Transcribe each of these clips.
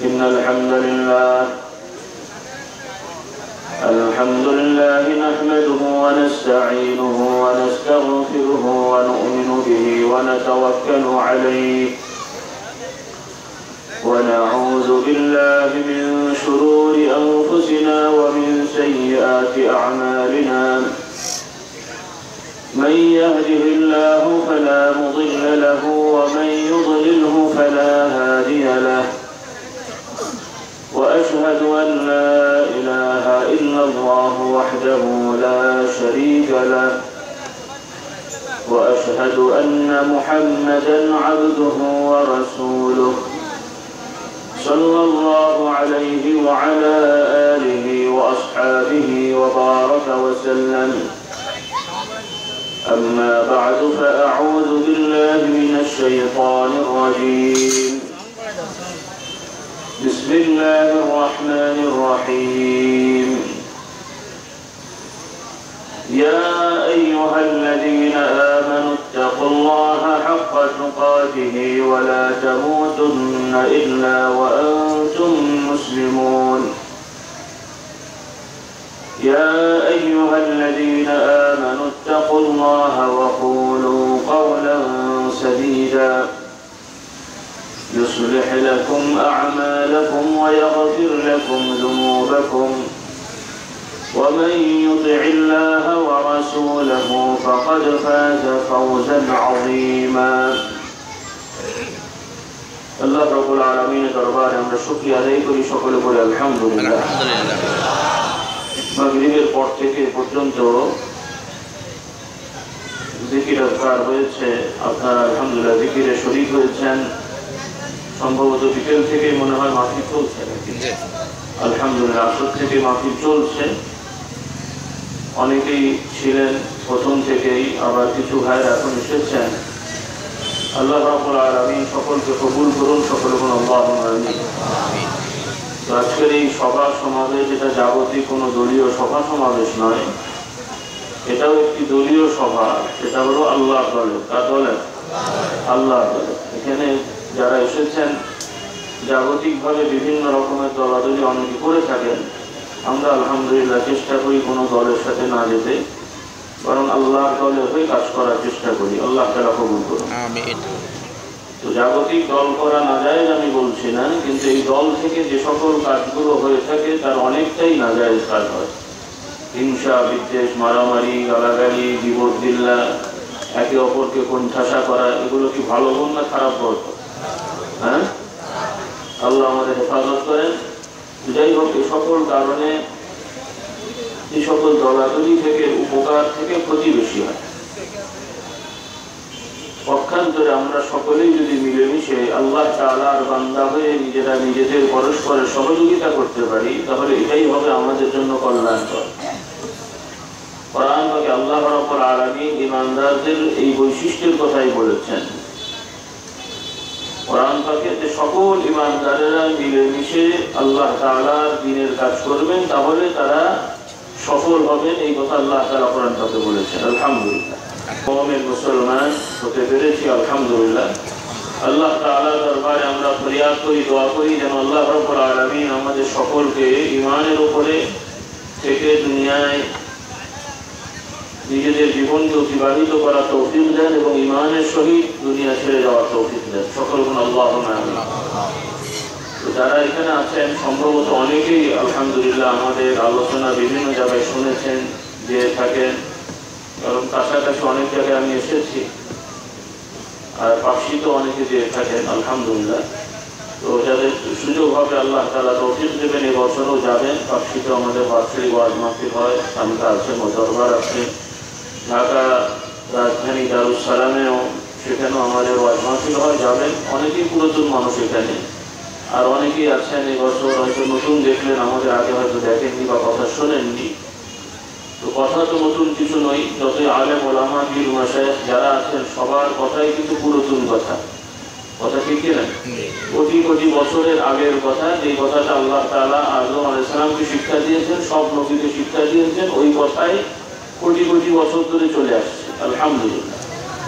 إن الحمد لله نحمده ونستعينه ونستغفره ونؤمن به ونتوكل عليه ونعوذ بالله من شرور أنفسنا ومن سيئات أعمالنا من يهده الله فلا مضل له ومن يضلله فلا هادي له وأشهد أن لا إله إلا الله وحده لا شريك له وأشهد أن محمدا عبده ورسوله صلى الله عليه وعلى آله وأصحابه وبارك وسلم أما بعد فأعوذ بالله من الشيطان الرجيم بسم الله الرحمن الرحيم يا أيها الذين آمنوا اتقوا الله حق تقاته ولا تموتن إلا وأنتم مسلمون يا أيها الذين آمنوا اتقوا الله وقولوا قولا سديدا يصلح لكم أعمالكم ويغفر لكم ذنوبكم ومن يطع الله ورسوله فقد فاز فوزا عظيما الله رب العالمين দরবারে আমরা শুকরিয়া আদায় করি সকলে বলি আলহামদুলিল্লাহ মাগরিবের পর থেকে পর্যন্ত জিকির আজকার হয়েছে আপনারা আলহামদুলিল্লাহ জিকিরে শরীক হয়েছেন সম্ভবত বিকেল থেকে মনে হয় মাহফিল চলছে আলহামদুলিল্লাহ আসর থেকে মাহফিল চলছে অনেকেই ছিলেন প্রথম থেকেই আবার কিছু ভাইরা এখন এসেছেন আল্লাহ রাব্বুল আলামিন সকলকে কবুল করুন সকলে বলুন আল্লাহুম্মা আমিন তো আজকের এই সভা সমাবেশ এটা জাগতিক কোনো দলীয় সভা সমাবেশ নয় এটাও একটি দলীয় সভা এটা হলো আল্লাহর দলের কার দলের আল্লাহর দলের এখানে যারা এসেছেন জাগতিকভাবে বিভিন্ন রকমের দলাদলি অনেকে করে থাকেন আমরা আলহামদুলিল্লাহ চেষ্টা করি কোনো দলের সাথে না যেতে বরং আল্লাহর দলের হয়ে কাজ করার চেষ্টা করি আল্লাহ তাআলা কবুল করুন আমিন তো জাগতিক দল করা না যায় আমি বলছি না কিন্তু এই দল থেকে যে সকল কাজগুলো হয়ে থাকে তার অনেকটাই নাজায়েজ কাজ হয় হিংসা বিদ্বেষ মারামারি গালাগালি বিবদবিল্লা একে অপরকে কোণঠাসা করা এগুলো কি ভালো গুণ না খারাপ গুণ হ্যাঁ আল্লাহ আমাদের হেফাজত করেন যাই হোক এই সকল কারণে এই সকল দলাদলি থেকে উপকার থেকে ক্ষতি বেশি হয় পক্ষান্তরে আমরা সকলেই যদি মিলেমিশে আল্লাহ তাআলার বান্দা হয়ে নিজেরা নিজেদের পরস্পরের সহযোগিতা করতে পারি তাহলে এটাই হবে আমাদের জন্য কল্যাণকর কোরআন পাকে আল্লাহ রাব্বুল আলামিন ঈমানদারদের এই বৈশিষ্ট্যের কথাই বলেছেন কোরআন পাকে যে সকল ঈমানদারেরা মিলেমিশে আল্লাহ তাআলার দ্বীনের কাজ করবেন তাহলে তারা সফল হবেন এই কথা আল্লাহ তাআলা কোরআন পাকে বলেছেন আলহামদুলিল্লাহ মুমিন মুসলমান হতে পেরেছি আলহামদুলিল্লাহ আল্লাহ তাআলার দরবারে আমরা ফরিয়াদ করি দোয়া করি যেন আল্লাহ রাব্বুল আলামিন আমাদের সকলকে ঈমানের উপরে থেকে দুনিয়ায় নিজেদের জীবনকে অতিবাহিত করার তৌফিক দেন এবং ঈমানের সহিত দুনিয়া ছেড়ে যাওয়ার তৌফিক দেন সকল বলুন আল্লাহুম্মা আমিন যারা এখানে আছেন সম্ভবত অনেকেই আলহামদুলিল্লাহ আমাদের আলোচনা বিভিন্ন জায়গায় শুনেছেন যে থাকেন কারণ কাছাকাছি অনেক জায়গায় আমি এসেছি আর পাশি তো অনেকে যে থাকেন আলহামদুলিল্লাহ তো যাদের সুযোগ হবে আল্লাহ তাআলা তৌফিক দেবেন এই বছরও যাবেন পাশিতে আমাদের বার্ষিক ওয়াজ মাহফিল হয় সামনে আছে দরবার আছে ঢাকা রাজধানী দারুস সালামেও সেখানেও আমাদের ওয়াজ মাহফিল হয় যাবেন অনেকেই পুরাতন মানুষ এখানে আর অনেকেই আছেন এই বছর হয়তো নতুন দেখলেন আমাদের আগে হয়তো দেখেননি বা কথা শোনেননি তো কথা তো নতুন কিছু নয় যতই আলেম ওলামা পীর মাশায়েখ যারা আছেন সবার কথাই কিন্তু পুরাতন কথা কথা ঠিক না কোটি কোটি বছরের আগের কথা যে কথাটা আল্লাহ তাআলা আদম আলাইহিস সালামকে শিক্ষা দিয়েছেন সব নবীকে শিক্ষা দিয়েছেন ওই কথাই কোটি কোটি বছর ধরে চলে আসছে আলহামদুলিল্লাহ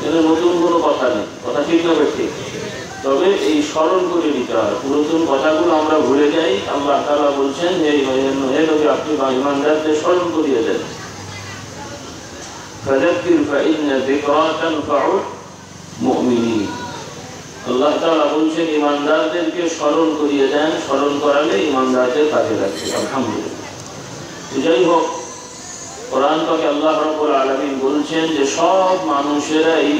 এর নতুন কোনো কথা নেই কথা ঠিক না ঠিক তবে এই স্মরণ করে নিতে হয়। পুরাতন কথাগুলো আমরা ভুলে যাই। আল্লাহ তাআলা বলছেন যে হে নবী আপনি ঈমানদারদের স্মরণ করিয়ে দেন। ফাযাক্কির ফাইন্না যিকরা তানফাউল মুমিনিন। আল্লাহ তাআলা বলছেন ঈমানদারদেরকে স্মরণ করিয়ে দেন, স্মরণ করালে ঈমানদারদের কাজে লাগবে। আলহামদুলিল্লাহ। যাই হোক, কোরআন পাকে আল্লাহ রাব্বুল আলামিন বলছেন যে সব মানুষেরাই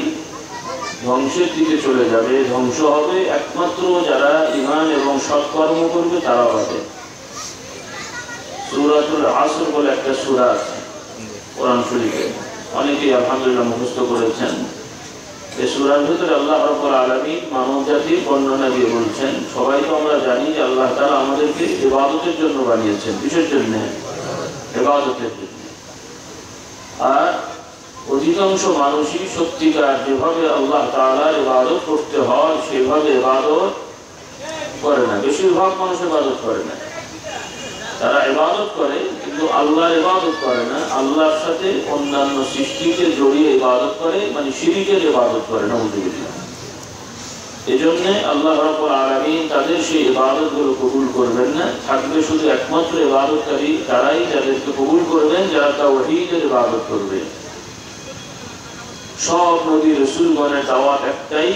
ধ্বংসের দিকে চলে যাবে, ধ্বংস হবে একমাত্র যারা ঈমান এবং সৎকর্ম করবে তারা হবে। সূরাতুল আসর বলে একটা সূরা আছে কোরআন শরীফে, অনেকেই আলহামদুলিল্লাহ মুখস্থ করেছেন। এই সূরার ভিতরে আল্লাহ রাব্বুল আলামিন মানব জাতির বর্ণনা দিয়ে বলছেন, সবাই তো আমরা জানি যে আল্লাহ তাআলা আমাদেরকে ইবাদতের জন্য বানিয়েছেন, কিসের জন্য? ইবাদতের জন্য। আর অধিকাংশ মানুষই সত্যিকার যেভাবে আল্লাহ তাআলার ইবাদত করতে হয় সেভাবে ইবাদত করে না। বেশিরভাগ মানুষ ইবাদত করে না। তারা ইবাদত করে কিন্তু আল্লাহর ইবাদত করে না, আল্লাহর সাথে অন্যান্য সৃষ্টিকে জড়িয়ে ইবাদত করে, মানে শিরকের ইবাদত করে। নাউযুবিল্লাহ। এজন্য আল্লাহ রাব্বুল আলামিন তাদের সেই ইবাদতগুলো কবুল করবেন না। থাকবে শুধু একমাত্র ইবাদতকারী তারাই, যাদেরকে কবুল করবেন যারা তাওহীদের ইবাদত করবে। সব নবী রাসূলগণের দাওয়াত একটাই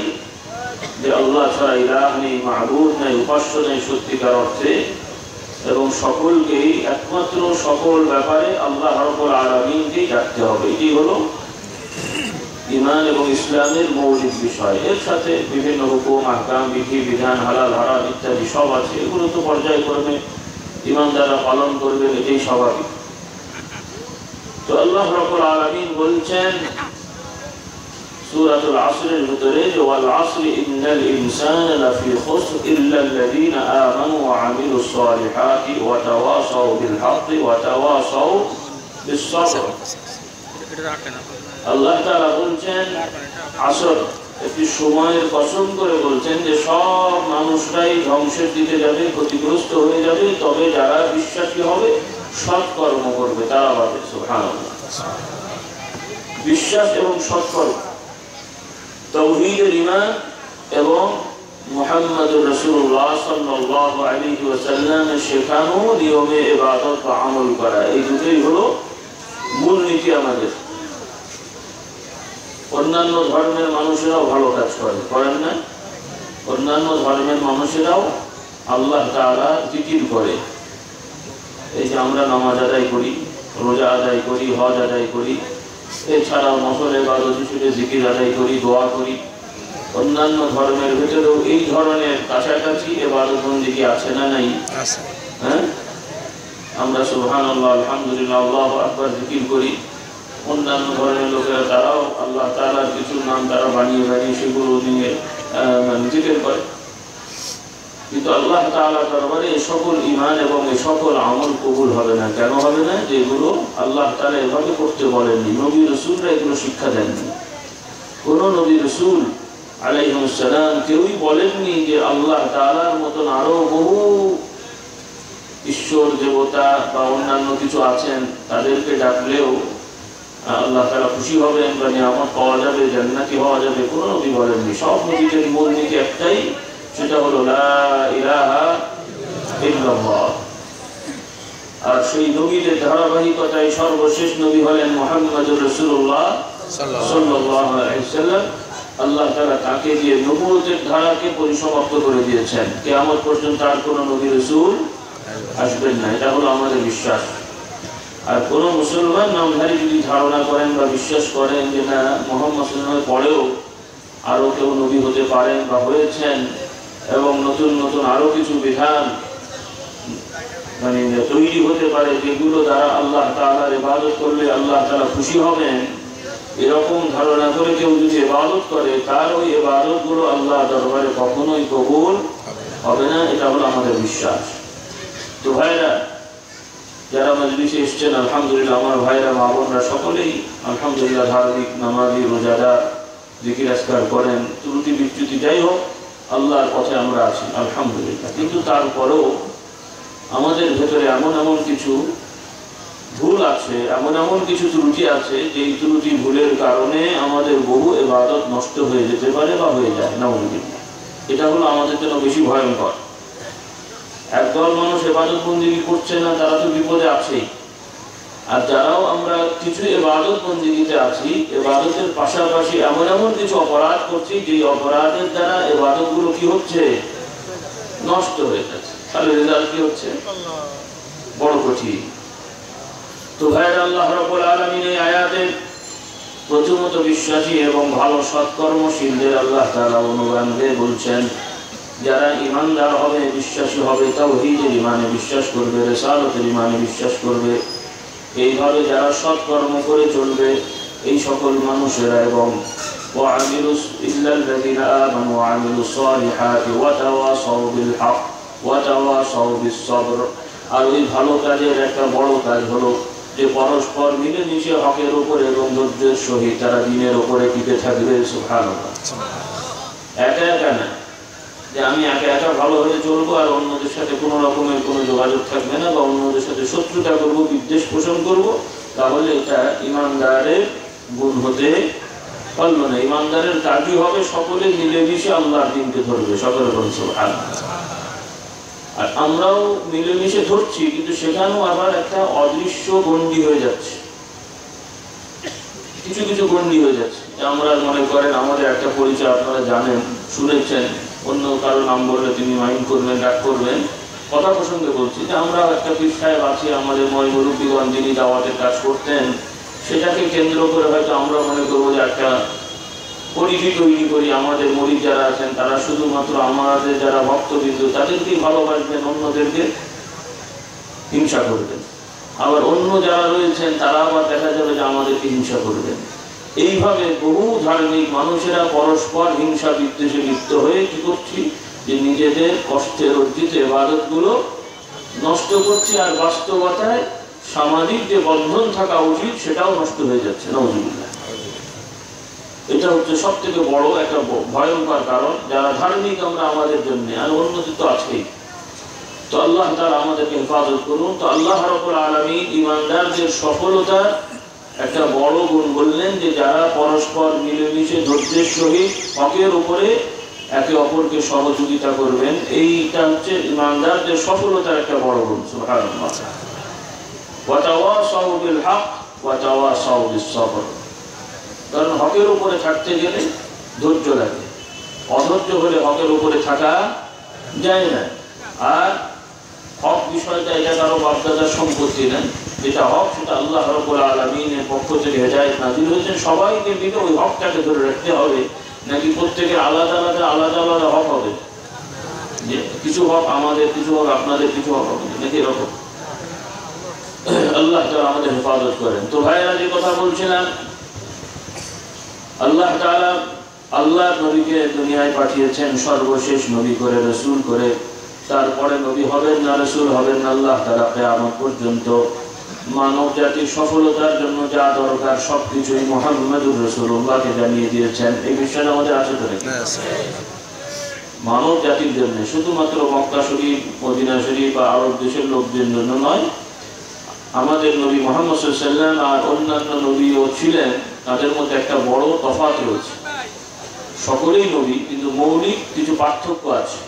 যে আল্লাহ ছাড়া ইলাহ নেই, মাবুদ নেই, উপাস্য নেই সত্যিকার অর্থে, এবং সকলকেই একমাত্র সকল ব্যাপারে আল্লাহ রাব্বুল আলামিনকেই ডাকতে হবে। এটি হলো ঈমান এবং ইসলামের মৌলিক বিষয়। এর সাথে বিভিন্ন হুকুম, আহকাম, বিধি, বিধান, হালাল, হারাম ইত্যাদি সব আছে। এগুলো তো পর্যায়ক্রমে ঈমানদাররা পালন করবেন, এটাই স্বাভাবিক। তো আল্লাহ রাব্বুল আলামিন বলছেন সূরাতুল আসরের ভিতরে যে ওয়াল আসরি ইন্নাল ইনসানা লাফি খুসর ইল্লাল্লাযীনা আমানু ওয়া আমিলুস সালিহাতি ওয়া তাওয়াসাউ বিল হাক্কি ওয়া তাওয়াসাউ বিস সাবর। আল্লাহ তাআলা বলছেন আসর, একটি সময়ের কসম করে বলছেন যে সব মানুষরাই ধ্বংসের দিকে যাবে, ক্ষতিগ্রস্ত হয়ে যাবে, তবে যারা বিশ্বাসী হবে, সৎকর্ম করবে তারা পাবে। সুবহানাল্লাহ। বিশ্বাস এবং সৎকর্ম, তাওহীদের ঈমান এবং মুহাম্মদুর রাসূলুল্লাহ সাল্লাল্লাহু আলাইহি ওয়াসাল্লামের শেখানো নিয়মে ইবাদত বা আমল করা, এই দুটোই হলো মূল নীতি আমাদের। অন্যান্য ধর্মের মানুষেরাও ভালো কাজ করেন না? অন্যান্য ধর্মের মানুষেরাও আল্লাহ তাআলা জিকির করে। এই যে আমরা নামাজ আদায় করি, রোজা আদায় করি, হজ আদায় করি, এছাড়াও নফল ইবাদত হিসেবে জিকির আদায় করি, দোয়া করি। অন্যান্য ধর্মের ভেতরেও এই ধরনের কাছাকাছি ইবাদত বন্দেগী আছে না নাই? হ্যাঁ, আমরা সুবহানাল্লাহ, আলহামদুলিল্লাহ, আল্লাহু আকবার জিকির করি। অন্যান্য ধর্মের লোকেরা তারাও আল্লাহ তাআলার কিছু নাম তারা বানিয়ে সেগুলো নিয়ে জিকির করে। কিন্তু আল্লাহ তাআলার দরবারে এই সকল ঈমান এবং এই সকল আমল কবুল হবে না। কেন হবে না? যে এগুলো আল্লাহ তাআলা এভাবে করতে বলেননি, নবী রাসূলরা এগুলো শিক্ষা দেননি। কোন নবী রাসূল আলাইহিস সালাম কেউই বলেননি যে আল্লাহ তাআলার মতন আরো বহু ঈশ্বর দেবতা বা অন্যান্য কিছু আছেন, তাদেরকে ডাকলেও আল্লাহ তাআলা খুশি হবেন বা নিয়ামত পাওয়া যাবে, জান্নাতি হওয়া যাবে। কোন নবী বলেননি। সব নবীদের মূল নীতি একটাই, সেটা হলো লা ইলাহা ইল্লাল্লাহ। আর সেই নবীদের ধারাবাহিকতায় সর্বশেষ নবী হলেন মুহাম্মদুর রাসূলুল্লাহ সাল্লাল্লাহু আলাইহি ওয়াসাল্লাম। আল্লাহ তাআলা তাকে দিয়ে নবুয়তের ধারাকে পরিসমাপ্ত করে দিয়েছেন। কিয়ামত পর্যন্ত আর কোনো নবী রাসূল আসবেন না, এটা হলো আমাদের বিশ্বাস। আর কোন মুসলমান নামধারী যদি ধারণা করেন বা বিশ্বাস করেন যে না মুহাম্মদ সাল্লাল্লাহু আলাইহি ওয়াসাল্লামের পরেও আরো কেউ নবী হতে পারেন বা হয়েছেন, এবং নতুন নতুন আরো কিছু বিধান মানে তৈরি হতে পারে যেগুলো দ্বারা আল্লাহ তাআলার ইবাদত করলে আল্লাহ তাআলা খুশি হবেন, এরকম ধারণা করে কেউ যদি ইবাদত করে তার ওই ইবাদতগুলো আল্লাহ দরবারে কখনোই কবুল হবে না। এটা হলো আমাদের বিশ্বাস। তো ভাইরা যারা মজলিসে এসছেন, আলহামদুলিল্লাহ, আমার ভাইরা মা বোনরা সকলেই আলহামদুলিল্লাহ ধার্মিক, নামাজি, রোজাদার, জিকির আজকার করেন। ত্রুটি বিচ্যুতি যাই হোক, আল্লাহর পথে আমরা আছি আলহামদুলিল্লাহ। কিন্তু তারপরেও আমাদের ভেতরে এমন এমন কিছু ভুল আছে, এমন এমন কিছু ত্রুটি আছে, যেই ত্রুটি ভুলের কারণে আমাদের বহু ইবাদত নষ্ট হয়ে যেতে পারে বা হয়ে যায়। নাউযুবিল্লাহ। এটা হলো আমাদের জন্য বেশি ভয়ঙ্কর। একদল মানুষ ইবাদত বন্দেগী করছে না, তারা তো বিপদে আছেই। আর যারাও আমরা কিছু ইবাদত বন্দেগীতে আছি, ইবাদতের পাশাপাশি এমন এমন কিছু অপরাধ করছি যে অপরাধের দ্বারা ইবাদতগুলো কি হচ্ছে, নষ্ট হয়ে যাচ্ছে। তাহলে রেজাল্ট কি হচ্ছে, বড় কঠিন। তো ভাইরা, আল্লাহ রাব্বুল আলামিন এই আয়াতের প্রথমত বিশ্বাসী এবং ভালো সৎকর্মশীলদের আল্লাহ তাআলা অনুগান দিয়ে বলছেন, যারা ঈমানদার হবে, বিশ্বাসী হবে, তাওহীদের ঈমানে বিশ্বাস করবে, রিসালাতের ঈমানে বিশ্বাস করবে, এইভাবে যারা সৎকর্ম করে চলবে, এই সকল মানুষেরা, এবং ওয়া'আমিলুস ইল্লাল্লাযীনা আমানু ওয়া আমিলুস সালিহাতি ওয়া তাওয়াসাউ বিল হক ওয়া তাওয়াসাউ বিস সবর। আর ওই ভালো কাজের একটা বড় কাজ হলো যে পরস্পর মিলেমিশে হকের উপরে এবং ধৈর্যের সহিত তারা দিনের উপরে টিকে থাকবে। সুবহানাল্লাহ। একা একা না, যে আমি একা একা ভালো হয়ে চলবো আর অন্যদের সাথে কোনো রকমের কোনো যোগাযোগ থাকবে না, বা অন্যদের সাথে শত্রুতা করবো, বিদ্বেষ পোষণ করবো, তাহলে এটা ইমানদারের গুণ হতে পারল না। ইমানদারের কাজই হবে সকলে মিলেমিশে আল্লাহর দিনকে ধরবে। সকলে বলুন সুবহানাল্লাহ। আর আমরাও মিলেমিশে ধরছি, কিন্তু সেখানেও আবার একটা অদৃশ্য গণ্ডি হয়ে যাচ্ছে, কিছু কিছু গণ্ডি হয়ে যাচ্ছে। আমরা মনে করেন আমাদের একটা পরিচয় আপনারা জানেন, শুনেছেন, অন্য কারো নাম বললে তিনি মাইন্ড করবেন, রাগ করবেন। কথা প্রসঙ্গে বলছি যে আমরা একটা পীর সাহেব আছি, আমাদের ময় মুরব্বীগণ যিনি দাওয়াতের কাজ করতেন, সেটাকে কেন্দ্র করে হয়তো আমরা মনে করবো যে একটা পরিধি তৈরি করি। আমাদের মুরিদ যারা আছেন তারা শুধুমাত্র আমাদের যারা ভক্তবৃন্দ তাদেরকেই ভালোবাসবেন, অন্যদেরকে হিংসা করবেন। আবার অন্য যারা রয়েছেন তারা আবার দেখা যাবে যে আমাদেরকে হিংসা করবেন। এইভাবে বহু ধার্মিক মানুষেরা পরস্পর হিংসা বিদ্বেষে লিপ্ত হয়ে কি করছি, যে নিজেদের কষ্টের অর্জিত ইবাদতগুলো নষ্ট করছি, আর বাস্তবতায় সামাজিক যে বন্ধন থাকা উচিত সেটাও নষ্ট হয়ে যাচ্ছে। নাউযুবিল্লাহ। এটা হচ্ছে সব থেকে বড় একটা ভয়ঙ্কর কারণ। যারা ধার্মিক আমরা আমাদের জন্য, আর অন্যদের তো আছেই। তো আল্লাহ তাআলা আমাদেরকে হেফাজত করুন। তো আল্লাহ রাব্বুল আলামিন ঈমানদারদের সফলতার একটা বড় গুণ বললেন যে যারা পরস্পর মিলেমিশে ধৈর্যের সহিত হকের উপরে একে অপরকে সহযোগিতা করবেন, এইটা হচ্ছে ঈমানদারদের সফলতার একটা বড় গুণ। সুবহানাল্লাহ। ওয়া তাওয়াসাউ বিল হক ওয়া তাওয়াসাউ বিস সবর। কারণ হকের উপরে থাকতে গেলে ধৈর্য লাগে, অধৈর্য হলে হকের উপরে থাকা যায় না। আর হক বিষয়টা এটা কারো বাপদাদার সম্পত্তি না, যেটা হক সেটা আল্লাহ রাব্বুল আলামিনের পক্ষ থেকে হেদায়েত নাযিল হয়েছে। সবাইকে মিলে ওই হকটাকে ধরে রাখতে হবে, নাকি প্রত্যেকের আলাদা আলাদা আলাদা আলাদা হক হবে, যে কিছু হক আমাদের, কিছু হক আপনাদের, কিছু হক হবে নাকি এরকম? আল্লাহ তাআলা আমাদের হেফাজত করেন। তো ভাইয়েরা, যে কথা বলছিলাম, আল্লাহ তাআলা আল্লাহ নবীকে দুনিয়ায় পাঠিয়েছেন সর্বশেষ নবী করে, রাসূল করে। তারপরে নবী হবেন না, রাসূল হবেন না। আল্লাহ তাআলা কিয়ামত পর্যন্ত মানব জাতির সফলতার জন্য যা দরকার সবকিছুই মুহাম্মদুর রাসূলুল্লাহকে জানিয়ে দিয়েছেন। এই বিষয়ে আমাদের আছে তো নাকি? মানব জাতির জন্য, শুধুমাত্র মক্কা শরীফ, মদিনা শরীফ বা আরব দেশের লোকদের জন্য নয়। আমাদের নবী মুহাম্মদ সাল্লাল্লাহু আলাইহি ওয়াসাল্লাম আর অন্যান্য নবীও ছিলেন, তাদের মধ্যে একটা বড় তফাৎ রয়েছে। সকলেই নবী, কিন্তু মৌলিক কিছু পার্থক্য আছে,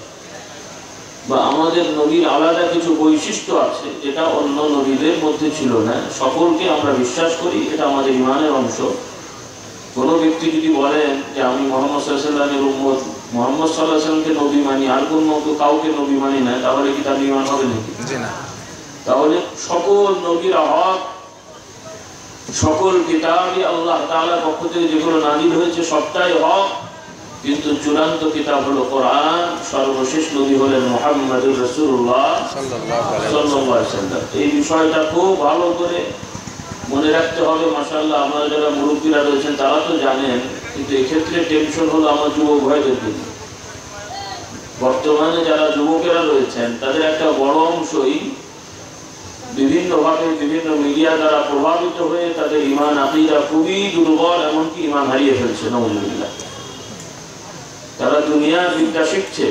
বা আমাদের নবীর আলাদা কিছু বৈশিষ্ট্য আছে যেটা অন্য নবীদের মধ্যে ছিল না। সকলকে আমরা বিশ্বাস করি, এটা আমাদের ঈমানের অংশ। কোনো ব্যক্তি যদি বলেন যে আমি মুহাম্মদ সাল্লাল্লাহু আলাইহি ওয়াসাল্লামের উম্মত, মুহাম্মদ সাল্লাল্লাহু আলাইহি ওয়াসাল্লামকে নবী মানি, আর কোনো কাউকে নবী মানি না, তাহলে কি তার ঈমান হবে নাকি? না। তাহলে সকল নবীর হক, সকল কিতাবই আল্লাহ তাআলার পক্ষ থেকে যেগুলো নাযিল হয়েছে সবটাই হক, কিন্তু চূড়ান্ত কিতাব হলো কোরআন। সর্বশেষ নবী হলেন মুহাম্মদুর রাসূলুল্লাহ সাল্লাল্লাহু আলাইহি ওয়াসাল্লাম। এই বিষয়টা খুব ভালো করে মনে রাখতে হবে। মাশাআল্লাহ, আমরা যারা মুরব্বীরা রয়েছেন তারা তো জানেন, কিন্তু এক্ষেত্রে টেনশন হলো আমার যুবক ভাইদের জন্য। বর্তমানে যারা যুবকেরা রয়েছেন তাদের একটা বড় অংশই বিভিন্নভাবে বিভিন্ন মিডিয়া দ্বারা প্রভাবিত হয়ে তাদের ঈমান আকীদা খুবই দুর্বল, এমনকি ঈমান হারিয়ে ফেলছে। নাউযুবিল্লাহ। তারা দুনিয়া বিদ্যা শিখছে,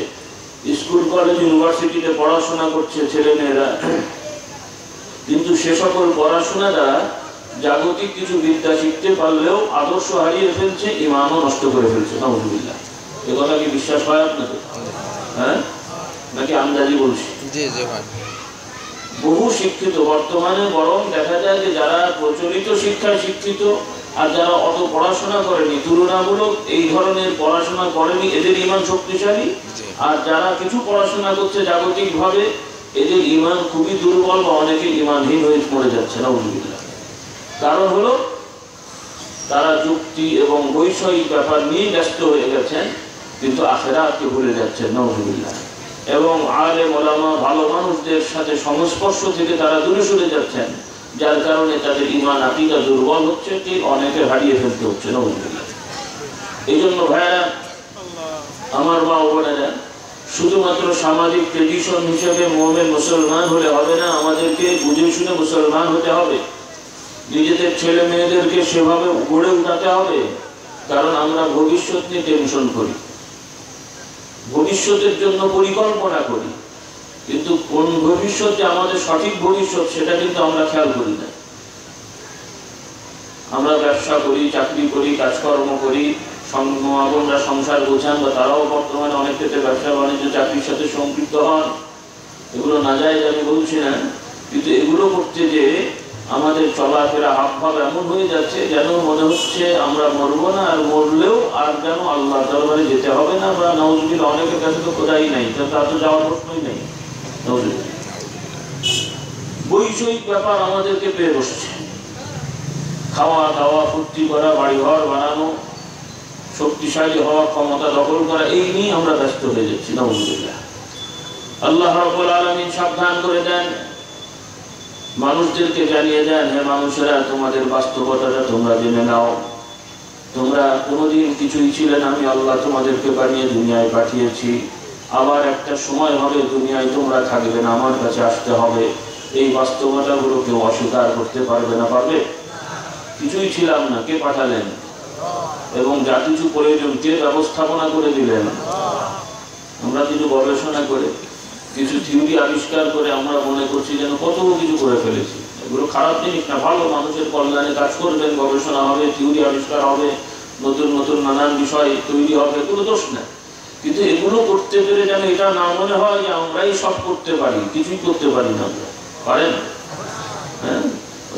স্কুল কলেজ ইউনিভার্সিটিতে পড়াশোনা করছে ছেলেমেয়েরা, কিন্তু সে সকল পড়াশোনা দ্বারা জাগতিক কিছু বিদ্যা শিখতে পারলেও আদর্শ হারিয়ে ফেলছে, ঈমানও নষ্ট করে ফেলছে। নাউযুবিল্লাহ। এ কথা কি বিশ্বাস হয় আপনাদের? হ্যাঁ নাকি আন্দাজি বলছি? জি জি ভাই। বহু শিক্ষিত বর্তমানে, বরং দেখা যায় যে যারা প্রচলিত শিক্ষায় শিক্ষিত আর যারা অত পড়াশোনা করেনি, তুলনামূলক এই ধরনের পড়াশোনা করেনি, এদের ঈমান শক্তিশালী। আর যারা কিছু পড়াশোনা করছে জাগতিক ভাবে, এদের ঈমান খুবই দুর্বল বা অনেকে ঈমানহীন হয়ে মরে যাচ্ছে। নাউযুবিল্লাহ। কারণ হলো তারা যুক্তি এবং বৈষয়িক ব্যাপার নিয়ে ব্যস্ত হয়ে গেছেন, কিন্তু আখিরাতকে ভুলে যাচ্ছেন। নাউযুবিল্লাহ। এবং আলেম ওলামা ভালো মানুষদের সাথে সংস্পর্শ থেকে তারা দূরে সরে যাচ্ছেন, যার কারণে তাদের ঈমান আকীদা দুর্বল হচ্ছে, ঠিক অনেকে হারিয়ে ফেলতে হচ্ছে। নাউযুবিল্লাহ। এই জন্য ভাইরা আমার, মা ও বোনেরা, শুধুমাত্র সামাজিক ট্রেডিশন হিসেবে মুমিন মুসলমান হলে হবে না, আমাদেরকে বুঝে শুনে মুসলমান হতে হবে। নিজেদের ছেলে মেয়েদেরকে সেভাবে গড়ে উঠাতে হবে, কারণ আমরা ভবিষ্যৎ নিয়ে টেনশন করি, ভবিষ্যতের জন্য পরিকল্পনা করি, কিন্তু কোন ভবিষ্যৎ যে আমাদের সঠিক ভবিষ্যৎ সেটা কিন্তু আমরা খেয়াল করি না। আমরা ব্যবসা করি, চাকরি করি, কাজকর্ম করি, বোনরা সংসার গোছান, বা তারাও বর্তমানে অনেক ক্ষেত্রে ব্যবসা বাণিজ্য চাকরির সাথে সম্পৃক্ত হন। এগুলো না যায় আমি বলছি না, কিন্তু এগুলো করতে যে আমাদের চলাফেরা হাবভাব এমন হয়ে যাচ্ছে যেন মনে হচ্ছে আমরা মরবো না, আর মরলেও আর যেন আল্লাহ দরবারে যেতে হবে না। বা নাউযুবিল্লাহ, অনেকের কাছে তো খোদাই নাই, তার তো যাওয়ার প্রশ্নই নেই। নাউযুবিল্লাহ। বৈষয়িক ব্যাপার আমাদেরকে পেয়ে বসছে, খাওয়া দাওয়া, ফুর্তি করা, বাড়িঘর বানানো, শক্তিশালী হওয়া, ক্ষমতা দখল করা, এই নিয়ে আমরা ব্যস্ত হয়ে যাচ্ছি। নাউযুবিল্লাহ। আল্লাহ রাব্বুল আলামিন সাবধান করে দেন, মানুষদেরকে জানিয়ে দেন, হে মানুষেরা, তোমাদের বাস্তবতাটা তোমরা জেনে নাও। তোমরা কোনোদিন কিছুই ছিলে না, আমি আল্লাহ তোমাদেরকে বানিয়ে দুনিয়ায় পাঠিয়েছি। আবার একটা সময় হবে দুনিয়ায় তোমরা থাকবে না, আমার কাছে আসতে হবে। এই বাস্তবতাগুলো কেউ অস্বীকার করতে পারবে না, পারবে? কিছুই ছিলাম না, কে পাঠালেন? এবং যা কিছু প্রয়োজন কে ব্যবস্থাপনা করে দিলেন? আমরা কিছু গবেষণা করে, কিছু থিওরি আবিষ্কার করে আমরা মনে করছি যেন কত কিছু করে ফেলেছি। এগুলো খারাপ জিনিস না, ভালো, মানুষের কল্যাণে কাজ করবেন, গবেষণা হবে, থিওরি আবিষ্কার হবে, নতুন নতুন নানান বিষয় তৈরি হবে, এগুলো দোষ না। কিন্তু এগুলো করতে পেরে যেন এটা না মনে হয় যে আমরাই সব করতে পারি, কিছুই করতে পারি না। পারেন? হ্যাঁ,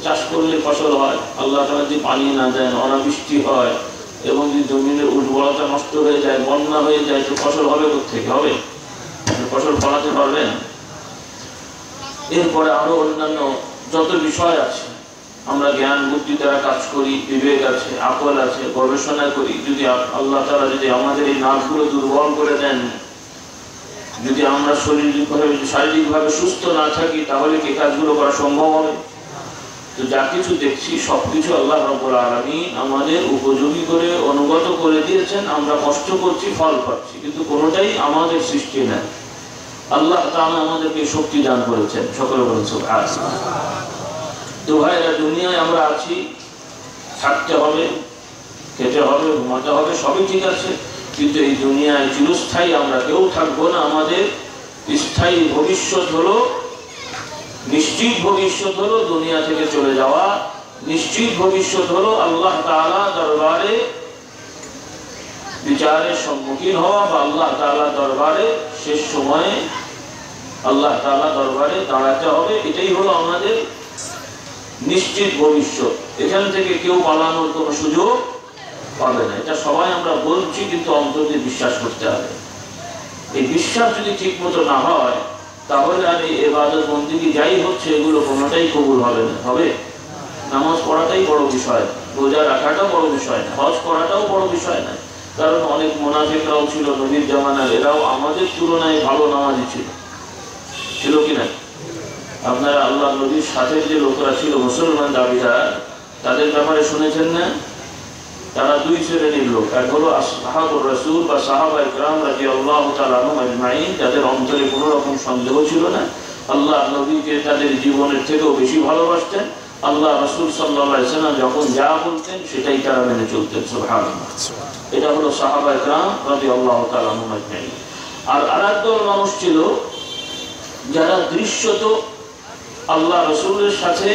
চাষ করলে ফসল হয়, আল্লাহ তাআলা যদি পানি না দেন, অনাবৃষ্টি হয়, এবং যদি জমিনের উর্বরতা নষ্ট হয়ে যায়, বন্যা হয়ে যায়, তো ফসল হবে কোথেকে? হবে? ফসল ফলাতে পারবেন? এরপরে আরো অন্যান্য যত বিষয় আছে, আমরা জ্ঞান বুদ্ধি দ্বারা কাজ করি, বিবেক আছে, আকল আছে, গবেষণা করি। যদি আল্লাহ তাআলা যদি আমাদের এই নার্ভগুলো দুর্বল করে দেন, যদি আমরা শারীরিকভাবে সুস্থ না থাকি, তাহলে কি কাজগুলো করা সম্ভব হবে? তো যা কিছু দেখছি সবকিছু আল্লাহ রাব্বুল আলামিন আমাদের উপযোগী করে অনুগত করে দিয়েছেন। আমরা কষ্ট করছি, ফল পাচ্ছি, কিন্তু কোনোটাই আমাদের সৃষ্টি নয়। আল্লাহ তাআলা আমাদেরকে শক্তি দান করেছেন। সকলে বলেন সুবহানাল্লাহ। তো ভাইরা, দুনিয়ায় আমরা আছি, থাকতে হবে, খেতে হবে, ঘুমাতে হবে, সবই ঠিক আছে, কিন্তু এই দুনিয়ায় চিরস্থায়ী আমরা কেউ থাকবো না। আমাদের স্থায়ী ভবিষ্যৎ হলো, নিশ্চিত ভবিষ্যৎ হলো দুনিয়া থেকে চলে যাওয়া। নিশ্চিত ভবিষ্যৎ হলো আল্লাহ তাআলা দরবারে বিচারের সম্মুখীন হওয়া, বা আল্লাহ তাআলা দরবারে শেষ সময়ে আল্লাহ তাআলা দরবারে দাঁড়াতে হবে। এটাই হলো আমাদের নিশ্চিত ভবিষ্যৎ। এখান থেকে কেউ পালানোর কোনো সুযোগ পাবে না। এটা সবাই আমরা বলছি, কিন্তু অন্তর দিয়ে বিশ্বাস করতে হবে। এই বিশ্বাস যদি ঠিক মতো না হয়, তাহলে আর এই ইবাদত বন্দেগী যাই হচ্ছে এগুলো কোনোটাই কবুল হবে না। হবে? নামাজ পড়াটাই বড় বিষয়, রোজা রাখাটাও বড় বিষয় না, হজ করাটাও বড় বিষয় না। কারণ অনেক মুনাফিকরাও ছিল নবীর জামানার, এরাও আমাদের তুলনায় ভালো নামাজি ছিল, ছিল কিনা? আপনারা আল্লাহ নবীর সাথে যে লোকরা ছিল মুসলমান দাবিদার, তাদের ব্যাপারে শুনেছেন না? তারা দুই শ্রেণীর লোক। এক হলো আসহাবুর রাসূল বা সাহাবায়ে কেরাম রাদিয়াল্লাহু তাআলা আনহুম আজমাইন, যাদের অন্তরে কোনো রকম সন্দেহ ছিল না। আল্লাহ নবীকে তাদের জীবনের থেকেও বেশি ভালোবাসতেন। আল্লাহ রাসূল সাল্লাল্লাহু আলাইহি ওয়াসাল্লাম যখন যা বলতেন সেটাই তারা মেনে চলতেন। সুবহানাল্লাহ। এটা হলো সাহাবায়ে কেরাম রাদিয়াল্লাহু তাআলা আনহুম আজমাইন। আর আরেকদল মানুষ ছিল যারা দৃশ্যত আল্লাহ রাসূলের সাথে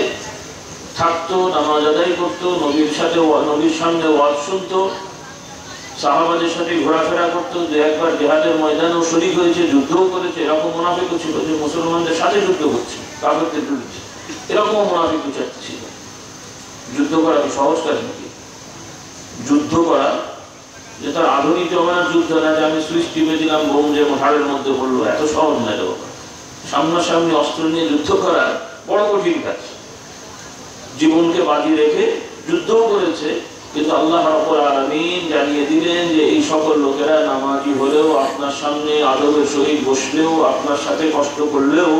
থাকতো, নামাজ আদায় করতো, নবীর সাথে নবীর সামনে ওয়াজ শুনতো, সাহাবাদের সাথে ঘোরাফেরা করতো, যে একবার জিহাদের ময়দানেও শরীক হয়েছে, যুদ্ধও করেছে। এরকম মুনাফিকও ছিল যে মুসলমানদের সাথে যুদ্ধ করছে, কাফেরদের বিরুদ্ধে। এরকম মুনাফিক চাচ্ছে ছিল। যুদ্ধ করা কি সহজ কাজ নাকি? যুদ্ধ করা যে তার আধুনিক জমানার যুদ্ধ না, যে আমি সুইচ টিপে দিলাম বোম যে হাড়ের মধ্যে পড়লো, এত সহজ না। সামনাসামনি অস্ত্র নিয়ে যুদ্ধ করা বড় কঠিন কাজ। জীবনকে বাজি রেখে যুদ্ধও করেছে, কিন্তু আল্লাহ রাব্বুল আলামিন জানিয়ে দিলেন যে এই সকল লোকেরা নামাজি হলেও, আপনার সামনে আদবের সহিত বসলেও, আপনার সাথে কষ্ট করলেও,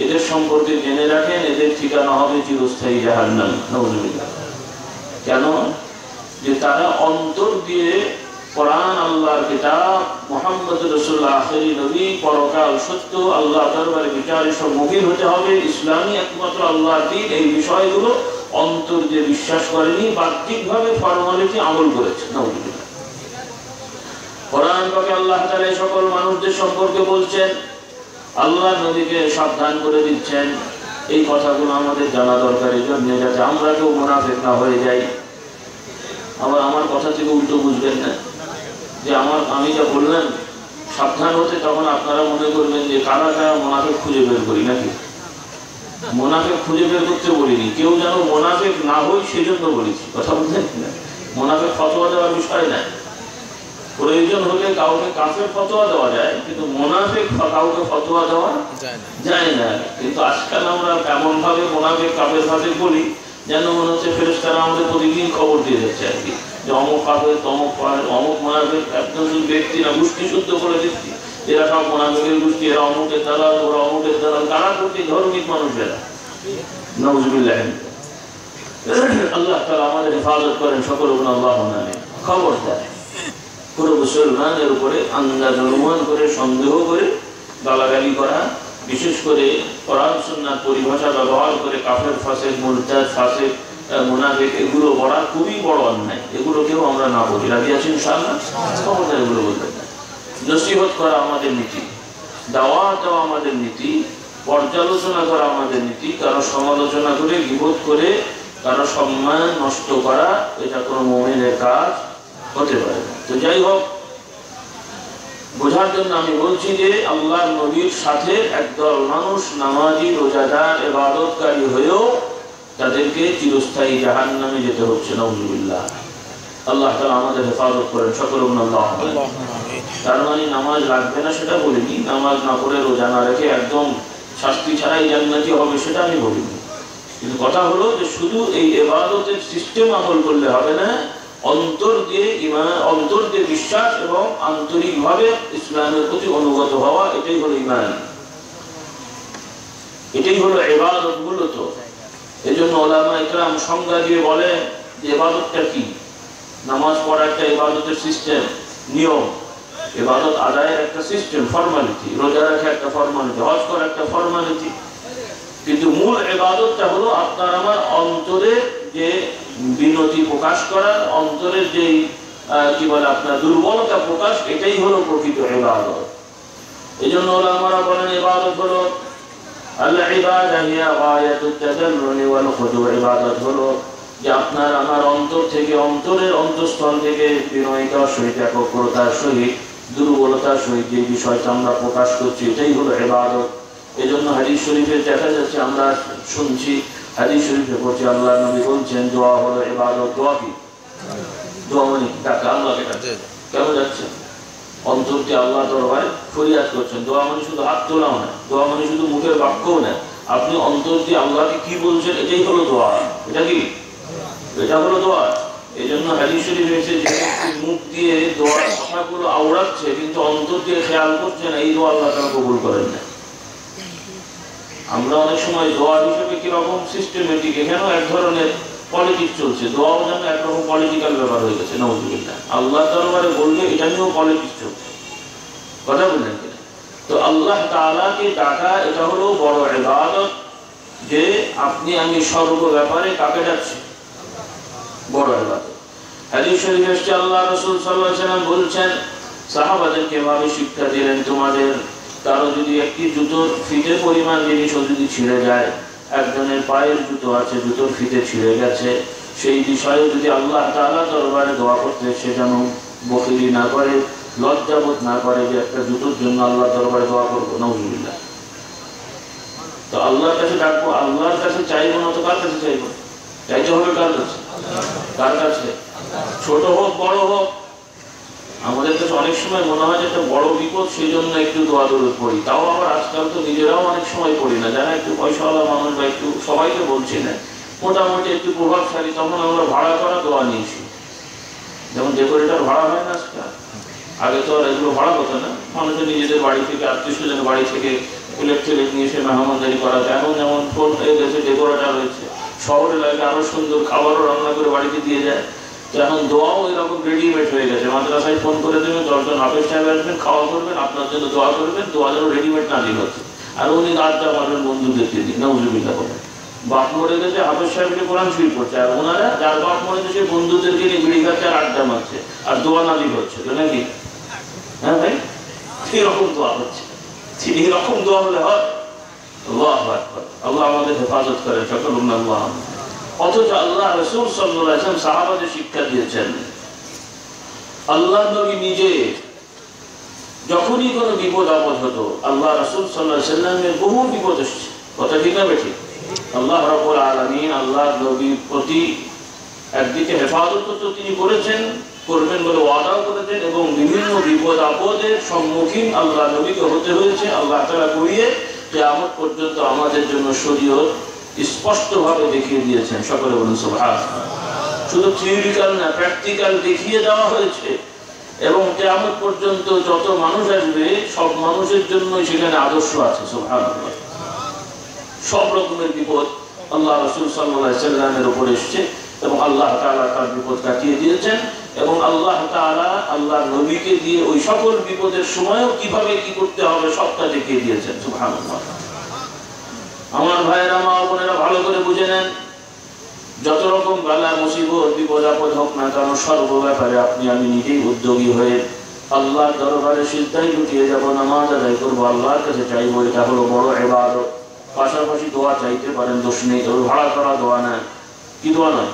এদের সম্পর্কে জেনে রাখেন, এদের ঠিকানা হবে চিরস্থায়ী জাহান্নাম। নাউযুবিল্লাহ। কেন? যে তারা অন্তর দিয়ে কোরআন, আল্লাহর কিতাব, মুহাম্মদ রাসূলুল্লাহ আখিরি নবী, পরকাল সত্য, আল্লাহ দরবারে বিচারে সম্মুখীন হতে হবে, ইসলামী একমাত্র আল্লাহর দ্বীন, এই বিষয়গুলো অন্তর দিয়ে বিশ্বাস করেনি, বাহ্যিকভাবে ফরমালিটি আমল করেছে। নাউযুবিল্লাহ। কোরআন পাকে আল্লাহ তাআলা এই সকল মানুষদের সম্পর্কে বলছেন, আল্লাহ নবীকে সাবধান করে দিচ্ছেন। এই কথাগুলো আমাদের জানা দরকার, এই জন্য যাতে আমরা কেউ মুনাফিক না হয়ে যাই। আবার আমার কথা থেকে উল্টো বুঝবেন না, যে আমি যা বললাম সাবধান হতে, তখন আপনারা মনে করবেন যে কারা কারা মুনাফিক খুঁজে বের করি নাকি। মুনাফিক খুঁজে বের করতে বলিনি, কেউ যেন মুনাফিক না হই সেজন্য বলেছি। কথা বুঝলেন না? মুনাফিক ফতোয়া দেওয়ার বিষয় না। প্রয়োজন হলে কাউকে কাফের ফতোয়া দেওয়া যায়, কিন্তু মুনাফিক কাউকে ফতোয়া দেওয়া যায় না। কিন্তু আজকাল আমরা এমন ভাবে মুনাফিক কাফের ভাবে বলি, যেন মনে হচ্ছে ফেরেশতারা আমাদের প্রতিদিন খবর দিয়ে যাচ্ছে আর কি, যে অমুক কাফের, তমুক কাফের, অমুক মুনাফিক। একজন ব্যক্তি না, গোষ্ঠী শুদ্ধ করে দিচ্ছি, এরা সব মুনাফিকের গোষ্ঠী, এরা অমুকের দালাল, ওরা অমুকের দালাল। কারা করছে? ধর্মিক মানুষেরা। নাউযুবিল্লাহ। আল্লাহ তাআলা আমাদের হেফাজত করেন, সকল গুণ আল্লাহ নামে। খবরদার পুরো মুসলমানের উপরে আন্দাজ অনুমান করে, সন্দেহ করে গালাগালি করা, বিশেষ করে কোরআন সুন্নাহর পরিভাষা ব্যবহার করে কাফের, ফাসিক, মুরতাদ, ফাসিক, মুনাফিক এগুলো বলা খুবই বড় অন্যায়। এগুলোকেও আমরা না বলি। রাজি আছি ইনশাআল্লাহ? খবরদার এগুলো বলবেন না। নসিহত করা আমাদের নীতি, দাওয়াত দেওয়া আমাদের নীতি, পর্যালোচনা করা আমাদের নীতি। কারো সমালোচনা করে, গীবত করে কারো সম্মান নষ্ট করা, এটা কোনো মুমিনের কাজ হতে পারে না। তো যাই হোক, বোঝার জন্য আমি বলছি যে আল্লাহর নবীর সাথে একদল মানুষ নামাজি, রোজাদার, ইবাদতকারী হয়েও তাদেরকে চিরস্থায়ী জাহান্নামে যেতে হচ্ছে। নাউযুবিল্লাহ। আল্লাহ তাআলা আমাদের হেফাজত করেন, সকল গুণ আল্লাহ। তার মানে নামাজ লাগবে না সেটা বলিনি, নামাজ না পড়ে, রোজা না রেখে একদম শাস্তি ছাড়াই জান্নাতি হবে সেটা আমি বলিনি। কিন্তু কথা হলো যে শুধু এই ইবাদতের সিস্টেম আমল করলে হবে না, অন্তর দিয়ে ঈমান, অন্তর দিয়ে বিশ্বাস এবং আন্তরিকভাবে ইসলামের প্রতি অনুগত হওয়া, এটাই হলো ঈমান, এটাই হলো ইবাদত মূলত। এজন্য উলামা ইকরাম সংজ্ঞা দিয়ে বলে যে ইবাদতটা কি। নামাজ পড়া একটা ইবাদতের সিস্টেম, নিয়ম, ইবাদত আদায়ের একটা সিস্টেম, ফর্মালিটি। রোজা রাখা একটা ফর্মালিটি, হজ করা একটা ফর্মালিটি। কিন্তু মূল ইবাদতটা হলো আপনার আমার অন্তরের যে বিনতি প্রকাশ করার, অন্তরের যে কি বলে আপনার দুর্বলতা প্রকাশ, এটাই হলো প্রকৃত ইবাদত। এজন্য উলামারা বলেন ইবাদত হলো আল্লাহ ইবাদা হিয়া গায়াতুত তাদাল্লুলি ওয়াল খুদু। ইবাদত হলো যে আপনার আমার অন্তর থেকে, অন্তরের অন্তঃস্থল থেকে বিনয়তার সহিত, একগ্রতার সহিত, দুর্বলতার সহিত যে বিষয়টা আমরা প্রকাশ করছি, এটাই হলো ইবাদত। এজন্য হাদিস শরীফে দেখা যাচ্ছে, আমরা শুনছি হাদিস শরীফে পড়ছি, আল্লাহ নবী বলছেন দোয়া হলো ইবাদত। দোয়া কি? দোয়া মানে ডাকা, আল্লাহকে ডাকা। কেন যাচ্ছে? অন্তরকে আল্লাহ দরবারে ফরিয়াদ করছেন। দোয়া মানে শুধু হাত তোলাও না, দোয়া মানে শুধু মুখের বাক্যও না, আপনি অন্তর দিয়ে আল্লাহকে কি বলছেন, এটাই হলো দোয়া। এটা কি? এটা হলো দোয়া। এই জন্য হাদিস শরীফে এসে যে মুখ দিয়ে দোয়ার কথাগুলো আওড়াচ্ছে কিন্তু অন্তর দিয়ে খেয়াল করছে না, এই দোয়া আল্লাহ তাআলা কবুল করেন না। আমরা অনেক সময় দোয়া হিসেবে কিরকম সিস্টেমেটিক, এখানেও এক ধরনের পলিটিক্স চলছে। দোয়াও যেন একরকম পলিটিক্যাল ব্যাপার হয়ে গেছে। নাউযুবিল্লাহ। আল্লাহ দরবারে বলবে, এটা নিয়েও পলিটিক্স চলছে। কথা বললেন কিনা? তো আল্লাহ তাআলাকে ডাকা, এটা হলো বড় ইবাদত। যে আপনি আমি সর্ব ব্যাপারে কাকে ডাকছি, বড় ইবাদত। হাদিস শরীফে এসেছে আল্লাহ রাসূল সাল্লাল্লাহু আলাইহি ওয়াসাল্লাম বলছেন, সাহাবাদেরকে এভাবে শিক্ষা দিলেন, তোমাদের কারো যদি একটি জুতোর ফিতে পরিমাণ জিনিসও যদি ছিঁড়ে যায়, একজনের পায়ের জুতো আছে, জুতোর ফিতে ছিঁড়ে গেছে, সেই বিষয়ে যদি আল্লাহ তাআলা দরবারে দোয়া করতে, সে যেন বখিলি না করে, লজ্জাবোধ না করে যে একটা জুতোর জন্য আল্লাহ দরবারে দোয়া করবো, নাউজুবিল্লাহ। তো আল্লাহর কাছে ডাকবো, আল্লাহর কাছে চাইবো না তো কার কাছে চাইবো? চাইতে হবে কার কাছে? কার কাছে? ছোট হোক বড় হোক। আমাদের কাছে অনেক সময় মনে হয় যে একটা বড় বিপদ, সেই জন্য একটু দোয়া দরুদ পড়ি। তাও আবার আজকাল তো নিজেরাও অনেক সময় পড়ি না, যারা একটু পয়সাওয়ালা মানুষ বা একটু, সবাইকে বলছি না, মোটামুটি একটু প্রভাবশালী, তখন আমরা ভাড়া করা দোয়া নিয়েছি। যেমন ডেকোরেটর ভাড়া হয় না আজকাল, আগে তো আর এগুলো ভাড়া হতো না। মানুষের নিজেদের বাড়ি থেকে, আত্মীয় স্বজনের বাড়ি থেকে ইলেকট্রিক নিয়ে এসে মেহমানদারি করা যায়। এখন যেমন ফোন হয়ে গেছে, ডেকোরেটর হয়েছে, শহরে লাগে আরো সুন্দর খাবারও রান্না করে বাড়িতে দিয়ে যায়। তো এখন দোয়াও এরকম রেডিমেড হয়ে গেছে। মাদ্রাসায় ফোন করে দেবেন, 10 জন হাফেজ সাহেব আসবেন, খাওয়া করবেন, আপনার জন্য দোয়া করবেন, দোয়া যেন রেডিমেড না দিল হচ্ছে। আর উনি আড্ডা মারবেন বন্ধুদেরকে দিয়ে, নাউজুবিল্লাহ বলেন। বাপ মরে গেছে, হাফেজ সাহেবকে কোরআন শরীফ পড়ছে, আর ওনারা যার বাপ মরে গেছে বন্ধুদেরকে নিয়ে বিড়ি খাচ্ছে আর আড্ডা মারছে, আর দোয়া নাজিল হচ্ছে, নাকি? হ্যাঁ ভাই, এরকম দোয়া হচ্ছে। এরকম দোয়া হলে হয়? আল্লাহু আকবার। আল্লাহ আমাদের হেফাজত করে, সকল আল্লাহ। অথচ আল্লাহ রাসূল সাল্লাল্লাহু আলাইহি ওয়াসাল্লাম সাহাবাদের শিক্ষা দিয়েছেন, আল্লাহ নবী নিজে যখনই কোনো বিপদ আপদ হতো, আল্লাহ রাসূল সাল্লাল্লাহু আলাইহি ওয়াসাল্লামের বহু বিপদ এসেছে। কথা ঠিক না বেঠিক? আল্লাহ রাব্বুল আলামিন আল্লাহ নবীর প্রতি একদিকে হেফাজত তো তিনি করেছেন, করবেন বলে ওয়াদাও করেছেন, এবং বিভিন্ন বিপদ আপদের সম্মুখীন আল্লাহ নবীকে হতে হয়েছে। আল্লাহ তাআলা করিয়ে কিয়ামত পর্যন্ত আমাদের জন্য শরীয়ত স্পষ্টভাবে দেখিয়ে দিয়েছেন। সকলে বলুন সুবহানাল্লাহ। শুধু থিওরিক্যাল না, প্র্যাকটিক্যাল দেখিয়ে দেওয়া হয়েছে। এবং কিয়ামত পর্যন্ত যত মানুষ আসবে, সব মানুষের জন্য সেখানে আদর্শ আছে। সুবহানাল্লাহ। সব রকমের বিপদ আল্লাহ রাসূল সাল্লাল্লাহু আলাইহি ওয়াসাল্লামের উপর এসেছে, এবং আল্লাহ তাআলা তার বিপদ কাটিয়ে দিয়েছেন। এবং আল্লাহ তাআলা আল্লাহ নবীকে দিয়ে ওই সকল বিপদের সময়ও কিভাবে কি করতে হবে সবটা দেখিয়ে দিয়েছেন। সুবহানাল্লাহ। আমার ভাইয়েরা, মা বোনেরা, ভালো করে বুঝে নেন, যত রকম বালা মুসিবত বিপদ আপদ হোক না কেন, সর্ব ব্যাপারে আপনি আমি নিজেই উদ্যোগী হয়ে আল্লাহর দরবারে সিজদায় লুটিয়ে যাব, নামাজ আদায় করবো, আল্লাহর কাছে চাইবো। এটা হলো বড় ইবাদত। পাশাপাশি দোয়া চাইতে পারেন, দোষ নেই, তবে ভাড়া করা দোয়া না। কি দোয়া নয়?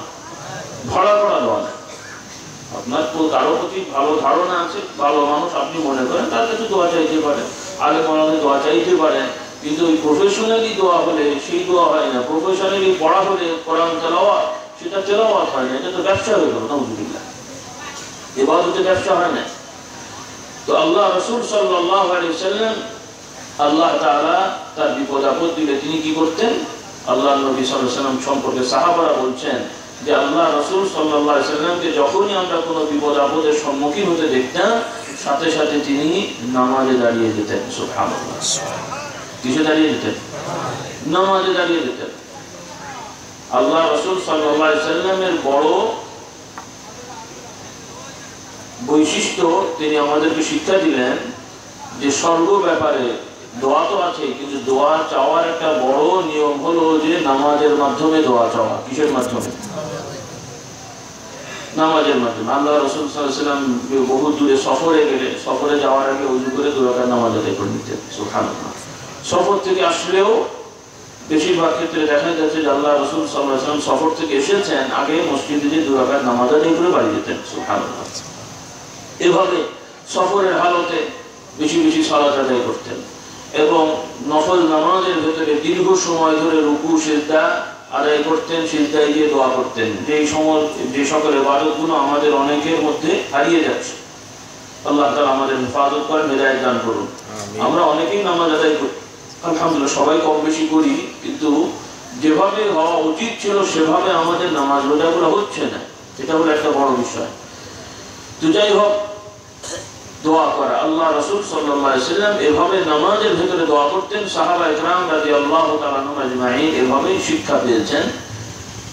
ভাড়া করা দোয়া না। আপনার কারো প্রতি ভালো ধারণা আছে, ভালো মানুষ আপনি মনে করেন, তার কাছে দোয়া চাইতে পারেন, আগে মনে দোয়া চাইতে পারেন। কিন্তু ওই প্রফেশনালি দোয়া হলে সেই দোয়া হয় না। প্রফেশনালি পড়া হলে কোরআন তেলাওয়াত, সেটা তেলাওয়াত হয় না, এটা তো ব্যবসা হয়ে গেল। নাউজুবিল্লাহ। ইবাদতে ব্যবসা হয় না। তো আল্লাহ রাসূল সাল্লাল্লাহু আলাইহি ওয়াসাল্লাম, আল্লাহ তাআলা তার বিপদ আপদ দিলে তিনি কি করতেন? আল্লাহ নবী সাল্লাল্লাহু আলাইহি ওয়াসাল্লাম সম্পর্কে সাহাবারা বলছেন যে আল্লাহ রাসূল সাল্লাল্লাহু আলাইহি ওয়াসাল্লামকে যখনই আমরা কোনো বিপদ আপদের সম্মুখীন হতে দেখতাম, সাথে সাথে তিনি নামাজে দাঁড়িয়ে যেতেন। সুবহানাল্লাহ। কিসে দাঁড়িয়ে যেতেন? নামাজে দাঁড়িয়ে যেতেন। আল্লাহ রাসূল সাল্লাল্লাহু আলাইহি ওয়াসাল্লামের বড় বৈশিষ্ট্য তিনি আমাদেরকে শিক্ষা দিলেন যে সর্ব ব্যাপারে দোয়া তো আছে, কিন্তু দোয়া চাওয়ার একটা বড় নিয়ম হলো যে নামাজের মাধ্যমে দোয়া চাওয়া। কিসের মাধ্যমে? নামাজের মাধ্যমে। আল্লাহ রাসূল সাল্লাল্লাহু আলাইহি ওয়াসাল্লাম বহু দূরে সফরে গেলে, সফরে যাওয়ার আগে ওযু করে 2 রাকাত নামাজ আদায় করে নিতেন। সুবহানাল্লাহ। সফর থেকে আসলেও বেশিরভাগ ক্ষেত্রে দেখা যাচ্ছে যে আল্লাহ রাসূল সাল্লাল্লাহু আলাইহি ওয়াসাল্লাম সফর থেকে এসেছেন, আগে মসজিদে গিয়ে 2 রাকাত নামাজ আদায় করে বাড়ি যেতেন। সুবহানাল্লাহ। এভাবে সফরের হালতে বেশি বেশি সালাত আদায় করতেন, এবং নফল নামাজের ভেতরে দীর্ঘ সময় ধরে রুকু সিজদা আদায় করতেন, সিজদায় গিয়ে দোয়া করতেন। যে সকল ইবাদতগুলো আমাদের অনেকের মধ্যে হারিয়ে যাচ্ছে, আল্লাহ তাআলা আমাদের হেফাজত করেন, হেদায়েত দান করুন। আমরা অনেকেই নামাজ আদায় করি, আলহামদুলিল্লাহ, সবাই কম বেশি করি, কিন্তু যেভাবে হওয়া উচিত ছিল সেভাবে আমাদের নামাজ রোজাগুলো হচ্ছে না। এটা হলো একটা বড় বিষয়। তো যাই হোক, দোয়া করা, আল্লাহ রাসূল সাল্লাল্লাহু আলাইহি ওয়াসাল্লাম এভাবে নামাজের ভিতরে দোয়া করতেন। সাহাবা ইকরাম রাদিয়াল্লাহু তাআলা আনহুম আজমাইন এভাবেই শিক্ষা পেয়েছেন।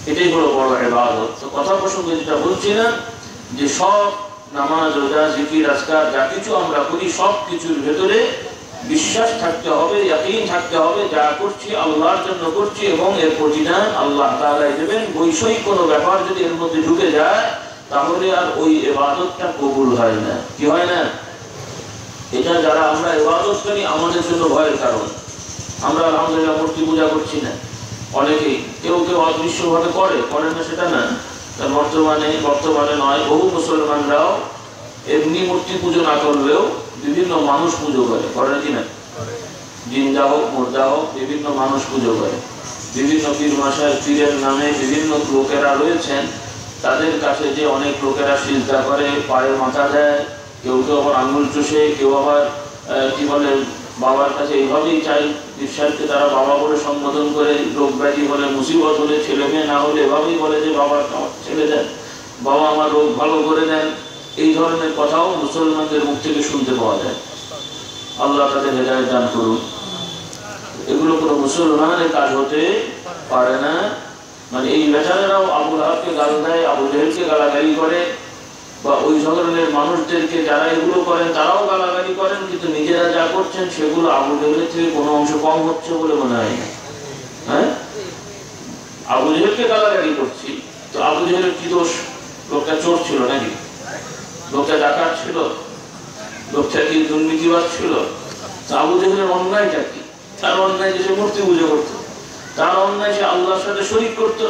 এটাই হলো বড় ইবাদত। তো কথা প্রসঙ্গে যেটা বলছিলাম, যে সব নামাজ, রোজা, জিকির, আজকার যা কিছু আমরা করি, সব কিছুর ভেতরে বিশ্বাস থাকতে হবে, ইয়াকিন থাকতে হবে, যা করছি আল্লাহর জন্য করছি, এবং এর প্রতিদান আল্লাহ তাআলাই দেবেন। বৈষয়িক কোনো ব্যাপার যদি এর মধ্যে ঢুকে যায়, তাহলে আর ওই ইবাদতটা কবুল হয় না। কি হয় না? এটা যারা আমরা ইবাদত করি, আমাদের জন্য ভয়ের কারণ। আমরা আলহামদুলিল্লাহ মূর্তি পূজা করছি না, অনেকেই, কেউ কেউ অদৃশ্যভাবে করে না, সেটা না। বর্তমানে নয়, বহু মুসলমানরাও এমনি মূর্তি পুজো না করলেও বিভিন্ন মানুষ পুজো করে কিনা? জিন্দা হোক মুর্দা হোক বিভিন্ন মানুষ পুজো করে। বিভিন্ন পীর মাসার পীরের নামে বিভিন্ন লোকেরা রয়েছেন, তাদের কাছে যে অনেক লোকেরা সিজদা করে, পায়ে মাথা দেয়, কেউ কেউ আবার আঙুল চষে, কেউ আবার কি বলে বাবার কাছে এইভাবেই চাই, ঈশ্বরকে তারা বাবা বলে সম্বোধন করে। রোগ ব্যাধি হলে, মুসিবত হলে, ছেলে মেয়ে না হলে এভাবেই বলে যে বাবা আমার ছেলে দেন, বাবা আমার রোগ ভালো করে দেন। এই ধরনের কথাও মুসলমানদের মুখ থেকে শুনতে পাওয়া যায়। আল্লাহ তাদের হেদায়েত দান করুন। এগুলো কোনো মুসলমানের কাজ হতে পারে না। মানে এই বেচারারাও আবু লাহাবকে গাল দেয়, আবু জেহেলকে গালাগালি করে, বা ওই ধরনের মানুষদেরকে যারা এগুলো করেন তারাও গালাগালি করেন, কিন্তু নিজেরা যা করছেন সেগুলো আবু জেহেলের থেকে কোনো অংশ কম হচ্ছে বলে মনে হয় না। হ্যাঁ, আবু জেহেলকে গালাগালি করছি, তো আবু জেহেলের কি দোষ? লোকটা চোর ছিল নাকি? লোকটা ডাকাত ছিল? লোকটা কি দুর্নীতিবাদ ছিল? আবু জেহেলের অন্যায়টা কি? তার অন্যায় যে সে মূর্তি পুজো করতো, তার অন্যায় সে আল্লাহর সাথে শরীক করতো।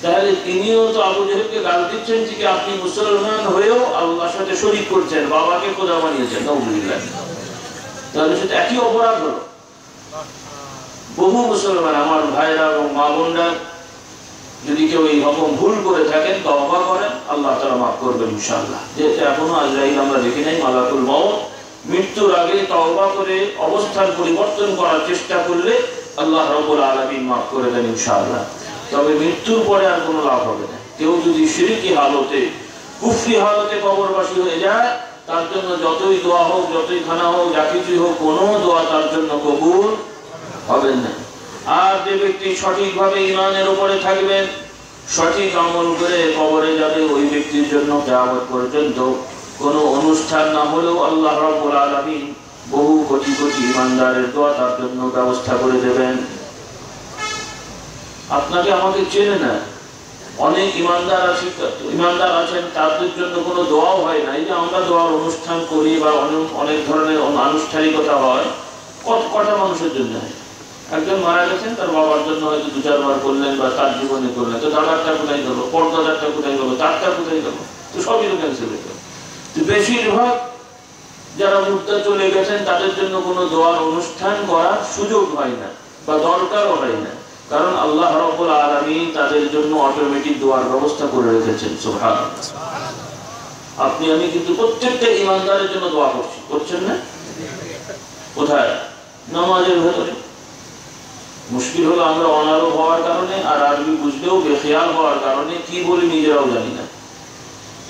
তাহলে তিনিও তো আবু জেহেলকে গাল দিচ্ছেন যে আপনি মুসলমান হয়েও আল্লাহর সাথে শরীক করছেন, বাবাকে খোদা বানিয়েছেন। নাউযুবিল্লাহ। তাহলে সেটা একই অপরাধ হলো। বহু মুসলমান আমার ভাইরা এবং মা বোনরা, যদি কেউ এই রকম ভুল করে থাকেন, তওবা করেন, আল্লাহ তাআলা মাফ করবেন ইনশাআল্লাহ। যেহেতু এখনো আজরাইল আমরা দেখি নাই, মালাকুল মউত, মৃত্যুর আগে তওবা করে অবস্থার পরিবর্তন করার চেষ্টা করলে আল্লাহ রাব্বুল আলামিন মাফ করে দেন ইনশাআল্লাহ। তবে মৃত্যুর পরে আর কোনো লাভ হবে না। কেউ যদি শিরকি হালতে, কুফরি হালতে কবরবাসী হয়ে যায়, তার জন্য যতই দোয়া হোক, যতই খানা হোক, যা কিছুই হোক, কোনো দোয়া তার জন্য কবুল হবে না। আর যে ব্যক্তি সঠিকভাবে ঈমানের উপরে থাকবেন, সঠিক আমল করে কবরে যাবে, ওই ব্যক্তির জন্য কিয়ামত পর্যন্ত কোনো অনুষ্ঠান না হলেও আল্লাহ রাব্বুল আলামিন বহু কোটি কোটি ঈমানদারের দোয়া তার জন্য ব্যবস্থা করে দেবেন। আপনাকে আমাকে চেনে না, অনেক ঈমানদার আছেন, তাদের জন্য কোনো দোয়াও হয় না। এই যে আমরা দোয়ার অনুষ্ঠান করি বা অনেক ধরনের আনুষ্ঠানিকতা হয়, কটা মানুষের জন্য হয়? একজন মারা গেছেন, তার বাবার জন্য হয়তো 2-4 বার করলেন, বা তার জীবনে করলেন, তো দাদারটা কোথায় গেল, পর্দাদারটা কোথায় গেল, তারটা কোথায় গেল? তো সবই তো ক্যান্সেল হয়ে গেল। তো বেশিরভাগ যারা মুর্দা চলে গেছেন তাদের জন্য কোনো দোয়ার অনুষ্ঠান করার সুযোগ হয় না বা দরকারও হয় না, কারণ আল্লাহ রাব্বুল আলামিন তাদের জন্য অটোমেটিক দোয়ার ব্যবস্থা করে রেখেছেন। সুবহানাল্লাহ। আপনি আমি কিন্তু প্রত্যেকটা ঈমানদারের জন্য দোয়া করছেন না? কোথায়? নামাজের ভেতরে। মুশকিল হলো আমরা অনারব হওয়ার কারণে আর আরবি বুঝলেও বেখেয়াল হওয়ার কারণে কি বলি নিজেরাও জানি না।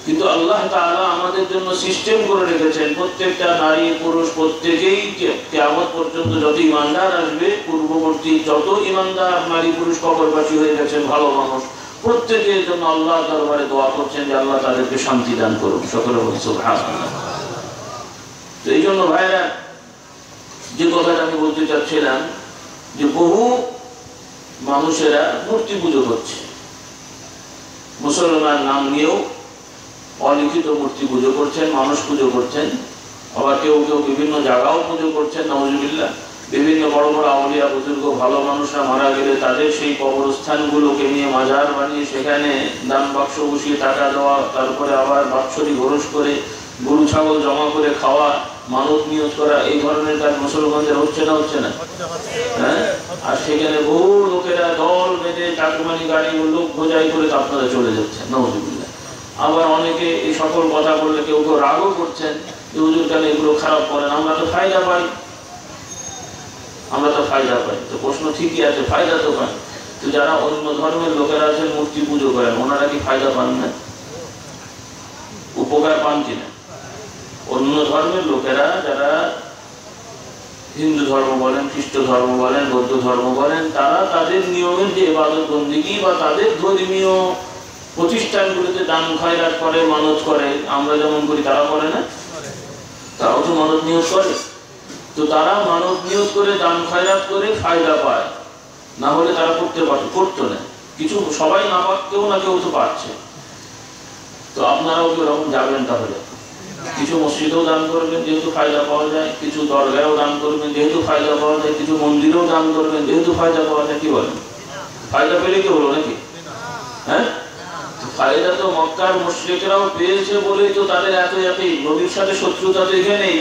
কিন্তু আল্লাহ তাআলা আমাদের জন্য সিস্টেম করে রেখেছেন, প্রত্যেকটা নারী পুরুষ প্রত্যেকেই কিয়ামত পর্যন্ত যত ঈমানদার আসবে, পূর্ববর্তী যত ঈমানদার নারী পুরুষ কবরবাসী হয়ে গেছেন ভালো মানুষ, প্রত্যেকের জন্য আল্লাহ দরবারে দোয়া করছেন যে আল্লাহ তাদেরকে শান্তি দান করুন। সকলে বলুন সুবহানাল্লাহ। তো এই জন্য ভাইরা, যে কথাটা আমি বলতে চাচ্ছিলাম, যে বহু মানুষেরা মূর্তি পুজো করছে, মুসলমান নাম নিয়েও অলিখিত মূর্তি পুজো করছেন, মানুষ পুজো করছেন। আবার কেউ কেউ বিভিন্ন জায়গাও পুজো করছেন, নাউযুবিল্লাহ। বিভিন্ন বড় বড় আউলিয়া বুজুর্গ ভালো মানুষরা মারা গেলে তাদের সেই কবরস্থানগুলোকে নিয়ে মাজার বানিয়ে সেখানে দান বাক্স বসিয়ে টাকা দেওয়া, তারপরে আবার বাৎসরিক খরচ করে গরু ছাগল জমা করে খাওয়া, মানত নিয়ত করা, এই ধরনের কাজ মুসলমানদের হচ্ছে না? হচ্ছে না? হ্যাঁ। আর সেখানে বহু লোকেরা দল বেঁধে চাকমানি গাড়ি লোক বোঝাই করে আপনারা চলে যাচ্ছেন, নাউযুবিল্লাহ। আবার অনেকে এই সকল কথা বললে কেউ কেউ রাগও করছেন যে হুজুর কেন এগুলো খারাপ করেন, আমরা তো ফায়দা পাই। তো প্রশ্ন ঠিকই আছে, ফায়দা তো পাই। তো যারা অন্য ধর্মের লোকেরা আছেন মূর্তি পুজো করেন, ওনারা কি ফায়দা পান না? উপকার পান কিনা? অন্য ধর্মের লোকেরা, যারা হিন্দু ধর্ম বলেন, খ্রিস্ট ধর্ম বলেন, বৌদ্ধ ধর্ম বলেন, তারা তাদের নিয়মের যে ইবাদত বন্দেগী বা তাদের ধর্মীয় প্রতিষ্ঠানগুলোতে দান খয়রাত করে, মানত করে, আমরা যেমন করি তারা করে না? তারাও তো মানত নিয়ত করে। তো তারা মানত নিয়ত করে দান খয়রাত করে ফায়দা পায়, না হলে তারা করতো না। কিছু সবাই না পাক, কেউ না কেউ তো পাচ্ছে। তো আপনারাও কি ওরকম যাবেন? তাহলে কিছু মসজিদেও দান করবেন যেহেতু ফায়দা পাওয়া যায়, কিছু দরগায়ও দান করবেন যেহেতু ফায়দা পাওয়া যায়, কিছু মন্দিরেও দান করবেন যেহেতু ফায়দা পাওয়া যায়। কি বলেন? ফায়দা পেলে কি হলো নাকি? হ্যাঁ, ফায়দা তো মক্কার মুশরিকরাও পেয়েছে বলেই তো তাদের এত ইয়াকিন। নবীর সাথে শত্রুতা তো এখানেই,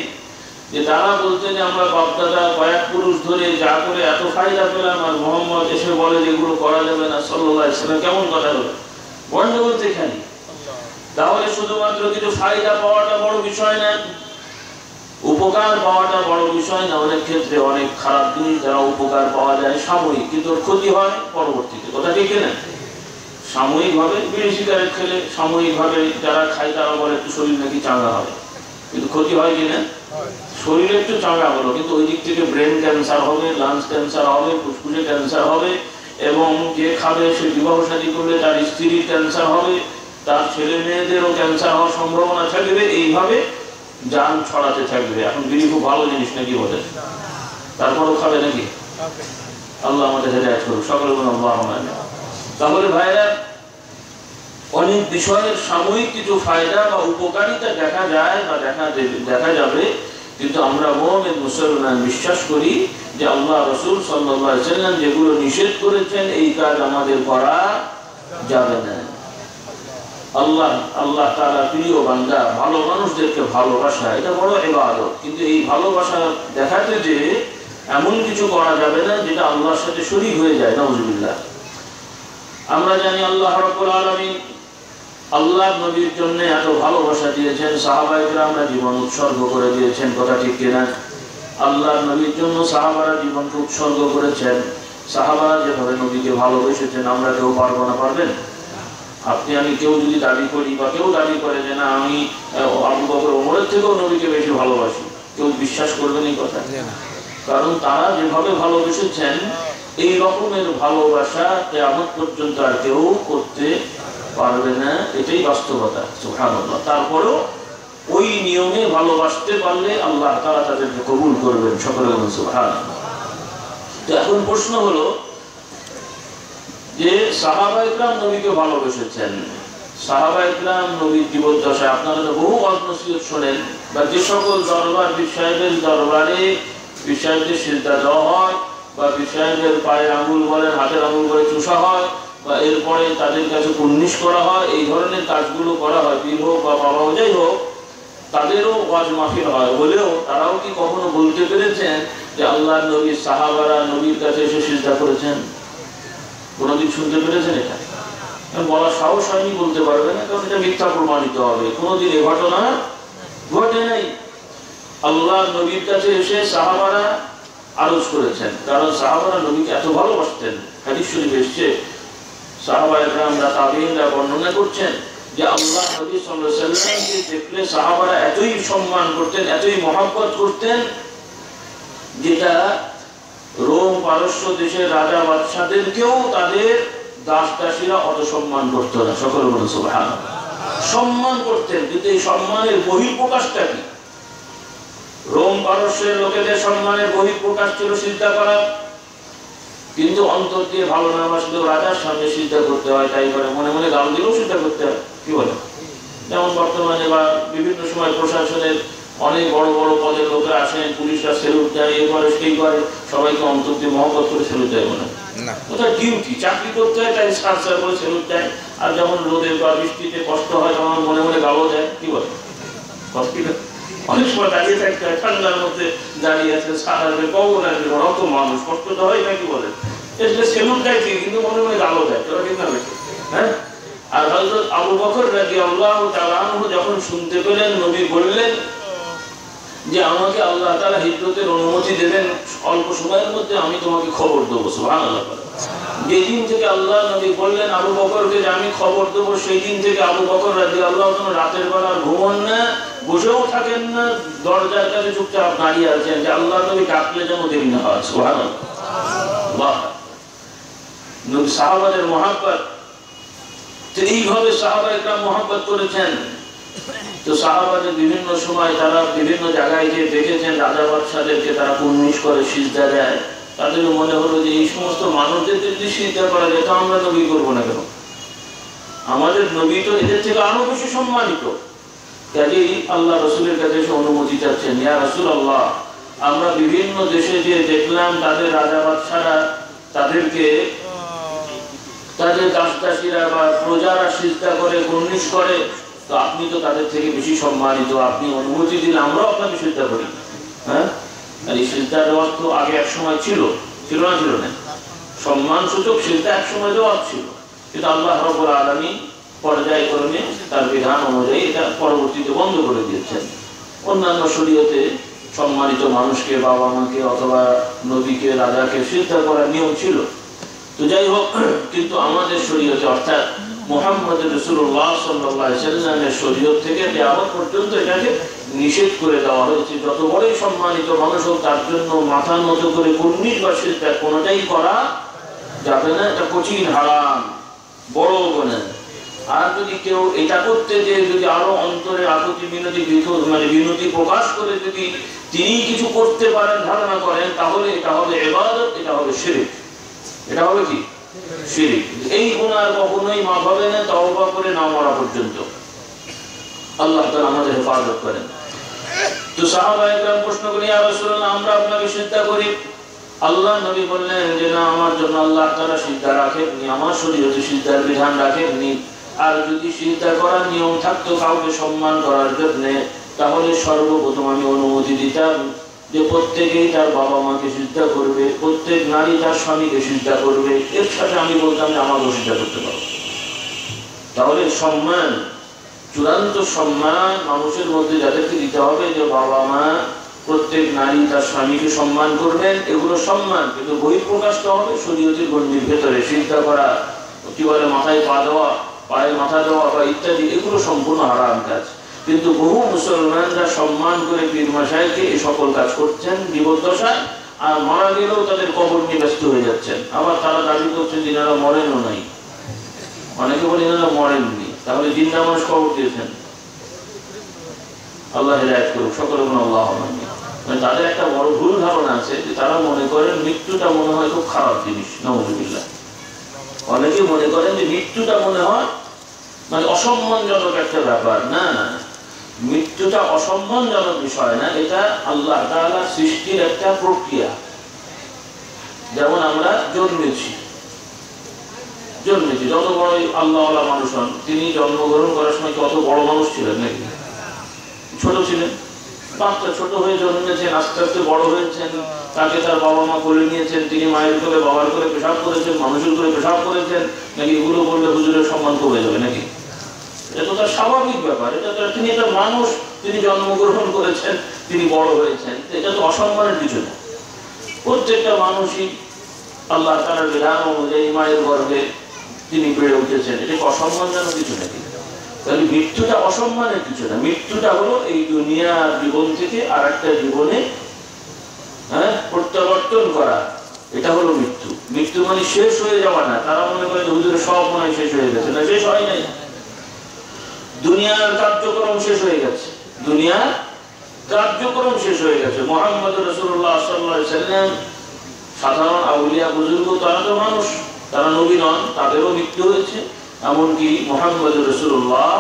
যে তারা বলতে যে আমরা বাপদাদা কয়েক পুরুষ ধরে যা করে এত ফায়দা পেলাম, আর মোহাম্মদ এসে বলে যে এগুলো করা যাবে না সাল্লাল্লাহু আলাইহি ওয়াসাল্লাম, কেমন কথা হলো? গন্ডগোল তো এখানে। তাহলে শুধুমাত্র কিছু ফায়দা পাওয়াটা বড় বিষয় না, উপকার পাওয়াটা বড় বিষয় না। অনেক ক্ষেত্রে অনেক খারাপ জিনিস যারা উপকার পাওয়া যায় সাময়িক, কিন্তু ক্ষতি হয় পরবর্তীতে, কথা ঠিক না? সাময়িকভাবে বিড়ি সিগারেট খেলে সাময়িকভাবে যারা খায় তারা বলে একটু শরীর নাকি চাঙ্গা হবে, কিন্তু ক্ষতি হয় কিনা? শরীরে একটু চাঙ্গা হলো, কিন্তু ওই দিক থেকে ব্রেন ক্যান্সার হবে, লাংস ক্যান্সার হবে, ফুসফুসে ক্যান্সার হবে, এবং যে খাবে সে বিবাহ শাদী করলে তার স্ত্রীর ক্যান্সার হবে, তার ছেলে মেয়েদেরও ক্যান্সার হওয়ার সম্ভাবনা থাকবে। এইভাবে জান ছড়াতে থাকবে। এখন বিড়ি খুব ভালো জিনিস নাকি বলে, তারপরও খাবে নাকি? আল্লাহ আমাদের হেদায়েত করুক, সকলে বলুন আল্লাহুম্মা আমিন। তাহলে ভাইরা, অনেক বিষয়ের সাময়িক কিছু ফায়দা বা উপকারিতা দেখা যায় বা দেখা যাবে, কিন্তু আমরা মুমিন মুসলমান বিশ্বাস করি যে আল্লাহ রাসূল সাল্লাল্লাহু আলাইহি ওয়াসাল্লাম যেগুলো নিষেধ করেছেন এই কাজ আমাদের করা যাবে না। আল্লাহ তাআলা প্রিয় বান্দা, ভালো মানুষদেরকে ভালোবাসা, এটা বড় ইবাদত, কিন্তু এই ভালোবাসা দেখাতে যে এমন কিছু করা যাবে না যেটা আল্লাহর সাথে শরীক হয়ে যায়, নাউযুবিল্লাহ। আমরা জানি আল্লাহ রাব্বুল আলামিন আল্লাহ নবীর জন্য এত ভালোবাসা দিয়েছেন, সাহাবায়ে কেরামরা জীবন উৎসর্গ করে দিয়েছেন, কথা ঠিক কিনা? আল্লাহ নবীর জন্য সাহাবারা জীবনকে উৎসর্গ করেছেন। সাহাবারা যেভাবে নবীকে ভালোবেসেছেন আমরা কেউ পারবো না? পারবেন? আপনি আমি কেউ যদি দাবি করি বা কেউ দাবি করে যে না আমি আবু বকর ওমরের থেকেও নবীকে বেশি ভালোবাসি, কেউ বিশ্বাস করবেন এই কথা? কারণ তারা যেভাবে ভালোবেসেছেন এই রকমের ভালোবাসা কিয়ামত পর্যন্ত আর কেউ করতে পারবে না, এটাই বাস্তবতা। সুবহানাল্লাহ। তারপরেও ওই নিয়মে ভালোবাসতে পারলে আল্লাহ তাআলা তাদেরকে কবুল করবেন, সকলে বলুন সুবহানাল্লাহ। তো এখন প্রশ্ন হলো যে সাহাবায়ে কেরাম নবীকে ভালোবেসেছেন, সাহাবায়ে কেরাম নবীর জীবদ্দশায় আপনারা তো বহু ওয়াজ নসিহত শোনেন, বা যে সকল দরবার পীর সাহেবের দরবারে পীর সাহেবদের সিজদা দেওয়া হয়, বা পীর সাহেবের পায়ের আঙুল বলেন হাতের আঙুল করে চুষা হয়, বা এরপরে তাদের কাছে কুর্নিশ করা হয়, এই ধরনের কাজগুলো করা হয়, পীর হোক বা বাবা যাই হোক, তাদেরও ওয়াজ মাহফিল হয় বলেও তারাও কি কখনো বলতে পেরেছেন যে আল্লাহর নবীর সাহাবারা নবীর কাছে এসে সিজদা করেছেন? কোনদিন শুনতে পেরেছেন? এটা বলার সাহস হয়নি, বলতে পারবে না, কারণ এটা মিথ্যা প্রমাণিত হবে। কোনদিন এ ঘটনা ঘটে নাই। আল্লাহ নবীর কাছে এসে সাহাবারা আরজ করেছেন, কারণ সাহাবারা নবীকে এত ভালোবাসতেন। হাদিস শরীফে এসেছে, সাহাবায়ে কেরামরা তাবেঈনরা বর্ণনা করছেন যে আল্লাহ নবী সাল্লাল্লাহু আলাইহি ওয়াসাল্লামকে দেখলে সাহাবারা এতই সম্মান করতেন, এতই মহব্বত করতেন, যেটা রোম পারস্য দেশের রাজা বাদশাদেরকেও তাদের দাস দাসীরা অত সম্মান করত না। সকলে বলুন সুবহানাল্লাহ। সম্মান করতেন, কিন্তু এই সম্মানের বহিঃপ্রকাশটা কি? রোম পারস্যের লোকেদের সম্মানের বহিঃপ্রকাশ ছিল সিজদা করা, কিন্তু অন্তর দিয়ে ভালো না বাসলেও রাজার সামনে সিজদা করতে হয়, তাই করে মনে মনে গাল দিলেও সিজদা করতে হয়। কি বলে? যেমন বর্তমানে বা বিভিন্ন সময় প্রশাসনের অনেক বড় বড় পদের লোকেরা আসেন, পুলিশরা সেলুট দেয়, এ করে সেই করে, সবাইকে অন্তর দিয়ে মহব্বত করে সেলুট দেয় মনে না, ওটা ডিউটি, চাকরি করতে হয় তাই সার করে সেলুট দেয়। আর যখন রোদে বা বৃষ্টিতে কষ্ট হয় তখন মনে মনে গালও দেয়। কি বলে? অনেক সময় দাঁড়িয়ে থাকতে হয়, ঠান্ডার মধ্যে দাঁড়িয়ে আছে, সারাবে কখন আসবে, রত মানুষ কষ্ট তো হয় নাকি বলে, এসে সেলুট দেয় কিন্তু মনে মনে গালও দেয়। তোরা ঠিক না বেশি? হ্যাঁ। আর হযরত আবু বকর রাদিয়াল্লাহু তাআলা আনহু যখন শুনতে পেলেন নবী বললেন যে আমাকে আল্লাহ তাআলা হিজরতের অনুমতি দেবেন অল্প সময়ের মধ্যে, আমি তোমাকে খবর দেবো। সুবহানাল্লাহ। যেদিন থেকে আল্লাহ নবী বললেন আবু বকরকে যে আমি খবর দেবো, সেই দিন থেকে আবু বকর রাদিয়াল্লাহু তাআলা রাতের বেলা ঘুমন না, বসেও থাকেন না, দরজার কাছে চুপচাপ দাঁড়িয়ে আছেন যে আল্লাহ নবী ডাকলে যেন দেরি না হয়। সুবহানাল্লাহ। নবী সাহাবাদের মহব্বত, এইভাবে সাহাবায়ে কেরাম মহব্বত করেছেন। তো সাহাবাদের বিভিন্ন সময় তারা বিভিন্ন জায়গায় গিয়ে দেখেছেন রাজা বাদশাদেরকে তারা কুর্নিশ করে সিজদা দেয়, তাদের মনে হলো যে এই সমস্ত মানুষদের যদি সিজদা করা যায় তো আমরা নবী করবো না কেন? আমাদের নবী তো এদের থেকে আরো বেশি সম্মানিত। কাজেই আল্লাহ রসুলের কাছে এসে অনুমতি চাচ্ছেন, ইয়া রাসূলুল্লাহ, আমরা বিভিন্ন দেশে যে দেখলাম তাদের রাজা বাদশারা তাদেরকে তাদের দাসদাসীরা বা প্রজারা সিজদা করে, কুর্নিশ করে, তো আপনি তো তাদের থেকে বেশি সম্মানিত, আপনি অনুমতি দিলে আমরাও আপনাকে সিজদা করি। হ্যাঁ, আর এই সিজদার দেওয়া তো আগে এক সময় ছিল না? ছিল না? সম্মানসূচক সিজদা এক সময় দেওয়া ছিল, কিন্তু আল্লাহ রাব্বুল আলামিন পর্যায়ক্রমে তার বিধান অনুযায়ী এটা পরবর্তীতে বন্ধ করে দিয়েছেন। অন্যান্য শরীয়তে সম্মানিত মানুষকে, বাবা মাকে অথবা নবীকে, রাজাকে সিজদা করার নিয়ম ছিল। তো যাই হোক, কিন্তু আমাদের শরীয়তে অর্থাৎ মুহাম্মদ রাসূলুল্লাহ সাল্লাল্লাহু আলাইহি ওয়াসাল্লামের শরীয়ত থেকে কিয়ামত পর্যন্ত এটাকে নিষেধ করে দেওয়া হয়েছে। যত বড়ই সম্মানিত মানুষ হোক, তার জন্য মাথা নত করে কুর্নিশ বা সিজদা কোনোটাই করা যাবে না। এটা কঠিন হারাম, বড় গুনাহ। আর যদি কেউ এটা করতে যে যদি আরো অন্তরে আকুতি মিনতি বিনতি প্রকাশ করে যদি তিনি কিছু করতে পারেন, ধারণা করেন, তাহলে এটা হবে ইবাদত, এটা হবে শিরক। এটা হবে কি? শিরক। এই গুনাহ কখনোই মাফ হবে না তওবা করে না মরা পর্যন্ত। আল্লাহ তাআলা আমাদের হেফাজত করেন। তো সাহাবায়ে কেরাম প্রশ্ন করেন, ইয়া রাসূলুল্লাহ, আমরা আপনাকে সিজদা করি। আল্লাহ নবী বললেন যে না, আমার জন্য আল্লাহ তাআলা সিজদা রাখেননি, আমার শরীয়তে সিজদার বিধান রাখেননি। আর যদি সিজদা করার নিয়ম থাকতো কাউকে সম্মান করার জন্য, তাহলে সর্বপ্রথম আমি অনুমতি দিতাম যে প্রত্যেকেই তার বাবা মাকে সিজদা করবে, প্রত্যেক নারী তার স্বামীকে সিজদা করবে। এর সাথে আমি বলতাম যে আমাকেও সিজদা করতে পারো। তাহলে সম্মান, চূড়ান্ত সম্মান মানুষের মধ্যে যাদেরকে দিতে হবে, যে বাবা মা, প্রত্যেক নারী তার স্বামীকে সম্মান করবেন, এগুলো সম্মান। কিন্তু বহিঃপ্রকাশটা হবে শরীয়তের গণ্ডির ভেতরে। সিজদা করা, কি বলে, মাথায় পা দেওয়া, পায়ে মাথা দেওয়া বা ইত্যাদি, এগুলো সম্পূর্ণ হারাম কাজ। কিন্তু বহু মুসলমানরা সম্মান করে পীর মাশায়েখকে এই সকল কাজ করছেন জীবদ্দশায়, আর মারা গেলেও তাদের কবর নিয়ে ব্যস্ত হয়ে যাচ্ছেন। আবার তারা দাবি করছেন যে এনারা মরেনও নাই। অনেকে বলে এনারা মরেননি, তাহলে জিন্দা মানুষ কবর দিয়েছেন। আল্লাহ হেদায়েত করুক, সকলে বলুন আল্লাহুম্মা আমিন। মানে তাদের একটা বড় ভুল ধারণা আছে যে তারা মনে করেন মৃত্যুটা মনে হয় খুব খারাপ জিনিস। নাউযুবিল্লাহ। অনেকে মনে করেন যে মৃত্যুটা মনে হয় মানে অসম্মানজনক একটা ব্যাপার। না, মৃত্যুটা অসম্মানজনক বিষয় না, এটা আল্লাহ তাআলা সৃষ্টির একটা প্রক্রিয়া। যেমন আমরা জন্মেছি, যত বড় আল্লাহওয়ালা মানুষ হন, তিনি জন্মগ্রহণ করার সময় কত বড় মানুষ ছিলেন নাকি? ছোট ছিলেন। বাচ্চা ছোট হয়ে জন্মেছেন, আস্তে আস্তে বড় হয়েছেন, তাকে তার বাবা মা কোলে নিয়েছেন, তিনি মায়ের কোলে, বাবার কোলে পেশাব করেছেন, মানুষের কোলে পেশাব করেছেন। নাকি এগুলো বললে হুজুরের সম্মান কমে যাবে নাকি? এটা তো তার স্বাভাবিক ব্যাপার। তিনি একটা মানুষ, তিনি জন্মগ্রহণ করেছেন, তিনি বড় হয়েছেন, এটা তো অসম্মানের কিছু না। প্রত্যেকটা মানুষই আল্লাহ তাআলার বিধান অনুযায়ী মায়ের গর্ভে তিনি বেড়ে উঠেছেন, এটা অসম্মানজনক কিছু নাকি? তাহলে মৃত্যুটা অসম্মানের কিছু না। মৃত্যুটা হলো এই দুনিয়ার জীবন থেকে আর একটা জীবনে প্রত্যাবর্তন করা, এটা হলো মৃত্যু। মৃত্যু মানে শেষ হয়ে যাওয়া না। তারা মনে করে হুজুরের সব মনে হয় শেষ হয়ে গেছে। না, শেষ হয় নাই। দুনিয়ার কার্যক্রম শেষ হয়ে গেছে, দুনিয়ার কার্যক্রম শেষ হয়ে গেছে। মুহাম্মদ রাসূলুল্লাহ সাল্লাল্লাহু আলাইহি ওয়াসাল্লাম সাধারণ আউলিয়া বুজুর্গ, তারা তো মানুষ, তারা নবী নন, তাদেরও মৃত্যু হয়েছে। এমনকি মুহাম্মদ রাসূলুল্লাহ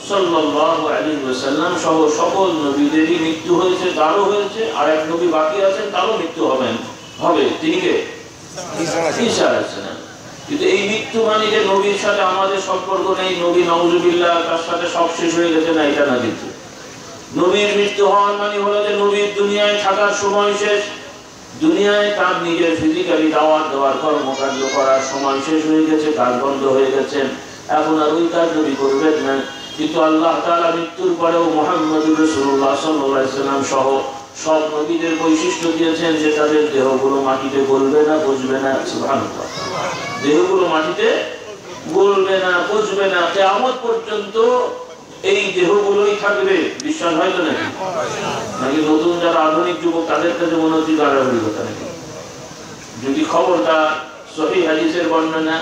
সাল্লাল্লাহু আলাইহি ওয়াসাল্লাম সহ সকল নবীদেরই মৃত্যু হয়েছে, তারও হয়েছে। আর এক নবী বাকি আছেন, তারও মৃত্যু হবে। তিনি কে? ঈসা আলাইহিস সালাম। কিন্তু এই মৃত্যু মানে যে নবীর সাথে আমাদের সম্পর্ক নেই, নবী নাউযুবিল্লাহ তার সাথে সব শেষ হয়ে গেছে, না, এটা না। কিন্তু নবীর মৃত্যু হওয়ার মানে হলো যে নবীর দুনিয়ায় থাকার সময় শেষ, দুনিয়ায় তার নিজের ফিজিক্যালি দাওয়াত দেওয়ার, কর্মকাণ্ড করার সময় শেষ হয়ে গেছে, কাজ বন্ধ হয়ে গেছে, এখন আর ওই কাজ নবী করবেন না। কিন্তু আল্লাহ তাআলা মৃত্যুর পরেও মুহাম্মদুর রাসূলুল্লাহ সাল্লাল্লাহু আলাইহি ওয়াসাল্লাম সহ সব নবীদের বৈশিষ্ট্য দিয়েছেন যে তাদের দেহগুলো মাটিতে গলবে না, পচবে না। সুবহানাল্লাহ। দেহগুলো মাটিতে গলবে না, পচবে না, কিয়ামত পর্যন্ত এই দেহগুলোই থাকবে। বিশ্বাস হয় তো নাকি? নাকি নতুন যারা আধুনিক যুবক তাদের কাছে মনে হচ্ছে গাড়াগাড়ি কথা নাকি? যদি খবরটা সহিহ হাদিসের বর্ণনা,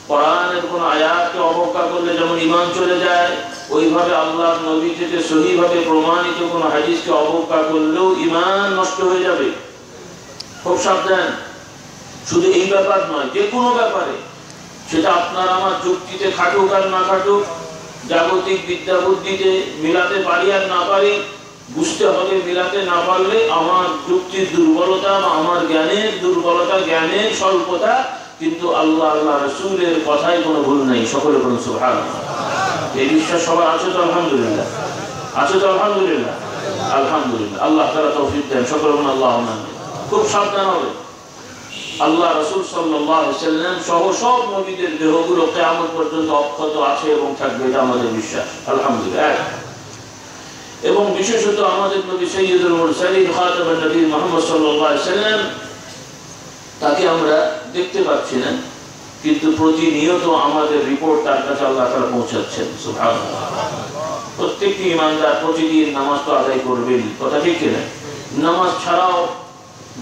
কোরআনের কোন আয়াতকে অবজ্ঞা করলে যেমন ঈমান চলে যায়, ওইভাবে আল্লাহর নবী থেকে সহিভাবে প্রমাণিত কোন হাদিসকে অবজ্ঞা করলেও ঈমান নষ্ট হয়ে যাবে। খুব সাবধান। শুধু এই ব্যাপার নয়, যে কোনো ব্যাপারে, সেটা আপনার আমার যুক্তিতে খাটুক আর না খাটুক, জাগতিক বিদ্যা বুদ্ধিতে মিলাতে পারি আর না পারি, বুঝতে হবে মিলাতে না পারলে আমার যুক্তির দুর্বলতা বা আমার জ্ঞানের দুর্বলতা, জ্ঞানের স্বল্পতা, কিন্তু আল্লাহ আল্লাহ রাসূলের কথায় কোনো ভুল নাই। সকলে বলুন সুবহানাল্লাহ। এই বিশ্বাস সবার আছে তো? আলহামদুলিল্লাহ আছে তো? আলহামদুলিল্লাহ আলহামদুলিল্লাহ। আল্লাহ তাআলা তৌফিক দেন। সকলে বলুন আল্লাহুম্মা আমিন। খুব সাবধান হবে। আল্লাহ রাসূল সাল্লাল্লাহু আলাইহি ওয়াসাল্লাম সহ সব নবীদের দেহগুলো কিয়ামত পর্যন্ত অক্ষত আছে এবং থাকবে, এটা আমাদের বিশ্বাস। আলহামদুলিল্লাহ। এবং বিশেষত আমাদের নবী সাইয়্যিদুল মুরসালিন খাতামুন নবী মুহাম্মদ সাল্লাল্লাহু আলাইহি ওয়াসাল্লাম, তাকে আমরা দেখতে পাচ্ছি না, কিন্তু প্রতিনিয়ত আমাদের রিপোর্ট তার কাছে আল্লাহ তাআলা পৌঁছাচ্ছেন। সুবহানাল্লাহ। প্রত্যেকটি ইমানদার প্রতিদিন নামাজ তো আদায় করবেন, কথা ঠিক কিনা? নামাজ ছাড়াও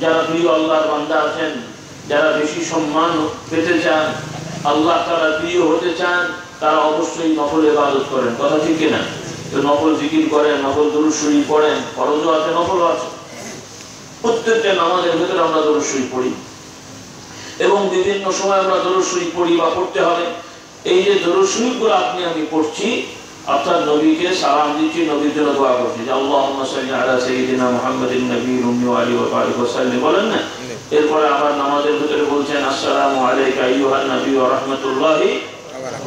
যারা প্রিয় আল্লাহর বান্দা আছেন, যারা বেশি সম্মান পেতে চান, আল্লাহ তাআলা প্রিয় হতে চান, তারা অবশ্যই নফল ইবাদত করেন, কথা ঠিক কিনা? তো নফল জিকির করেন, নফল দরুদ শরীফ পড়েন, ফরজও আছে নফলও আছে। প্রত্যেকটা নামাজের ভিতরে আমরা দরুদ শরীফ পড়ি এবং বিভিন্ন সময় আমরা দরুদ শরীফ পড়ি বা পড়তে হবে। এই যে দরুদ শরীফগুলো আপনি আমি পড়ছি, অর্থাৎ নবীকে সালাম দিচ্ছি, নবীর জন্য দোয়া করছি যে আল্লাহুম্মা সাল্লি আলা সাইয়্যিদিনা মুহাম্মাদিন নবিয়্যিল উম্মি ওয়া আলিহি ওয়া বারিক ওয়া সাল্লিম, বলেন না? এরপরে আবার নামাজের ভিতরে বলছেন আসসালামু আলাইকা আইয়ুহান নবী ওয়া রাহমাতুল্লাহি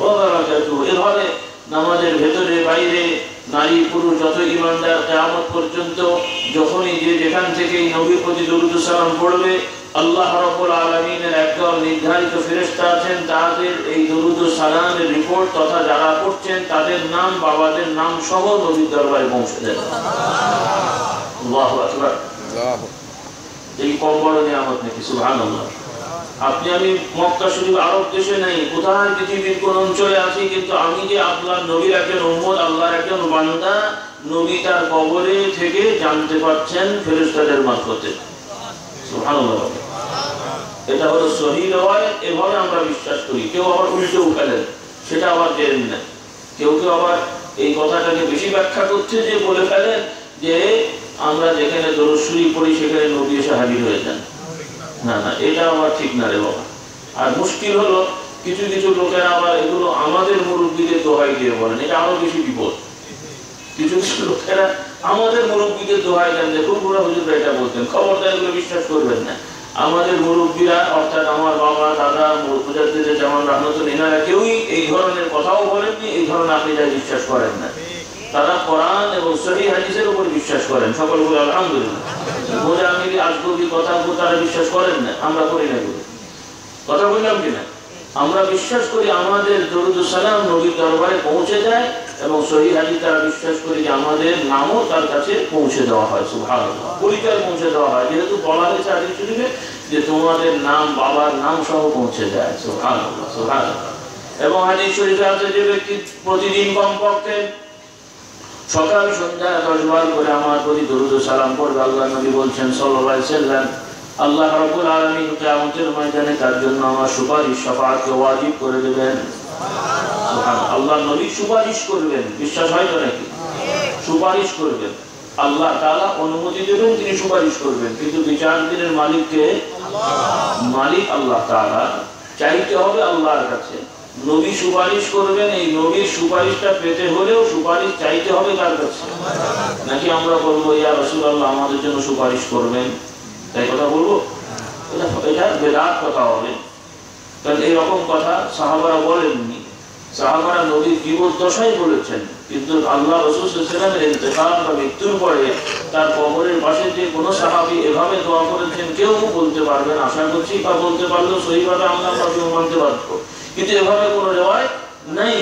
ওয়া বারাকাতুহু। এভাবে নামাজের ভেতরে বাইরে নারী পুরুষ যত ইমানদার কিয়ামত পর্যন্ত যখনই যে যেখান থেকে নবীর প্রতি দরুদ ও সালাম পড়বে, আল্লাহ রাব্বুল আলামিনের একদল নির্ধারিত ফেরেশতা আছেন, তাদের এই দরুদ ও সালামের রিপোর্ট তথা যারা পড়ছেন তাদের নাম, বাবাদের নাম সহ নবীর দরবারে পৌঁছে দেন। আল্লাহু আকবার। এই কম বড় নিয়ামত নাকি? সুবহানাল্লাহ। আপনি আমি মক্কা শরীফ আরব দেশে নাই, কোথায় পৃথিবীর কোন অঞ্চলে আছি, কিন্তু আমি যে আপনার নবীর একজন উম্মত, আল্লাহর একজন বান্দা, নবী তার কবরে থেকে জানতে পারছেন ফেরেশতাদের মারফতে। সুবহানাল্লাহ। এটা হলো সহিহ riwayat, এভাবে আমরা বিশ্বাস করি। কেউ আবার উল্টেও ফেলেন, সেটা আবার জেনেন না। কেউ কেউ আবার এই কথাটাকে বেশি ব্যাখ্যা করছে যে বলে ফেলেন যে আমরা যেখানে দরুদ শরীফ পড়ি সেখানে নবী এসে হাজির হয়ে যান। না না, এটা আবার ঠিক না রে বাবা। আর মুশকিল হলো কিছু কিছু লোকেরা আবার এগুলো আমাদের মুরব্বীদের দোহাই দিয়ে বলেন, এটা আরো বেশি বিপদ। কিছু কিছু লোকেরা আমাদের মুরব্বীদের দোহাই দেন, দেখুন পুরো হুজুররা এটা বলতেন, খবরদার এগুলো বিশ্বাস করবেন না। আমাদের মুরব্বীরা অর্থাৎ আমার বাবা, দাদা, মুজাদ্দিদে জামান রাহমাতুল্লাহ, এনারা কেউই এই ধরনের কথাও বলেননি, এই ধরনের আপনি যা বিশ্বাস করেন না। তারা কোরআন এবং সহিহ হাদিসের উপর বিশ্বাস করেন। সকল বলে আলহামদুলিল্লাহ। বোঝা মিলি আজগবি কথাগুলো তারা বিশ্বাস করেন না, আমরা করি না। কথা বললাম কিনা? আমরা বিশ্বাস করি আমাদের দরুদ ও সালাম নবীর দরবারে পৌঁছে যায় এবং সহিহ হাদিস তারা বিশ্বাস করি যে আমাদের নামও তার কাছে পৌঁছে দেওয়া হয়। সুবহানাল্লাহ। পরিচয় পৌঁছে দেওয়া হয়, যেহেতু বলা হয়েছে হাদিস শরীফে যে তোমাদের নাম, বাবার নাম সহ পৌঁছে যায়। সুবহানাল্লাহ সুবহানাল্লাহ। এবং হাদিস শরীফে আছে যে ব্যক্তি প্রতিদিন কমপক্ষে সকাল সন্ধ্যা 10 বার করে আমার প্রতি দরুদ ও সালাম পড়বে, আল্লাহর নবী বলছেন সাল্লাল্লাহু আলাইহি ওয়াসাল্লাম, আল্লাহ রাব্বুল আলামিন কিয়ামতের ময়দানে তার জন্য আমার সুপারিশ শাফাআতকে ওয়াজিব করে দেবেন। সুবহানাল্লাহ। আল্লাহর নবী সুপারিশ করবেন, বিশ্বাস হয় তো নাকি? সুপারিশ করবেন, আল্লাহ তাআলা অনুমতি দেবেন, তিনি সুপারিশ করবেন, কিন্তু বিচার দিনের মালিককে মালিক আল্লাহ তাআলা, চাইতে হবে আল্লাহর কাছে। নবী সুপারিশ করবেন, এই নবীর সুপারিশটা পেতে হলেও সুপারিশ চাইতে হবে কার কাছে? নাকি আমরা বলবো ইয়া রাসূলুল্লাহ আমাদের জন্য সুপারিশ করবেন, তাই কথা বলবো? এটা বেদাত কথা হবে। কারণ এইরকম কথা সাহাবারা বলেননি। সাহাবারা নবীর জীবদ্দশায় বলেছেন, কিন্তু আল্লাহ রাসূল সাল্লাল্লাহু আলাইহি ওয়াসাল্লামের ইন্তেকাল বা মৃত্যুর পরে তার কবরের পাশে যে কোনো সাহাবী এভাবে দোয়া করেছেন কেউ বলতে পারবেন, আশা করছি, বা বলতে পারলেও সহিভাবে আমরা মানতে পারব। কিন্তু এভাবে কোনো রেওয়ায়েত নাই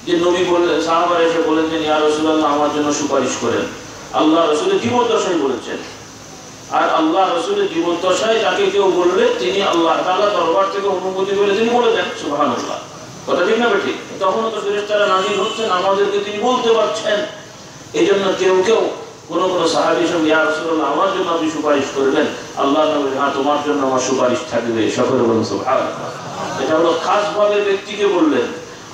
যে নবী বললেন, সাহাবারা এসে বলেছেন ইয়া রাসূলুল্লাহ আমার জন্য সুপারিশ করেন। আল্লাহ রাসূলের জীবদ্দশায় বলেছেন। আর আল্লাহ রাসূলের জীবদ্দশায় তাকে কেউ বললে তিনি আল্লাহ তাআলা দরবার থেকে অনুমতি পেলে তিনি বলে দেন। সুবহানাল্লাহ। কথা ঠিক না বেঠিক? তখনও তো ফেরেশতারা নাযিল হচ্ছেন, আমাদেরকে তিনি বলতে পারছেন। এই জন্য কেউ কেউ কোনো কোনো সাহাবী সঙ্গে ইয়া রাসূলুল্লাহ আমার জন্য আপনি সুপারিশ করবেন, আল্লাহ নবী হ্যাঁ তোমার জন্য আমার সুপারিশ থাকবে। সকলে বলুন সুবহানাল্লাহ। এটা হলো খাসভাবে ব্যক্তিকে বললেন,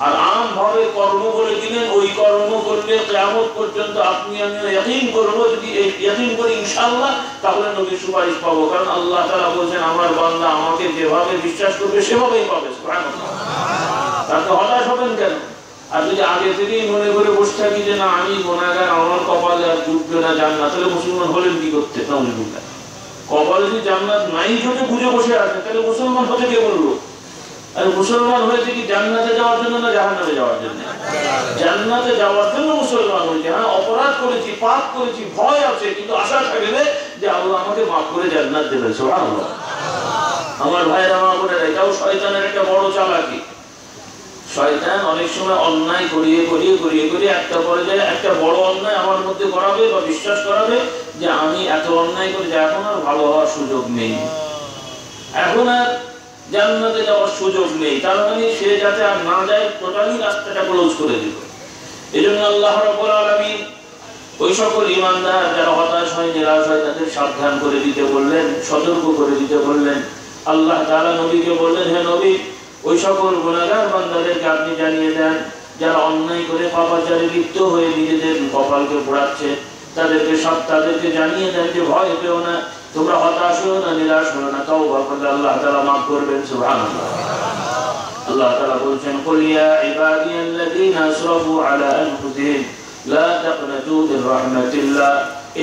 আর আমভাবে কর্ম বলে দিলেন, ওই কর্ম করলে কিয়ামত পর্যন্ত আপনি আমি ইয়াকিন করব, যদি ইয়াকিন করি ইনশাআল্লাহ তাহলে নবীর সুপারিশ পাবো। কারণ আল্লাহ তাআলা বলেছেন আমার বান্দা আমাকে যেভাবে বিশ্বাস করবে সেভাবেই পাবে। সুবহানাল্লাহ। তাতে হতাশ হবেন কেন? আর যদি আগে থেকেই মনে করে বসে থাকি যে না আমি গুনাহগার, আমার কপালে আর জুটবে না জান্নাত, তাহলে মুসলমান হলেন কি করতে? নাউযুবিল্লাহ। কপালে যদি জান্নাত নাই জুটে বুঝে বসে আছে, তাহলে মুসলমান হতে কে বললো? আর মুসলমান হয়েছে কি জান্নাতে যাওয়ার জন্য না জাহান্নামে যাওয়ার জন্য? জান্নাতে যাওয়ার জন্য মুসলমান হয়েছে। হ্যাঁ, অপরাধ করেছি, পাপ করেছি, ভয় আছে, কিন্তু আশা থাকবে যে আল্লাহ আমাকে মাফ করে জান্নাত দেবেন। সুবহানাল্লাহ। আমার ভাইয়েরা, মা বোনেরা, এটাও শয়তানের একটা বড় চালাকি। শয়তান অনেক সময় অন্যায় করিয়ে করিয়ে করিয়ে করিয়ে একটা পর্যায়ে একটা বড় অন্যায় আমার মধ্যে করাবে বা বিশ্বাস করাবে যে আমি এত অন্যায় করি যে এখন আর ভালো হওয়ার সুযোগ নেই, এখন আর জান্নাতে যাওয়ার সুযোগ নেই। তার মানে সে যাতে আর না যায়, টোটালি রাস্তাটা ক্লোজ করে দিল। এই জন্য আল্লাহ রাব্বুল আলামিন ওই সকল ঈমানদার যারা হতাশ হয়, নিরাশ হয়, তাদের সাবধান করে দিতে বললেন, সতর্ক করে দিতে বললেন। আল্লাহ তাআলা নবীকে বললেন, হে নবী, ওই সকল গুনাহগার বান্দাদেরকে আপনি জানিয়ে দেন যারা অন্যায় করে পাপাচারে লিপ্ত হয়ে নিজেদের কপালকে পোড়াচ্ছে, তাদেরকে জানিয়ে দেন যে ভয় পেও না, তোমরা হতাশ হও না, নিরাশ হও না, তওবা করলে আল্লাহ তাআলা মাফ করবেন। সুবহানাল্লাহ। আল্লাহ তাআলা বলছেন, কুল ইয়া ইবাদিয়াল্লাযীনা আসরাফু আলা আনফুসিহিম লা তাকনাতু মির রাহমাতিল্লাহ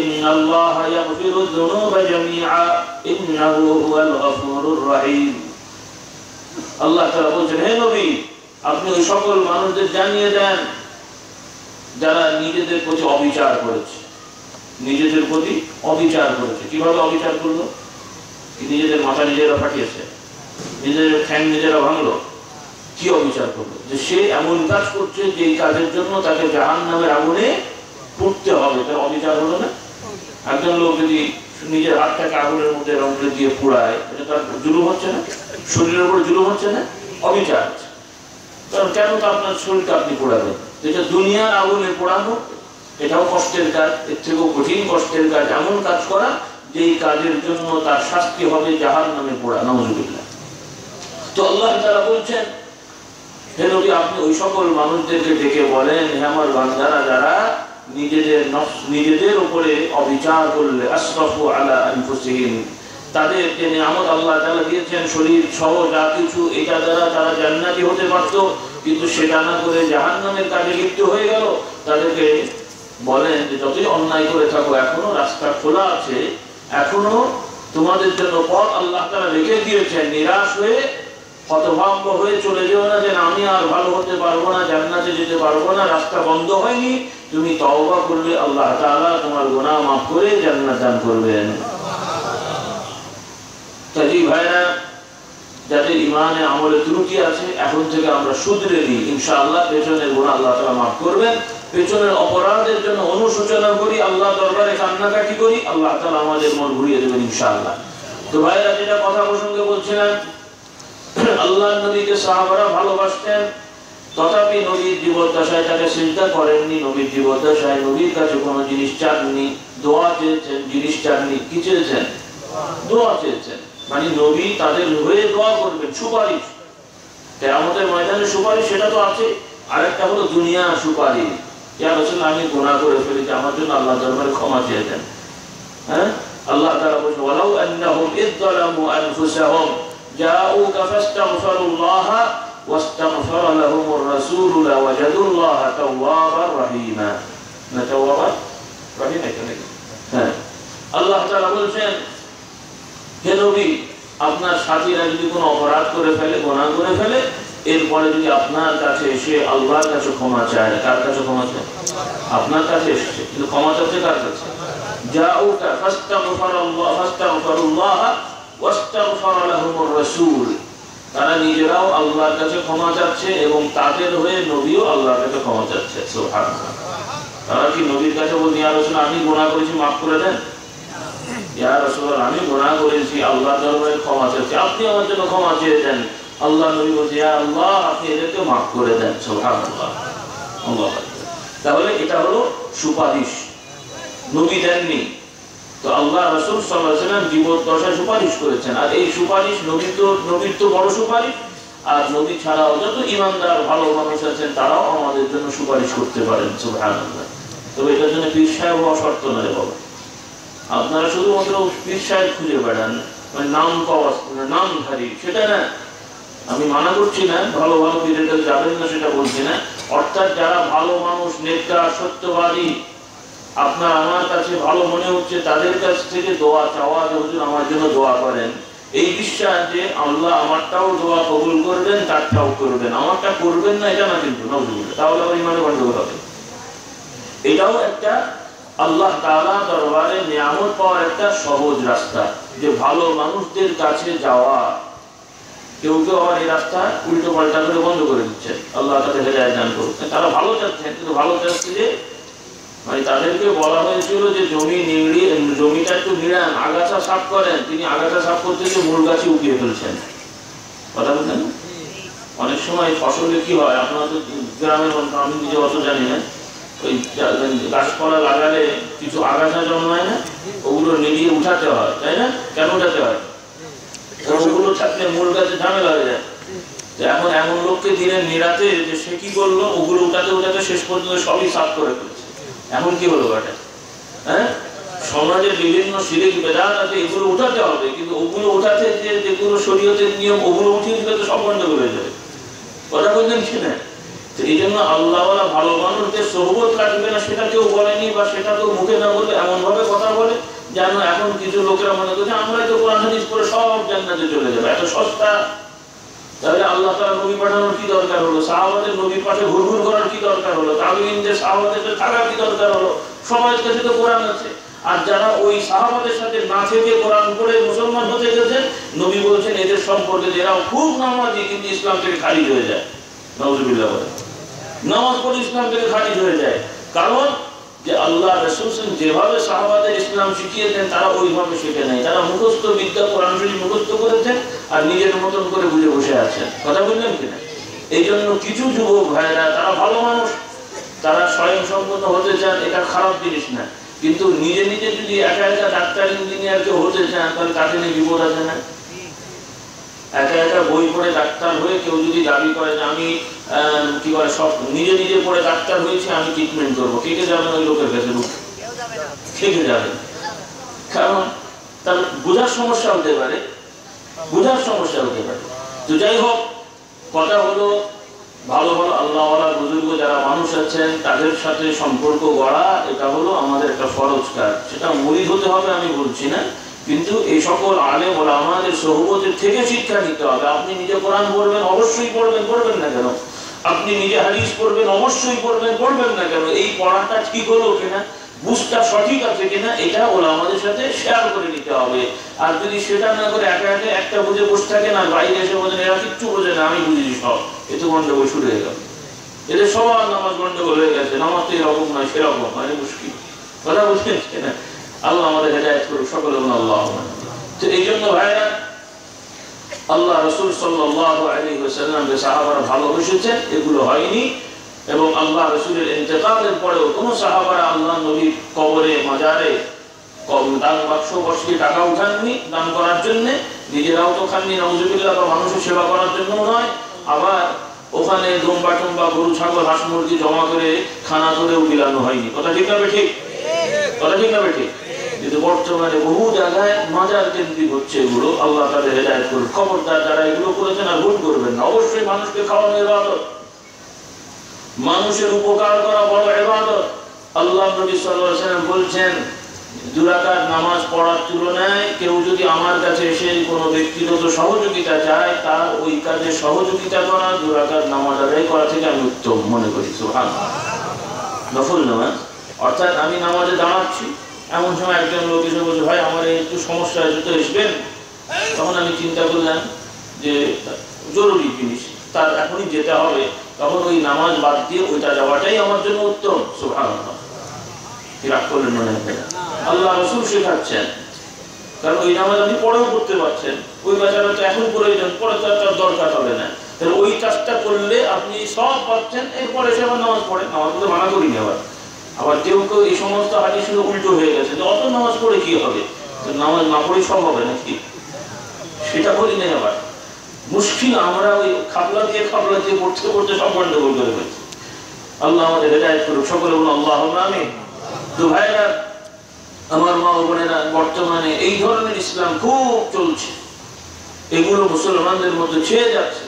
ইন্নাল্লাহা ইয়াগফিরুয যুনুবা জামিআ ইন্নাহু হুয়াল গফুরুর রহিম। আল্লাহ তাআলা বলছেন, হে নবী, আপনি ওই সকল মানুষদের জানিয়ে দেন যারা নিজেদের প্রতি অবিচার করেছে, নিজেদের প্রতি অবিচার করেছে। কিভাবে অবিচার করলো? নিজেদের মাথা নিজেরা ফাটিয়েছে, নিজেদের ঠ্যাং নিজেরা ভাঙলো। কি অবিচার করলো? যে সে এমন কাজ করছে যে কাজের জন্য তাকে জাহান্নামের আগুনে পুড়তে হবে। তার অবিচার হলো না? একজন লোক যদি নিজের হাতটাকে আগুনের মধ্যে রঙে দিয়ে পোড়ায়, এটা তার জুলুম হচ্ছে না? শরীরের উপর জুলুম হচ্ছে না? অবিচার। কারণ কেন তো আপনার শরীরকে আপনি পোড়াবেন? যেটা দুনিয়ার আগুনে পোড়ানো, এটাও কষ্টের কাজ, এর থেকেও কঠিন কষ্টের কাজ এমন কাজ করা যেই কাজের জন্য তার শাস্তি হবে জাহান্নামে পোড়া। নাউযুবিল্লাহ। তো আল্লাহ তাআলা বলছেন, হে নবী, আপনি ওই সকল মানুষদেরকে ডেকে বলেন, হে আমার বান্দারা, যারা নিজেদের উপরে অবিচার করলে, আসরাফু আলা আনফুসিহিম, তাদের যে নিয়ামত আল্লাহ তাআলা দিয়েছেন, শরীর সহ যা কিছু, এটা দ্বারা তারা জান্নাতি হতে পারত, কিন্তু সেটা না করে জাহান্নামের কাজে লিপ্ত হয়ে গেল। তাদেরকে বলেন যে যতই অন্যায় করে থাকো, এখনো রাস্তা খোলা আছে, এখনো তোমাদের জন্য পথ আল্লাহ তাআলা রেখে দিয়েছেন। নিরাশ হয়ে হতভম্ব হয়ে চলে যেও না যে আমি আর ভালো হতে পারবো না, জান্নাতে যেতে পারবো না, রাস্তা বন্ধ হয়নি। তুমি তওবা করলে আল্লাহ তাআলা তোমার গুনাহ মাফ করে জান্নাত দান করবেন। তাই ভাইরা, যাদের ইমানে আমলে ত্রুটি আছে, এখন থেকে আমরা শুধরে নিই, ইনশাআল্লাহ পেছনের গুনাহ আল্লাহ তাআলা মাফ করবেন। পেছনের অপরাধের জন্য অনুশোচনা করি, আল্লাহ দরবারে কান্নাকাটি করি, আল্লাহ তাআলা আমাদের মন ঘুরিয়ে দেবেন ইনশাআল্লাহ। তো ভাইরা, যেটা কথা প্রসঙ্গে বলছিলাম, আল্লাহর নবীকে সাহাবারা ভালোবাসতেন, তথাপি নবীর জীবদ্দশায় তাকে সিজদা করেননি। নবীর জীবদ্দশায় নবীর কাছে কোনো জিনিস চাননি, দোয়া চেয়েছেন, জিনিস চাননি। কি চেয়েছেন? দোয়া চেয়েছেন। মানে নবী তাদের হয়ে দোয়া করবেন, সুপারিশ। কিয়ামতের ময়দানে সুপারিশ সেটা তো আছে, আরেকটা হলো দুনিয়া সুপারিশ। ইয়া রাসূলুল্লাহ, আমি গুনাহ করে ফেলেছি, আমার জন্য আল্লাহ দরবারে ক্ষমা চেয়ে দেন। হ্যাঁ, আল্লাহ তাআলা বলেন, ওয়ালাউ আন্নাহুম ইযযালামু আনফুসাহুম জাউকা ফাস্তাগফিরুল্লাহ ওয়াস্তাগফারা লাহুমুর রাসূল লাওয়াজাদুল্লাহা তাওয়াবার রহিমা। না তাওয়াবার রহিম এখানে। হ্যাঁ, আল্লাহ তাআলা বলেন, হে নবী, আপনার সাথীরা যদি কোনো অপরাধ করে ফেলে, গুনাহ করে ফেলে, এরপরে যদি আপনার কাছে এসে আল্লাহর কাছে ক্ষমা চায়, কার কাছে ক্ষমা চায়? আপনার কাছে এসেছে, কিন্তু ক্ষমা চাচ্ছে কার কাছে? জাউকা ফাস্তাগফিরুল্লাহ ওয়াস্তাগফারা লাহুমুর রাসূল। তারা নিজেরাও আল্লাহর কাছে ক্ষমা চাচ্ছে এবং তাদের হয়ে নবীও আল্লাহর কাছে ক্ষমা চাচ্ছে। সুবহানাল্লাহ। তারা কি নবীর কাছে বলছে, ইয়া রাসূল, আমি গুনাহ করেছি, মাফ করে দেন? ইয়া রাসূলুল্লাহ, আমি গুনাহ করেছি, আল্লাহর দরবারে ক্ষমা চাচ্ছি, আপনি আমার জন্য ক্ষমা চেয়ে দেন। আল্লাহ নবী বলছে, ইয়া আল্লাহ, আপনি এদেরকে মাফ করে দেন। সুবহানাল্লাহ। আল্লাহু আকবার। তাহলে এটা হলো সুপারিশ, নবী দেননি। তো আল্লাহ রাসূল সাল্লাল্লাহু আলাইহি ওয়াসাল্লাম জীবদ্দশায় সুপারিশ করেছেন। আর এই সুপারিশ নবীর তো বড় সুপারিশ। আর নবী ছাড়াও যত ঈমানদার ভালো মানুষ আছেন, তারাও আমাদের জন্য সুপারিশ করতে পারেন। সুবহানাল্লাহ। তবে এটার জন্য পীর সাহেব হওয়া শর্ত নয় বাবা। আপনারা শুধুমাত্র পীর সাহেব খুঁজে বেড়ান, মানে নাম পাওয়া, নামধারী, সেটা না। আমি মানা করছি না, ভালো ভালো পীরের কাছে যাবেন না সেটা বলছি না। অর্থাৎ যারা ভালো মানুষ, নেতা, সত্যবাদী, আপনার আমার কাছে ভালো মনে হচ্ছে, তাদের কাছ থেকে দোয়া চাওয়া, যে হুজুর আমার জন্য দোয়া করেন, এই বিশ্বাস যে আল্লাহ আমারটাও দোয়া কবুল করবেন, তারটাও করবেন, আমারটা করবেন না এটা না কিন্তু নাউজুবিল্লাহ, তাহলে আবার ইমানে গন্ডগোল হবে। এটাও একটা আল্লাহ তাআলা দরবারে নিয়ামত পাওয়ার একটা সহজ রাস্তা, যে ভালো মানুষদের কাছে যাওয়া। কেউ কেউ আবার এই রাস্তা উল্টো পাল্টা করে বন্ধ করে দিচ্ছে, আল্লাহ তাদের হেদায়েত দান করুন। তারা ভালো চাচ্ছেন, কিন্তু ভালো চাচ্ছে যে মানে তাদেরকে বলা হয়েছিল যে জমিটা একটু নিড়ান, আগাছা সাফ করেন। তিনি আগাছা সাফ করতে গিয়ে মূল গাছে উঠিয়ে ফেলছেন। কথা বলছেন, অনেক সময় ফসলে কি হয়, আপনারা তো গ্রামের মানুষ, আমি নিজে অত জানি না, ওই গাছপালা লাগালে কিছু আগাছা জন্মায় না, ওগুলো নিড়িয়ে উঠাতে হয়, তাই না? কেন উঠাতে হয়? ওগুলো থাকলে মূল গাছে ঝামেলা হয়ে যায়। এখন এমন লোককে দিলেন নিরাতে যে সে কি করলো, ওগুলো উঠাতে উঠাতে শেষ পর্যন্ত সবই সাফ করে ফেলছে। এখন কি হলো এটা? হ্যাঁ, সমাজের বিভিন্ন শিরিক বেদাত আছে, এগুলো উঠাতে হবে, কিন্তু ওগুলো উঠাতে যে যেগুলো শরীয়তের নিয়ম ওগুলো উঠিয়ে দিলে তো সব গন্ডগোল হয়ে যাবে। কথা বলছেন কি না? এই জন্য আল্লাহওয়ালা ভালো মানুষদের সোহবত রাখবে না সেটা কেউ বলেনি, বা সেটা কেউ মুখে না বলে এমন ভাবে কথা বলে যেন এখন কিছু লোকেরা মনে করছে আমরাই তো কোরআন হাদিস পড়ে সব জান্নাতে চলে যাবে, এত সস্তা। তাহলে আল্লাহ তাআলা নবী পাঠানোর কি দরকার হলো? সাহাবাদের নবীর পাশে ঘুরঘুর করার কি দরকার হলো? তাবেঈনদের সাহাবাদের থাকার কি দরকার হলো? সবার কাছে তো কোরআন আছে। আর যারা ওই সাহাবাদের সাথে না থেকে কোরআন পড়ে মুসলমান হতে গেছেন, নবী বলছেন এদের সম্পর্কে এরাও খুব নামাজি কিন্তু ইসলাম থেকে খারিজ হয়ে যায়। নাউজুবিল্লাহ বলে নামাজ পড়ে ইসলাম থেকে খারিজ হয়ে যায়। কারণ যে আল্লাহ রাসূল যেভাবে সাহাবাদের ইসলাম শিখিয়েছেন তারা ওইভাবে শিখে নেয়। তারা মুখস্থ বিদ্যা কোরআন শরীফ মুখস্থ করেছেন আর নিজের মতন করে বুঝে বসে আছেন। কথা বললেন কিনা? এই জন্য কিছু যুবক ভাইরা, তারা ভালো মানুষ, তারা স্বয়ংসম্পন্ন হতে চান, এটা খারাপ জিনিস না, কিন্তু নিজে নিজে যদি একা একা ডাক্তার ইঞ্জিনিয়ার কেউ হতে চান তাহলে তাকে নিয়ে বিপদ আছে না? একা একা বই পড়ে ডাক্তার হয়ে কেউ যদি দাবি করে যে আমি কি করে সব নিজে নিজে পড়ে ডাক্তার হয়েছে, আমি ট্রিটমেন্ট করবো, কে কে যাবেন ওই লোকের কাছে? কে কে যাবেন? কারণ তার বোঝার সমস্যা হতে পারে, বোঝার সমস্যা হতে পারে। তো যাই হোক, কথা হলো ভালো ভালো আল্লাহওয়ালা বুজুর্গ যারা মানুষ আছেন তাদের সাথে সম্পর্ক গড়া, এটা হলো আমাদের একটা ফরজ কাজ। সেটা মুরিদ হতে হবে আমি বলছি না, কিন্তু এই সকল আলেম ওলামাদের সোহবতের থেকে শিক্ষা নিতে হবে। আপনি নিজে কোরআন পড়বেন, অবশ্যই পড়বেন, পড়বেন না কেন? আপনি নিজে হাদিস পড়বেন, অবশ্যই পড়বেন, পড়বেন না কেন? এই পড়াটা ঠিক হলো কিনা, বুঝটা সঠিক আছে কিনা, এটা ওলামাদের সাথে শেয়ার করে নিতে হবে। আর যদি সেটা না করে একা একা একটা বুঝে বসে থাকে না, বাইরে এসে বোঝেন এরা কিচ্ছু বোঝে না, আমি বুঝেছি সব, এ তো গন্ডগোল শুরু হয়ে গেল। এদের সবার নামাজ গন্ডগোল হয়ে গেছে, নামাজ তো এরকম নয় সেরকম, মানে মুশকিল। কথা বলছেন কিনা? আল্লাহ আমাদের হেদায়েত করুক, সকলে বলুন আল্লাহুম্মা। তো এই জন্য ভাইরা, আল্লাহ রাসূল সাল্লাল্লাহু আলাইহি ওয়াসাল্লাম যে সাহাবারা ভালোবেসেছেন এগুলো হয়নি, এবং আল্লাহ রাসূলের ইন্তেকালের পরেও কোন সাহাবারা আল্লাহ নবীর কবরে মাজারে দান বাক্স বসিয়ে টাকা উঠাননি দান করার জন্য, নিজেরাও তো খাননি নাউজুবিল্লাহ, বা মানুষের সেবা করার জন্য নয়। আবার ওখানে দুম্বা টুম্বা গরু ছাগল হাঁস মুরগি জমা করে খানা করেও বিলানো হয়নি। কথা ঠিক না ঠিক? কথা ঠিক না ঠিক? কিন্তু বর্তমানে বহু জায়গায় মাজার কেন্দ্রিক হচ্ছে এগুলো। আল্লাহ তাদের হেদায়েত করুন। খবরদার যারা এগুলো করেছেন আর ভুল করবেন না। অবশ্যই মানুষকে খাওয়ানো ইবাদত, মানুষের উপকার করা বড় ইবাদত। আল্লাহ নবী সাল্লাল্লাহু আলাইহি ওয়াসাল্লাম বলছেন, 2 রাকাত নামাজ পড়ার তুলনায় কেউ যদি আমার কাছে এসে কোনো ব্যক্তিগত সহযোগিতা চায়, তার ওই কাজে সহযোগিতা করা 2 রাকাত নামাজ আদায় করা থেকে আমি উত্তম মনে করি। সুবহানাল্লাহ। নফল নামাজ অর্থাৎ আমি নামাজে দাঁড়াচ্ছি, এমন সময় একজন লোক এসে বলছে ভাই আমার একটু সমস্যা আছে, তো আসবেন। তখন আমি চিন্তা করলাম যে জরুরি জিনিস, তার এখনই যেতে হবে, তখন ওই নামাজ বাদ দিয়ে ওইটা যাওয়াটাই আমার জন্য উত্তম। সুবহানাল্লাহ। রাগ করলেন মনে হয়? আল্লাহ রাসূল শেখাচ্ছেন, কারণ ওই নামাজ আপনি পরেও করতে পারছেন, ওই বাচ্চাটা তো এখন প্রয়োজন, পরে তো তার দরকার হবে না। তাহলে ওই কাজটা করলে আপনি সব পাচ্ছেন, এরপরে এসে আবার নামাজ পড়েন। নামাজ পড়তে মানা করি না। আবার কেউ কেউ এই সমস্ত হাদিসগুলো উল্টো হয়ে গেছে, যে অত নামাজ পড়ে কি হবে, নামাজ না পড়ে সব হবে নাকি? সেটা বলি না। আবার মুশকিল, আমরা ওই খাবলা দিয়ে পড়তে পড়তে সব গন্ডগোল করে ফেলছি। আল্লাহ আমাদের হেদায়েত করুক, সকলে বলুন আল্লাহুম্মা আমিন। তো ভাইরা আমার মা ও বোনেরা, বর্তমানে এই ধরনের ইসলাম খুব চলছে, এগুলো মুসলমানদের মধ্যে ছেয়ে যাচ্ছে।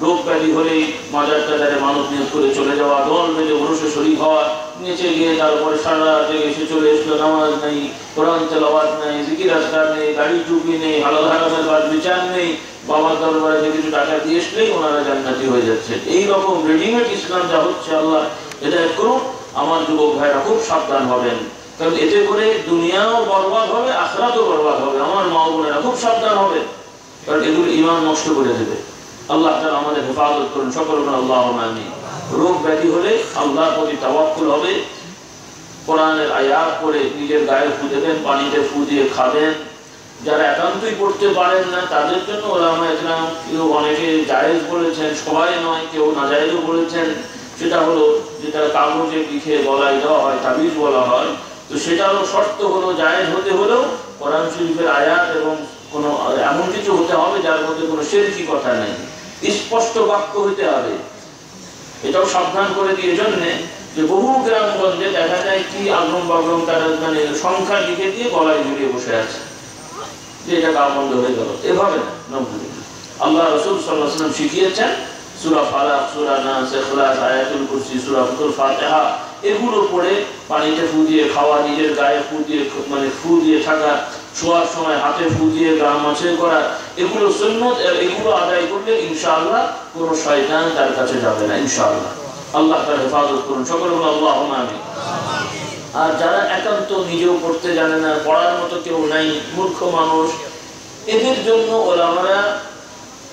রোগ ব্যাধি হলেই মাজার টাজারে মানত নিয়োগ করে চলে যাওয়া, দল বেঁধে মানুষের শরীর হওয়া, নেচে গিয়ে তারপরে সারা রাত এসে চলে এসলো, নামাজ নেই, কোরআন তেলাওয়াত নেই, জিকির আজকার নেই, গাড়ি টুপি নেই, হালাল হারামের বাদ বিচার নেই, বাবার দরবারে যে কিছু টাকা দিয়ে আসলেই ওনারা জান্নাতি হয়ে যাচ্ছে। এইরকম রেডিমেড ইসলাম যা হচ্ছে, আল্লাহ হেদায়েত করুন। আমার যুবক ভাইরা খুব সাবধান হবেন, কারণ এতে করে দুনিয়াও বরবাদ হবে, আখিরাতও বরবাদ হবে। আমার মা বোনেরা খুব সাবধান হবে, কারণ এগুলো ঈমান নষ্ট করে দেবে। আল্লাহ তাআলা আমাদের হেফাজত করুন, সকল বলুন আল্লাহুম্মা আমিন। রোগ ব্যাধি হলে আল্লাহর প্রতি তাওয়াক্কুল হবে, কোরআনের আয়াত পড়ে নিজের গায়ে ফু দেবেন, পানিতে ফু দিয়ে খাবেন। যারা একান্তই পড়তে পারেন না তাদের জন্য ওলামায়ে কেরাম কেউ অনেকে জায়েজ বলেছেন, সবাই নয়, কেউ নাজায়েজও বলেছেন। সেটা হলো যেটা কাগজে লিখে গলায় দেওয়া হয়, তাবিজ বলা হয়, তো সেটারও শর্ত হলো জায়েজ হতে হলেও কোরআন শরীফের আয়াত এবং কোনো এমন কিছু হতে হবে যার মধ্যে কোনো শিরকি কথা নেই, স্পষ্ট বাক্য হতে হবে। এটাও সাবধান করে দিয়ে জন্যে যে বহু গ্রামগঞ্জে দেখা যায় কি আগরম বাগরম তারা মানে সংখ্যা লিখে দিয়ে গলায় ঝুলিয়ে বসে আছে, যে এটা গা বন্ধ হয়ে গেল। এভাবে না, আল্লাহ রাসূল সাল্লাল্লাহু আলাইহি ওয়াসাল্লাম শিখিয়েছেন সূরা ফালাক, সূরা নাস, ইখলাস, আয়াতুল কুরসি, সূরাতুল ফাতিহা এগুলো পড়ে পানিতে ফু দিয়ে খাওয়া, নিজের গায়ে ফু দিয়ে মানে ফু দিয়ে থাকা, শোয়ার সময় হাতে ফু দিয়ে গা মাছে করা, এগুলো সুন্নাত। এগুলো আদায় করলে ইনশাআল্লাহ কোনো শয়তান তার কাছে যাবে না ইনশাআল্লাহ। আল্লাহ তার হেফাজত করুন, সকলে বলুন আল্লাহুম্মা আমিন। আর যারা একান্ত নিজেও পড়তে জানে না, পড়ার মতো কেউ নাই, মূর্খ মানুষ, এদের জন্য ওলামারা,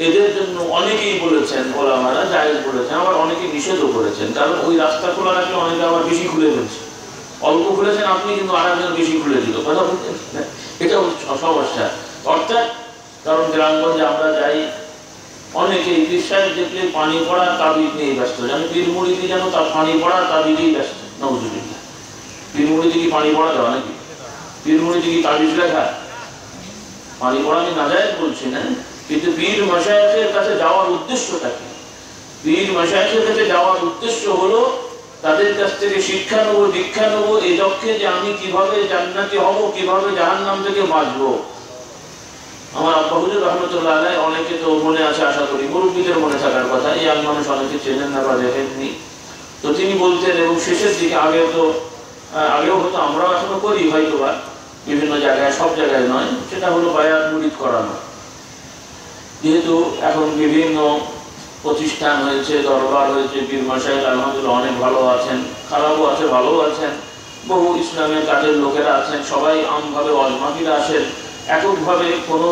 এদের জন্য অনেকেই বলেছেন, ওলামারা জায়েজ বলেছেন, আবার অনেকে নিষেধও করেছেন। কারণ ওই রাস্তা খোলা রাখলে অনেকে আবার বেশি খুলে ফেলছে। অল্প খুলেছেন আপনি, কিন্তু আরেকজন বেশি খুলে দিল, কথা বলতেন, এটা সমস্যা। অর্থাৎ কারণ গ্রামগঞ্জে আমরা যাই, অনেকে পীর সাহেব দেখলে পানি পড়া তাবিজ নিয়ে ব্যস্ত, যেন পীর মুরিদি যেন তার পানি পড়া তাবিজেই ব্যস্ত। নাউজুবিল্লাহ। পীর মুরিদি কি পানি পড়া দেওয়া নাকি? পীর মুরিদি কি তাবিজ লেখা? পানি পড়া আমি নাজায়েজ বলছি না, কিন্তু পীর মাশায়েখের কাছে যাওয়ার উদ্দেশ্যটা কি? পীর মাশায়েখের কাছে যাওয়ার উদ্দেশ্য হলো তাদের কাছ থেকে শিক্ষা নেবো, দীক্ষা নেবো, এই লক্ষ্যে যে আমি কিভাবে জান্নাতি হব, কিভাবে জাহান্নাম থেকে বাঁচবো। আমার আব্বা হুজুর রহমতুল্লাহ আলাইহি, অনেকে তো মনে আছে আশা করি, মুরব্বীদের মনে থাকার কথা, ইয়াং মানুষ অনেকে চেনেন না বা দেখেননি, তো তিনি বলতেন, এবং শেষের দিকে আগেও হতো, আমরাও এখনো করি হয়তো বা বিভিন্ন জায়গায়, সব জায়গায় নয়, সেটা হলো বায়াত মুরিদ করানো। যেহেতু এখন বিভিন্ন প্রতিষ্ঠান হয়েছে, দরবার হয়েছে, পীর মাশায়েখ আলহামদুলিল্লাহ অনেক ভালো আছেন, খারাপও আছে, ভালো আছেন, বহু ইসলামের কাজের লোকেরা আছেন, সবাই আমভাবে ওয়াজ মাহফিলে আসেন। এককভাবে কোনো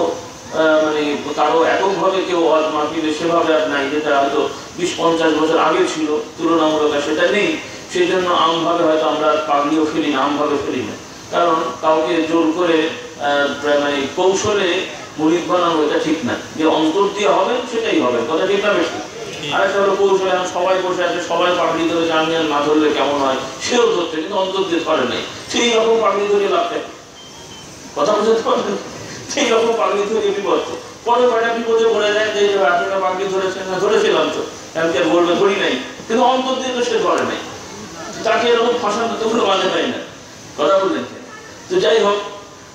মানে কারো এককভাবে কেউ ওয়াজ মাহফিলে সেভাবে আর নাই, যেটা হয়তো 20-50 বছর আগে ছিল, তুলনামূলক সেটা নেই। সেই জন্য আমভাবে হয়তো আমরা পাগড়িও ফেলি না, আমভাবে ফেলি না। কারণ কাউকে জোর করে মানে কৌশলে মুরিদ বানানো এটা ঠিক না, যে অন্তর দিয়ে হবে সেটাই হবে, কথা ঠিক না বেশি। আরেকটা হলো কৌশলে সবাই বসে আছে, সবাই পাগড়ি ধরে আমি আর না ধরলে কেমন হয়, সেও ধরছে কিন্তু অন্তর দিয়ে ধরে নাই, সেই রকম পাগড়ি ধরে লাভটা, কথা বুঝতে পারবেন? সেই রকম পাগড়ি ধরে বিপদ, পরে কয়টা বিপদে পড়ে যায় যে আপনারা পাগড়ি ধরেছেন না, ধরেছিলাম তো, আমি কে বলবে ধরি নাই, কিন্তু অন্তর দিয়ে তো সে ধরে নাই, তাকে এরকম ফাঁসানো তো কোনো মানে পাই না, কথা বললেন। তো যাই হোক,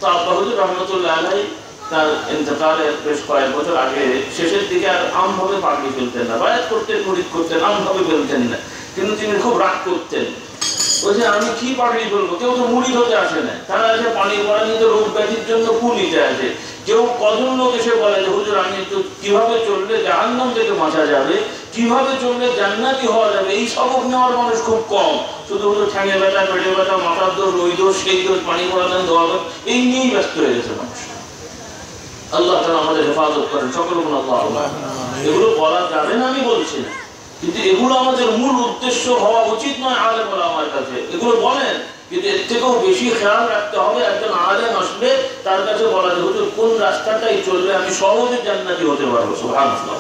তো আব্বা হুজুর রহমতুল্লাহ আলাইহি তার ইন্তেকালের বেশ কয়েক বছর আগে শেষের দিকে আর আমভাবে পাগড়ি ফেলতেন না, বায়াত করতেন, মুরিদ করতেন, আমভাবে ফেলতেন না, কিন্তু তিনি খুব রাগ করতেন। ওই যে আমি কি পাগড়ি ফেলবো, কেউ তো মুরিদ হতে আসে না, তারা এসে পানি পড়া নিতে রোগ ব্যাধির জন্য ফু নিতে আসে। কেউ কজন লোক এসে বলে যে হুজুর আমি একটু কিভাবে চললে জাহান্নাম থেকে বাঁচা যাবে, কিভাবে চললে জান্নাতি হওয়া যাবে, এই সবক নেওয়ার মানুষ খুব কম। শুধু ঠ্যাঙে ব্যথা, পেটে ব্যথা, মাথার দোষ, ওই দোষ, সেই দোষ, পানি পড়া দেন, দোয়া দেন, এই নিয়েই ব্যস্ত হয়ে গেছে মানুষ। আল্লাহ তাআলা আমাদের হেফাজত করেন, সকল গুণ আল্লাহ। এগুলো বলা যাবে না আমি বলছি না, কিন্তু এগুলো আমাদের মূল উদ্দেশ্য হওয়া উচিত নয় আলেম ওলামার কাছে। এগুলো বলেন, কিন্তু এর থেকেও বেশি খেয়াল রাখতে হবে একজন আলেম আসলে তার কাছে বলা যে হুজুর কোন রাস্তাটাই চললে আমি সহজে জান্নাতি হতে পারবো, সুবহানাল্লাহ,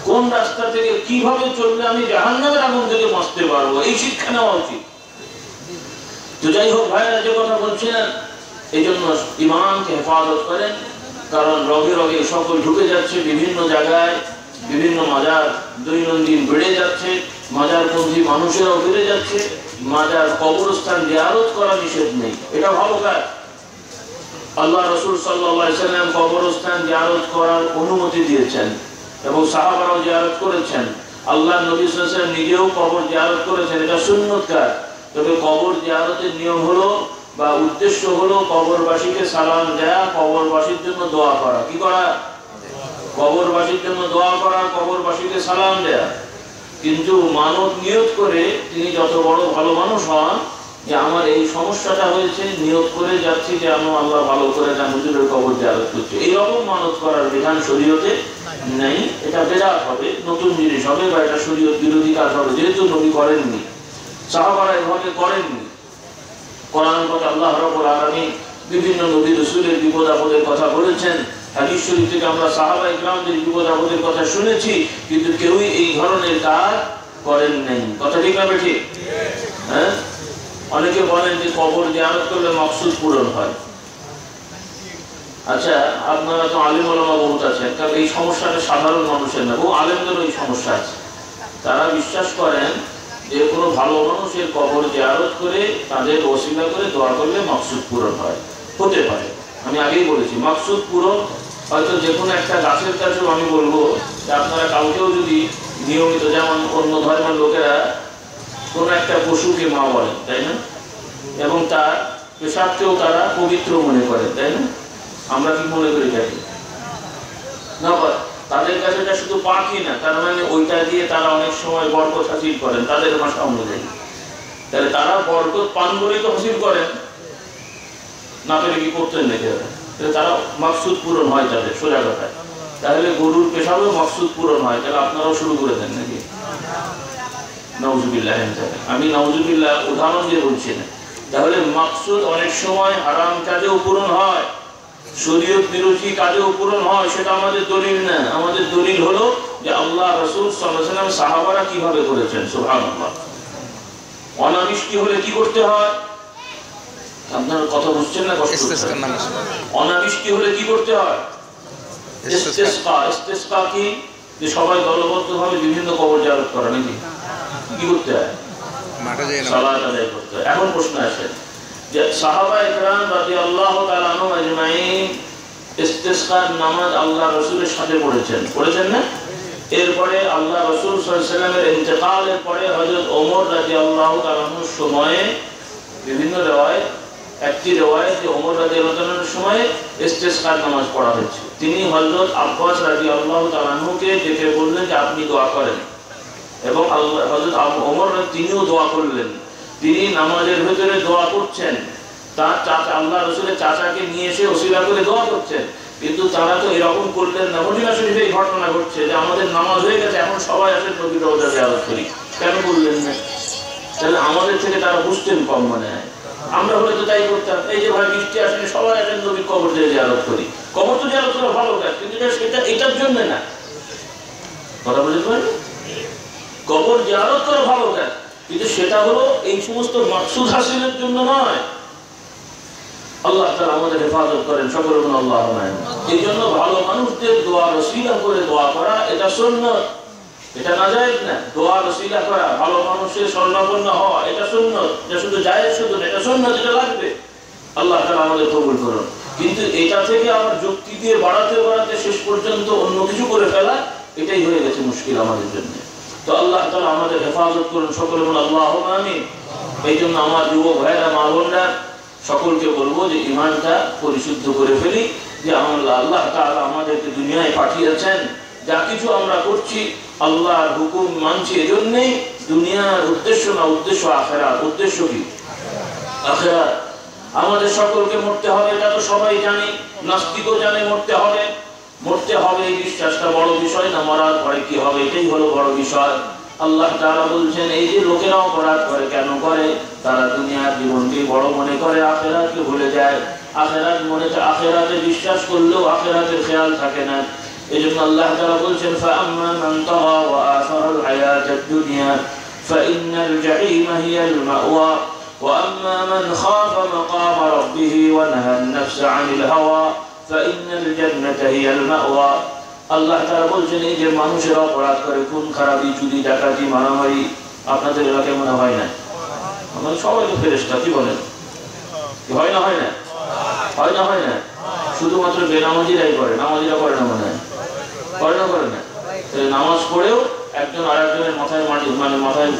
কোন রাস্তা থেকে কিভাবে চললে আমি জাহান্নামের আগুন থেকে বাঁচতে পারবো, এই শিক্ষা নেওয়া উচিত। তো যাই হোক ভাইরা, যে কথা বলছিলেন, এই জন্য ইমানকে হেফাজত করেন, কারণ রগে রগে সকল ঢুকে যাচ্ছে বিভিন্ন জায়গায়, বিভিন্ন মাজার দৈনন্দিন বেড়ে যাচ্ছে, মাজারপন্থী মানুষেরাও বেড়ে যাচ্ছে। মাজার কবরস্থান জিয়ারত করা নিষেধ নেই, এটা ভালো কাজ। আল্লাহ রাসূল সাল্লাল্লাহু আলাইহি ওয়াসাল্লাম কবরস্থান জিয়ারত করার অনুমতি দিয়েছেন এবং সাহাবারাও জিয়ারত করেছেন। আল্লাহ নবী সাল্লাল্লাহু আলাইহি ওয়াসাল্লাম নিজেও কবর জিয়ারত করেছেন, এটা সুন্নত কাজ। তবে কবর জিয়ারতের নিয়ম হলো বা উদ্দেশ্য হলো কবরবাসীকে সালাম দেয়া, কবরবাসীর জন্য দোয়া করা। কি করা? কবরবাসীর জন্য দোয়া করা, কবরবাসীকে সালাম দেয়া। কিন্তু মানত নিয়ত করে তিনি যত বড় ভালো মানুষ হন, যে আমার এই সমস্যাটা হয়েছে, নিয়ত করে যাচ্ছি যে আমি আল্লাহ ভালো করে দেন, হুজুরের কবর জিয়ারত করছি, এইরকম মানত করার বিধান শরীয়তে নেই। এটা বেদাত হবে, নতুন জিনিস হবে, বা এটা শরীয়ত বিরোধী কাজ হবে, যেহেতু নবী করেননি, সাহাবারা এভাবে করেননি। কোরআন কথা আল্লাহ রাব্বুল আলামিন বিভিন্ন নবী রাসূলের বিপদ আপদের কথা বলেছেন। হাদিস শরীফ থেকে আমরা সাহাবা ইকরামদের বিপদ আপদের কথা শুনেছি, কিন্তু কেউই এই ধরনের কাজ করেন নাই। কথা ঠিক না ঠিক? হ্যাঁ, অনেকে বলেন যে কবর জিয়ারত করলে মাকসুদ পূরণ হয়। আচ্ছা, আপনারা তো আলেম ওলামা বহুত আছেন, কারণ এই সমস্যাটা সাধারণ মানুষের না, বহু আলেমদেরও এই সমস্যা আছে। তারা বিশ্বাস করেন যে কোনো ভালো মানুষের কবর জিয়ারত করে তাদের ওসিলা করে দোয়া করলে মাকসুদ পূরণ হয়। হতে পারে, আমি আগেই বলেছি, মাকসুদ পূরণ হয়তো যে কোনো একটা গাছের কাছেও আমি বলবো যে আপনারা কাউকেও যদি নিয়মিত, যেমন অন্য ধর্মের লোকেরা কোনো একটা পশুকে মা বলেন, তাই না, এবং তার পেশাবকেও তারা পবিত্র মনে করেন, তাই না? আমরা কি মনে করি থাকি না? তাদের কাছে এটা শুধু পাখি না, তার মানে ওইটা দিয়ে তারা অনেক সময় বরকত হাসিল করেন তাদের ভাষা অনুযায়ী। তাহলে তারা বরকত পান বলেই তো হাসিল করেন, না পেলে কি করতেন নাকি? তারা মাকসুদ পূরণ হয় তাদের, সোজা কথায়। তাহলে গরুর পেশাবেও মাকসুদ পূরণ হয়, তাহলে আপনারাও শুরু করে দেন নাকি? নাউজুবিল্লাহ। আমি নাউজুবিল্লাহ উদাহরণ দিয়ে বলছি না। তাহলে মাকসুদ অনেক সময় হারাম কাজেও পূরণ হয়, শরীয়ত বিরোধী কাজেও পূরণ হয়। সেটা আমাদের দলিল না। আমাদের দলিল হলো যে আল্লাহ রাসূল সাল্লাল্লাহু আলাইহি ওয়াসাল্লাম সাহাবারা কিভাবে করেছেন। সুবহানাল্লাহ। অনাবৃষ্টি হলে কি করতে হয়? আপনারা কথা বুঝছেন না? অনাবৃষ্টি হলে কি করতে হয়? ইস্তিসকা। ইস্তিসকা কি? যে সবাই দলবদ্ধভাবে বিভিন্ন কবর জিয়ারত করে নাকি? কি করতে হয়? সালাত আদায় করতে হয়। এখন প্রশ্ন আসে যে সাহাবা ইকরাম রাদিয়াল্লাহু তাআলা আনহুম আজমাইন ইস্তিসকার নামাজ আল্লাহ রাসূলের সাথে পড়েছেন না? এরপরে আল্লাহ রাসূল সাল্লাল্লাহু আলাইহি ওয়াসাল্লামের ইন্তেকালের পরে হযরত ওমর রাদিয়াল্লাহু তাআলা আনহুর সময়ে বিভিন্ন রিওয়ায়াত, একটি রিওয়ায়াত যে ওমর রাদিয়াল্লাহু তাআলার সময়ে ইস্তিসকার নামাজ পড়া হয়েছে। তিনি হযরত আব্বাস রাদিয়াল্লাহু তাআলা আনহুকে ডেকে বললেন যে আপনি দোয়া করেন, এবং আল্লাহ হযরত ওমর তিনিও দোয়া করলেন। তিনি নামাজের ভিতরে দোয়া করছেন, তার চাচা আল্লাহ রাসূলের চাচাকে নিয়ে এসে ওসিলা করে দোয়া করছেন। কিন্তু তারা তো এরকম করলেন না। মদিনা শরীফে এই ঘটনা ঘটছে যে আমাদের নামাজ হয়ে গেছে, এখন সবাই আসেন নবীর রওজা জিয়ারত করি, কেন করলেন না? তাহলে আমাদের থেকে তারা বুঝতেন কম মনে হয়। আমরা হলে তো তাই করতাম, এই যে ভাই বৃষ্টি আসলে সবাই আসেন নবীর কবর জিয়ারত করি। কবর তো জিয়ারত করা ভালো কাজ, কিন্তু সেটা এটার জন্য না। কথা বুঝতে পারেন? কবর জিয়ারত করা ভালো কাজ, কিন্তু সেটা হলো এই সমস্ত মাকসুদ হাসিলের জন্য নয়। আল্লাহ তাআলা আমাদের হেফাজত করেন, সকলে বলুন আল্লাহুম্মা আমিন। এই জন্য ভালো মানুষদের দোয়া ওসিলা করে দোয়া করা এটা সুন্নাত, এটা নাজায়েজ না। দোয়া ওসিলা করা, ভালো মানুষের শরণাপন্ন হওয়া এটা সুন্নাত, এটা শুধু জায়েজ শুধু না, এটা সুন্নাত, এটা লাগবে। আল্লাহ তাআলা আমাদের কবুল করুন। কিন্তু এটা থেকে আমার যুক্তি দিয়ে বাড়াতে শেষ পর্যন্ত অন্য কিছু করে ফেলা, এটাই হয়ে গেছে মুশকিল আমাদের জন্য। তো আল্লাহ তাআলা আমাদের হেফাজত করুন, সকলে বলুন আল্লাহুম্মা আমিন। এই জন্য আমার যুবক ভাইরা, মা বোনরা, সকলকে বলবো যে ঈমানটা পরিশুদ্ধ করে ফেলি, যে আল্লাহ তাআলা আমাদেরকে দুনিয়ায় পাঠিয়েছেন, যা কিছু আমরা করছি আল্লাহর হুকুম মানছি, এজন্যই। দুনিয়ার উদ্দেশ্য না, উদ্দেশ্য আখিরাত। উদ্দেশ্য কি? আখিরাত। আমাদের সকলকে মরতে হবে, এটা তো সবাই জানি, নাস্তিকও জানে মরতে হবে, এই বিশ্বাসটা বড় বিষয় না। মরার পরে কি হবে এটাই হলো বড় বিষয়। আল্লাহ তাআলা বলছেন এই যে লোকেরা অপরাধ করে, কেন করে? তারা দুনিয়ার জীবনকে বড় মনে করে, আখিরাতকে ভুলে যায়। আখিরাতে বিশ্বাস করলেও আখিরাতের খেয়াল থাকে না। এজন্য আল্লাহ তাআলা বলছেন ফাআম্মা মান তাগা ওয়া আসারাল হায়াতাদ দুনিয়া ফাইন্নাল জাহিমা হিয়াল মাওয়া ওয়া আম্মা মান খাফা মাকামা রাব্বিহি ওয়া নাহান নাফসা আনিল হাওয়া ফাইন্নাল জান্নাতা হিয়াল মাওয়া। আল্লাহ তাআলা বলছেন এই যে মানুষেরা অপরাধ করে, খুন খারাপি, চুরি ডাকাতি, মারামারি, আপনাদের এলাকায় মনে হয় না? আমাদের সবাই তো ফেরেশতা, কি বলেন? হয় না? হয় না? শুধুমাত্র বেনামাজিরাই করে, নামাজিরা করে না মনে হয়? করে না। নামাজ পড়েও একজন আরেকজনের মাথায় মাটি, মানে মাথায়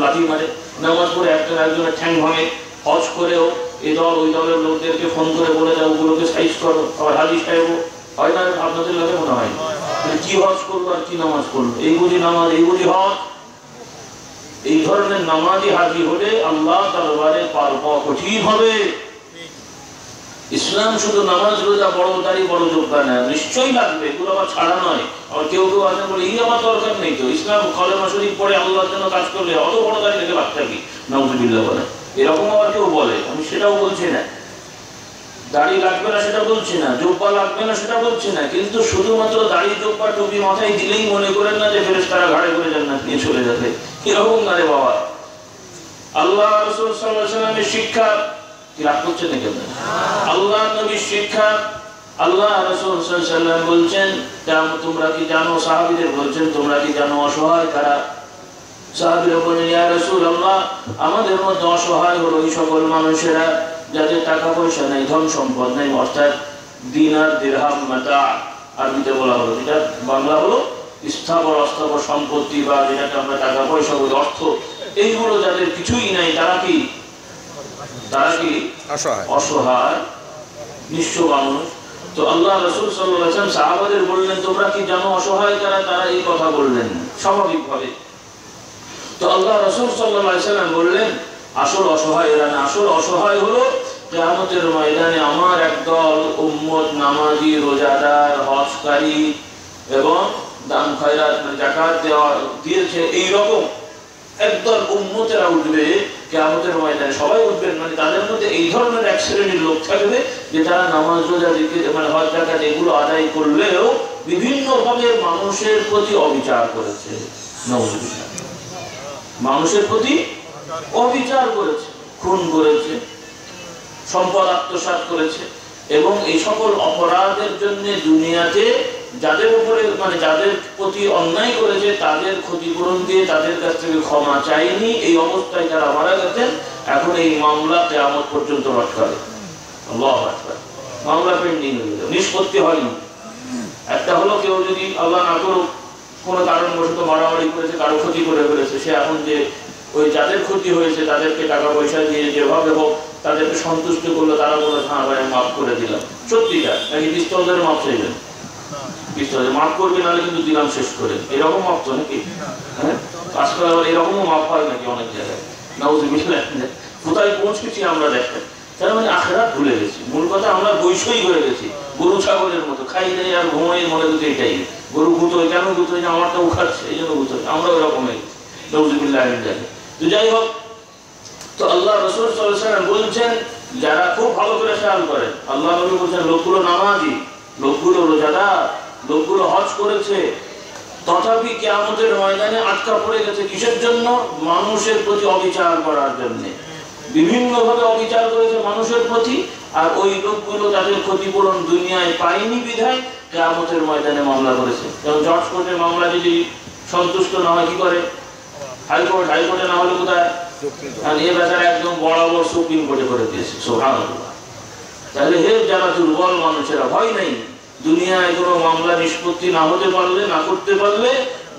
লাঠি মারে, নামাজ পড়ে একজনের ঠ্যাং ভাঙে, হজ করেও এই দল ওই দলের লোকদেরকে ফোন করে বলে দাও ওগুলোকে সাইজ করো, আবার হাজি সাহেব হয় না আপনাদের লাগে মনে হয় কি হজ করলো আর কি নামাজ পড়লো, এই বুঝি নামাজ এই বুঝি হজ। এই ধরনের নামাজি হাজি হলে আল্লাহ দরবারে পার পাওয়া কঠিন হবে। ইসলাম শুধু নামাজ রোজা বড় দাড়ি বড় যোগ্যা না, নিশ্চয়ই লাগবে, এগুলো আবার ছাড়া নয়। আর কেউ কেউ আছে বলে এই আমার দরকার নেই, তো ইসলাম কলেমা শরীফ পড়ে আল্লাহর জন্য কাজ করলে অত বড় দাড়ি রেখে বাদ থাকি নাউজুবিল্লাহ বলে, এরকম আবার কেউ বলে। আমি সেটাও বলছি না, দাড়ি লাগবে না সেটা বলছি না, জোব্বা লাগবে না সেটা বলছি না, কিন্তু শুধুমাত্র দাড়ি জোব্বা টুপি মাথায় দিলেই মনে করেন না যে ফেরেশতারা ঘাড়ে করে জান্নাত নিয়ে চলে যাবে, এরকম না রে বাবা। আল্লাহ রাসূল সাল্লাল্লাহু আলাইহি ওয়াসাল্লামের শিক্ষা কি রাগ করছেন না কেন? আল্লাহ নবীর শিক্ষা, আল্লাহ রাসূল সাল্লাল্লাহু আলাইহি ওয়াসাল্লাম বলছেন তোমরা কি জানো, সাহাবীদের বলছেন তোমরা কি জানো অসহায় কারা? সাহাবীরা বলেন ইয়া রাসূলুল্লাহ আমাদের মধ্যে অসহায় হলো ওই সকল মানুষেরা যাদের টাকা পয়সা নেই, ধন সম্পদ নেই, অর্থাৎ দিনার দিরহাম মাতা, আরবিতে বলা হলো, এটা বাংলা হলো স্থাবর অস্থাবর সম্পত্তি বা যেটাকে আমরা টাকা পয়সা বলি, অর্থ, এইগুলো যাদের কিছুই নাই তারা কি অসহায় নিঃস্ব মানুষ। তো আল্লাহ রাসূল সাল্লাল্লাহু আলাইহি ওয়াসাল্লাম সাহাবাদের বললেন তোমরা কি জানো অসহায় কারা? তারা এই কথা বললেন স্বাভাবিকভাবে। তো আল্লাহ রাসূল সাল্লাল্লাহু আলাইহি ওয়াসাল্লাম বললেন আসল অসহায় এরা না, আসল অসহায় হলো কিয়ামতের ময়দানে আমার একদল উম্মত নামাজি, রোজাদার, হজকারী এবং দান খয়রাত মানে যাকাত দিয়েছে এইরকম একদল উম্মতেরা উঠবে কিয়ামতের ময়দানে, সবাই উঠবেন, মানে তাদের মধ্যে এই ধরনের এক শ্রেণীর লোক থাকবে যে তারা নামাজ রোজা জিকির মানে হজ যাকাত এগুলো আদায় করলেও বিভিন্নভাবে মানুষের প্রতি অবিচার করেছে, নাউজুবিল্লাহ, মানুষের প্রতি অবিচার করেছে, খুন করেছে, সম্পদ আত্মসাৎ করেছে, এবং এই সকল অপরাধের জন্য দুনিয়াতে যাদের উপরে মানে যাদের প্রতি অন্যায় করেছে তাদের ক্ষতিপূরণ দিয়ে তাদের কাছ থেকে ক্ষমা চাইনি, এই অবস্থায় যারা মারা গেছেন এখন এই মামলা কিয়ামত পর্যন্ত আটকাবে। আল্লাহু আকবার, মামলা পেন্ডিং হয়ে গেল, নিষ্পত্তি হয়নি। একটা হলো কেউ যদি আল্লাহ না করুক কোনো কারণবশত মারামারি করেছে, কারো ক্ষতি করে ফেলেছে, সে এখন যে ওই যাদের ক্ষতি হয়েছে তাদেরকে টাকা পয়সা দিয়ে যেভাবে হোক তাদেরকে সন্তুষ্ট করলো, তারা বলে হ্যাঁ ভাই মাফ করে দিলাম, সত্যিকার নাকি পিস্তল ধরে মাফ চাইবেন, পিস্তল মাফ করবে নাহলে কিন্তু দিলাম শেষ করে, এরকম মাফ তো নাকি? হ্যাঁ, আজকাল আবার এরকমও মাফ হয় নাকি অনেক জায়গায়, নাউজুবিল্লাহ। কোথায় পৌঁছেছি আমরা দেখেন, তার মানে আখিরাত ভুলে গেছি। মূল কথা আমরা বৈষয়িক হয়ে গেছি, গরু ছাগলের মতো খাই দেয় আর ঘুমাই, মনে করছে এটাই গরু গুতোয়, কেন গুতোয় না আমারটা উঠাচ্ছে এই জন্য গুতোয়, আমরা ওরকম হয়ে গেছি, নাউজুবিল্লাহ। তো যাই হোক, তো আল্লাহ রাসূল সাল্লাল্লাহু আলাইহি ওয়াসাল্লাম বলছেন যারা খুব ভালো করে খেয়াল করেন, আল্লাহ নবী বলছেন লোকগুলো নামাজি, লোকগুলো রোজাদার, লোকগুলো হজ করেছে, তথাপি কিয়ামতের ময়দানে আটকা পড়ে গেছে কিসের জন্য? মানুষের প্রতি অবিচার করার জন্য, বিভিন্নভাবে অবিচার করেছে মানুষের প্রতি। আর ওই লোকগুলো তাদের ক্ষতিপূরণ দুনিয়ায় পায়নি বিধায় কিয়ামতের ময়দানে মামলা করেছে। যেমন জজ কোর্টের মামলা যদি সন্তুষ্ট না হয় কি করে? হাইকোর্ট, হাইকোর্টে না হলে কোথায়? আর এ বেচারা একদম বরাবর সুপ্রিম কোর্টে করে দিয়েছে, সুবহানাল্লাহ। তাহলে হে যারা দুর্বল মানুষেরা, ভয় নাই, দুনিয়ায় কোনো মামলা নিষ্পত্তি না হতে পারলে, না করতে পারলে,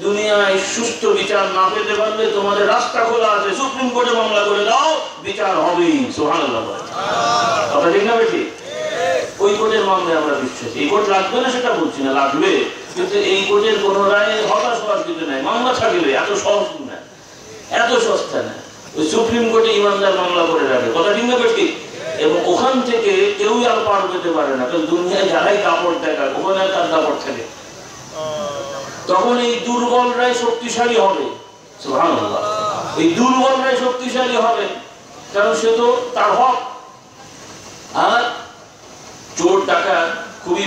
দুনিয়ায় সুস্থ বিচার না পেতে পারলে তোমাদের রাস্তা খোলা আছে, সুপ্রিম কোর্টে মামলা করে দাও, বিচার হবেই, সুবহানাল্লাহ। কথা ঠিক না বেশি? ওই কোর্টের মামলায় আমরা বিশ্বাসী। এই কোর্ট লাগবে না সেটা বলছি না, লাগবে, কিন্তু এই কোর্টের কোনো রায়ে হতাশ হওয়ার কিছু নাই, মামলা থাকবে, এত সহজ না, এত সস্তা না। ওই সুপ্রিম কোর্টে ইমানদার মামলা করে রাখে, কথা ঠিক না বেশি? এবং ওখান থেকে কেউই আর পার পেতে পারে না, কারণ দুনিয়ায় যারাই কাপড় দেখায় ওখানে তার কাপড় থাকে, তখন এই দুর্বলরাই শক্তিশালী হবে, সুবহানাল্লাহ। এই দুর্বলরাই শক্তিশালী হবে, কারণ সে তো তার হক। আর চোর টাকা খুবই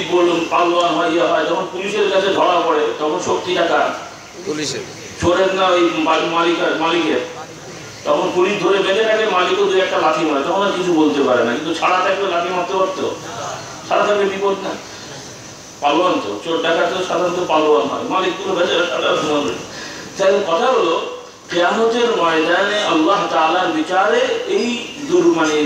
পালোয়ান হয়, যখন পুলিশের কাছে ধরা পড়ে তখন শক্তি টাকা পুলিশের, চোরের না ওই মালিকের। তখন পুলিশ ধরে বেঁধে রাখে, মালিকও দু একটা লাঠি মারে, তখন আর কিছু বলতে পারে না। কিন্তু ছাড়া থাকলে লাঠি মারতে পারতো, ছাড়া থাকলে বিপদ না। পালোয়ান তো, চোর টাকা তো সাধারণত পালোয়ান হয়, মালিকগুলো বেঁধে রাখে। তাই কথা হলো কিয়ামতের ময়দানে আল্লাহ তাআলার বিচারে এই মানে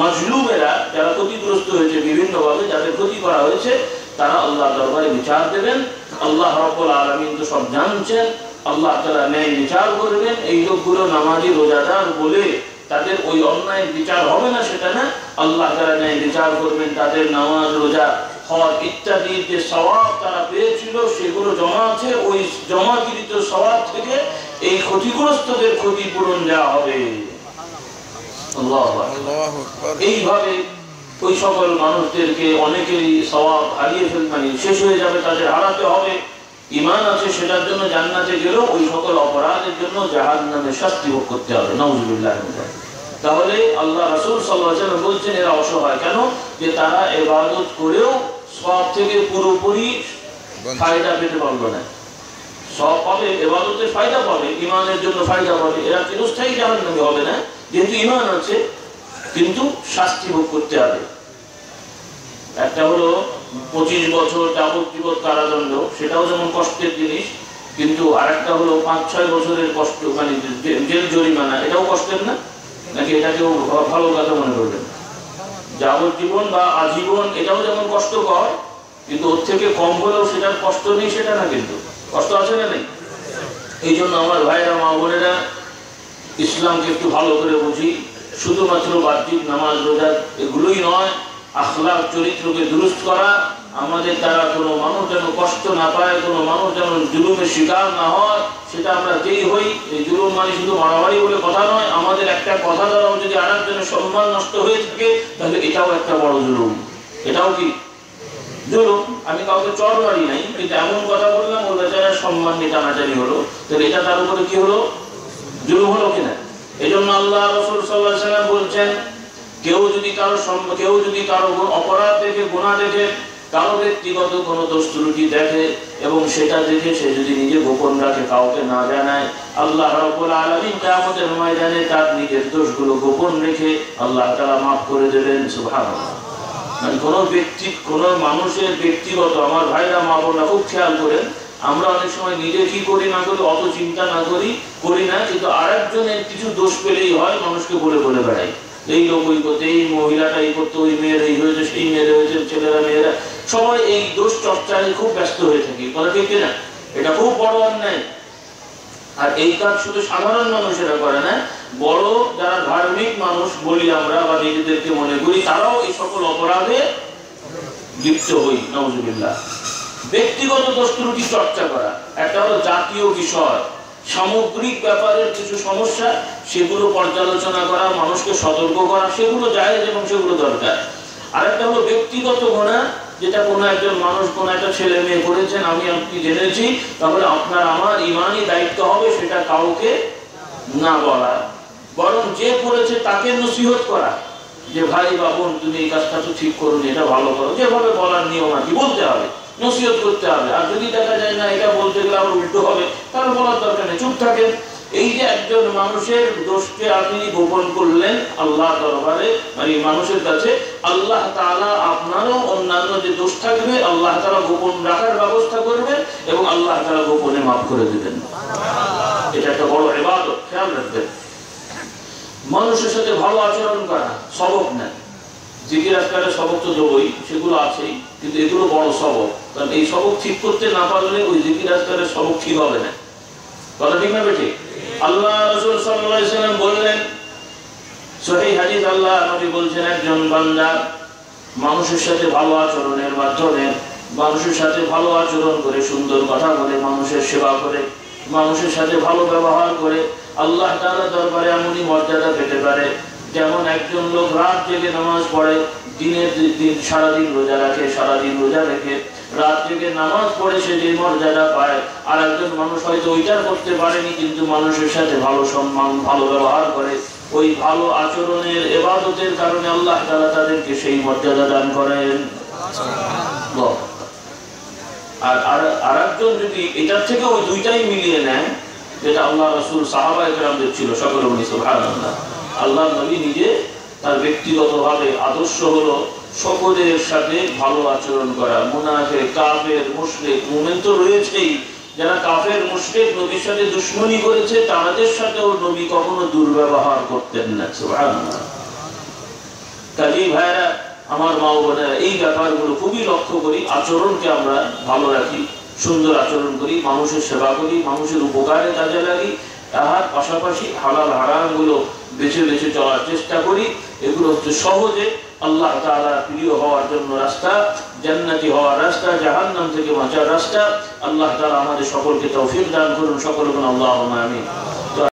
মাজলুমেরা যারা ক্ষতিগ্রস্ত হয়েছে বিভিন্নভাবে, যাদের ক্ষতি করা হয়েছে, তারা আল্লাহ দরবারে বিচার দেবেন। আল্লাহ রাব্বুল আলামিন তো সব জানছেন, আল্লাহ তাআলা ন্যায় বিচার করবেন। এই লোকগুলো নামাজি রোজাদার বলে তাদের ওই অন্যায় বিচার হবে না সেটা না, আল্লাহ তাআলা ন্যায় বিচার করবেন। তাদের নামাজ রোজা হজ ইত্যাদি যে সওয়াব তারা পেয়েছিল সেগুলো জমা আছে, ওই জমাকৃত সওয়াব থেকে এই ক্ষতিগ্রস্তদের ক্ষতিপূরণ দেওয়া হবে। আল্লাহু আকবার। এইভাবে ওই সকল মানুষদেরকে অনেকেরই সওয়াব হারিয়ে মানে শেষ হয়ে যাবে, তাদের হারাতে হবে। ঈমান আছে সেটার জন্য জান্নাতে গেলেও ওই সকল অপরাধের জন্য জাহান্নামে শাস্তি ভোগ করতে হবে। নাউযুবিল্লাহ। তাহলে আল্লাহ রাসূল সাল্লাল্লাহু আলাইহি ওয়াসাল্লাম বলছেন এরা অসহায় কেন? যে তারা ইবাদত করেও সওয়াব থেকে পুরোপুরি ফায়দা পেতে পারলো না। সওয়াব পাবে, ইবাদতের ফায়দা পাবে, ঈমানের জন্য ফায়দা পাবে, এরা চিরস্থায়ী জাহান্নামে হবে না যেহেতু ঈমান আছে, কিন্তু শাস্তি ভোগ করতে হবে। একটা হলো 25 বছর যাবজ্জীবন কারাদণ্ড, সেটাও যেমন কষ্টের জিনিস, কিন্তু আরেকটা হলো 5-6 বছরের কষ্ট মানে জেল জরিমানা, এটাও কষ্টের না নাকি? এটাকেও ভালো কথা মনে করবেন। যাবজ্জীবন বা আজীবন এটাও যেমন কষ্টকর, কিন্তু ওর থেকে কম হলেও সেটার কষ্ট নেই সেটা না, কিন্তু কষ্ট আছে না নেই? এই জন্য আমার ভাইরা মা বোনেরা ইসলামকে একটু ভালো করে বুঝি। শুধুমাত্র বাহ্যিক নামাজ রোজা এগুলোই নয়, আখলাক চরিত্রকে দুরুস্ত করা, আমাদের দ্বারা কোনো মানুষ যেন কষ্ট না পায়, কোনো মানুষ যেন জুলুমের শিকার না হয়, সেটা আমরা যেই হই। এই জুলুম মানে শুধু মারামারি বলে কথা নয়, আমাদের একটা কথা দ্বারাও যদি আরেকজনের সম্মান নষ্ট হয়ে থাকে তাহলে এটাও একটা বড় জুলুম। এটাও কি জুলুম? আমি কাউকে চর মারি নাই, কিন্তু এমন কথা বললাম ওর বেচারার সম্মান নিয়ে টানাটানি হলো, তাহলে এটা তার উপরে কি হলো? জুলুম হলো কিনা? এই জন্য আল্লাহ রাসূল সাল্লাল্লাহু আলাইহি ওয়াসাল্লাম বলছেন কেউ যদি কারো অপরাধ দেখে, গুনাহ দেখে, কারো ব্যক্তিগত কোনো দোষ ত্রুটি দেখে এবং সেটা দেখে সে যদি নিজে গোপন রাখে, কাউকে না জানায়, আল্লাহ রাব্বুল আলামিন কিয়ামতের ময়দানে তার নিজের দোষগুলো গোপন রেখে আল্লাহ তাআলা মাফ করে দেবেন। সুবহানাল্লাহ। মানে কোনো মানুষের ব্যক্তিগত, আমার ভাইরা মা বোনরা খুব খেয়াল করেন, আমরা অনেক সময় নিজে কি করি না করি অত চিন্তা না করি না, কিন্তু আরেকজনের কিছু দোষ পেলেই হয় মানুষকে বলে বলে বেড়াই, এই লোক ওই করতে, এই মহিলাটা এই করতে, ওই মেয়ের এই হয়েছে, সেই মেয়ের হয়েছে, ছেলেরা মেয়েরা সবাই এই দোষ চর্চায় খুব ব্যস্ত হয়ে থাকি। কথা ঠিক কিনা? এটা খুব বড় অন্যায়। আর এই কাজ শুধু সাধারণ মানুষেরা করে না, বড় যারা ধার্মিক মানুষ বলি আমরা বা নিজেদেরকে মনে করি, তারাও এই সকল অপরাধে লিপ্ত হই। নাউযুবিল্লাহ। ব্যক্তিগত দোষ ত্রুটি চর্চা করা একটা হলো জাতীয় বিষয়, সামগ্রিক ব্যাপারের কিছু সমস্যা সেগুলো পর্যালোচনা করা, মানুষকে সতর্ক করা, সেগুলো জায়েজ এবং সেগুলো দরকার। আরেকটা হলো ব্যক্তিগত গুনাহ, যেটা কোনো একজন মানুষ কোনো একটা ছেলে মেয়ে করেছেন, আমি আপনি জেনেছি, তাহলে আপনার আমার ঈমানি দায়িত্ব হবে সেটা কাউকে না বলা, বরং যে করেছে তাকে নসিহত করা, যে ভাই বা বোন তুমি এই কাজটা তো ঠিক করুন, এটা ভালো করো, যেভাবে বলার নিয়ম আর কি বলতে হবে, নসিহত করতে হবে। আর যদি দেখা যায় না এটা বলতে গেলে আবার উল্টো হবে, তাহলে বলার দরকার নেই, চুপ থাকেন। এই যে একজন মানুষের দোষকে আপনি গোপন করলেন আল্লাহ দরবারে, মানে মানুষের কাছে, আল্লাহ তাআলা আপনারও অন্যান্য যে দোষ থাকবে আল্লাহ তাআলা গোপন রাখার ব্যবস্থা করবেন এবং আল্লাহ তাআলা গোপনে মাফ করে দেবেন। এটা একটা বড় ইবাদত, খেয়াল রাখবেন। মানুষের সাথে ভালো আচরণ করা সবক নেন, জিকির আজকালের সবক তো দেবই, সেগুলো আছেই, কিন্তু এগুলো বড় সবক। কারণ এই সবক ঠিক করতে না পারলে ওই জিকির আজকালের সবক ঠিক হবে না। কথা ঠিক না বেঠিক? আল্লাহ রাসূল সাল্লাল্লাহু আলাইহি ওয়াসাল্লাম বললেন, সহিহ হাদিস, আল্লাহ নবী বলছেন একজন বান্দা মানুষের সাথে ভালো আচরণের মাধ্যমে, মানুষের সাথে ভালো আচরণ করে, সুন্দর কথা বলে, মানুষের সেবা করে, মানুষের সাথে ভালো ব্যবহার করে আল্লাহ তাআলা দরবারে এমনই মর্যাদা পেতে পারে যেমন একজন লোক রাত জেগে নামাজ পড়ে, দিন সারাদিন রোজা রাখে, সারাদিন রোজা রেখে রাত জেগে নামাজ পড়ে সে যে মর্যাদা পায়, আর একজন মানুষ হয়তো ওইটার করতে পারেনি কিন্তু মানুষের সাথে ভালো সম্মান, ভালো ব্যবহার করে, ওই ভালো আচরণের ইবাদতের কারণে আল্লাহ তাআলা তাদেরকে সেই মর্যাদা দান করেন। আর আরেকজন যদি এটার থেকে ওই দুইটাই মিলিয়ে নেয়, যেটা আল্লাহ রাসূল সাহাবায়ে কেরামদের ছিল, সকলে বলি সুবহানাল্লাহ। আল্লাহ নবী নিজে তার ব্যক্তিগতভাবে আদর্শ হলো সকলের সাথে ভালো আচরণ করা। মুনাফিক, কাফের, মুশরিক, মুমিন তো রয়েছেই, যারা কাফের মুশরিক নবীর সাথে দুশমনি করেছে তাদের সাথেও নবী কখনো দুর্ব্যবহার করতেন না। সুবহানাল্লাহ। কাজী ভাইরা, আমার মা বোনেরা, এই ব্যাপারগুলো খুবই লক্ষ্য করি, আচরণকে আমরা ভালো রাখি, সুন্দর আচরণ করি, মানুষের সেবা করি, মানুষের উপকারে কাজে লাগি, তাহার পাশাপাশি হালাল হারামগুলো বেছে বেছে চলার চেষ্টা করি। এগুলো হচ্ছে সহজে আল্লাহ তাআলা প্রিয় হওয়ার জন্য রাস্তা, জান্নাতি হওয়ার রাস্তা, জাহান্নাম থেকে বাঁচার রাস্তা। আল্লাহ তাআলা আমাদের সকলকে তৌফিক দান করুন, সকলকে আল্লাহুম্মা আমিন।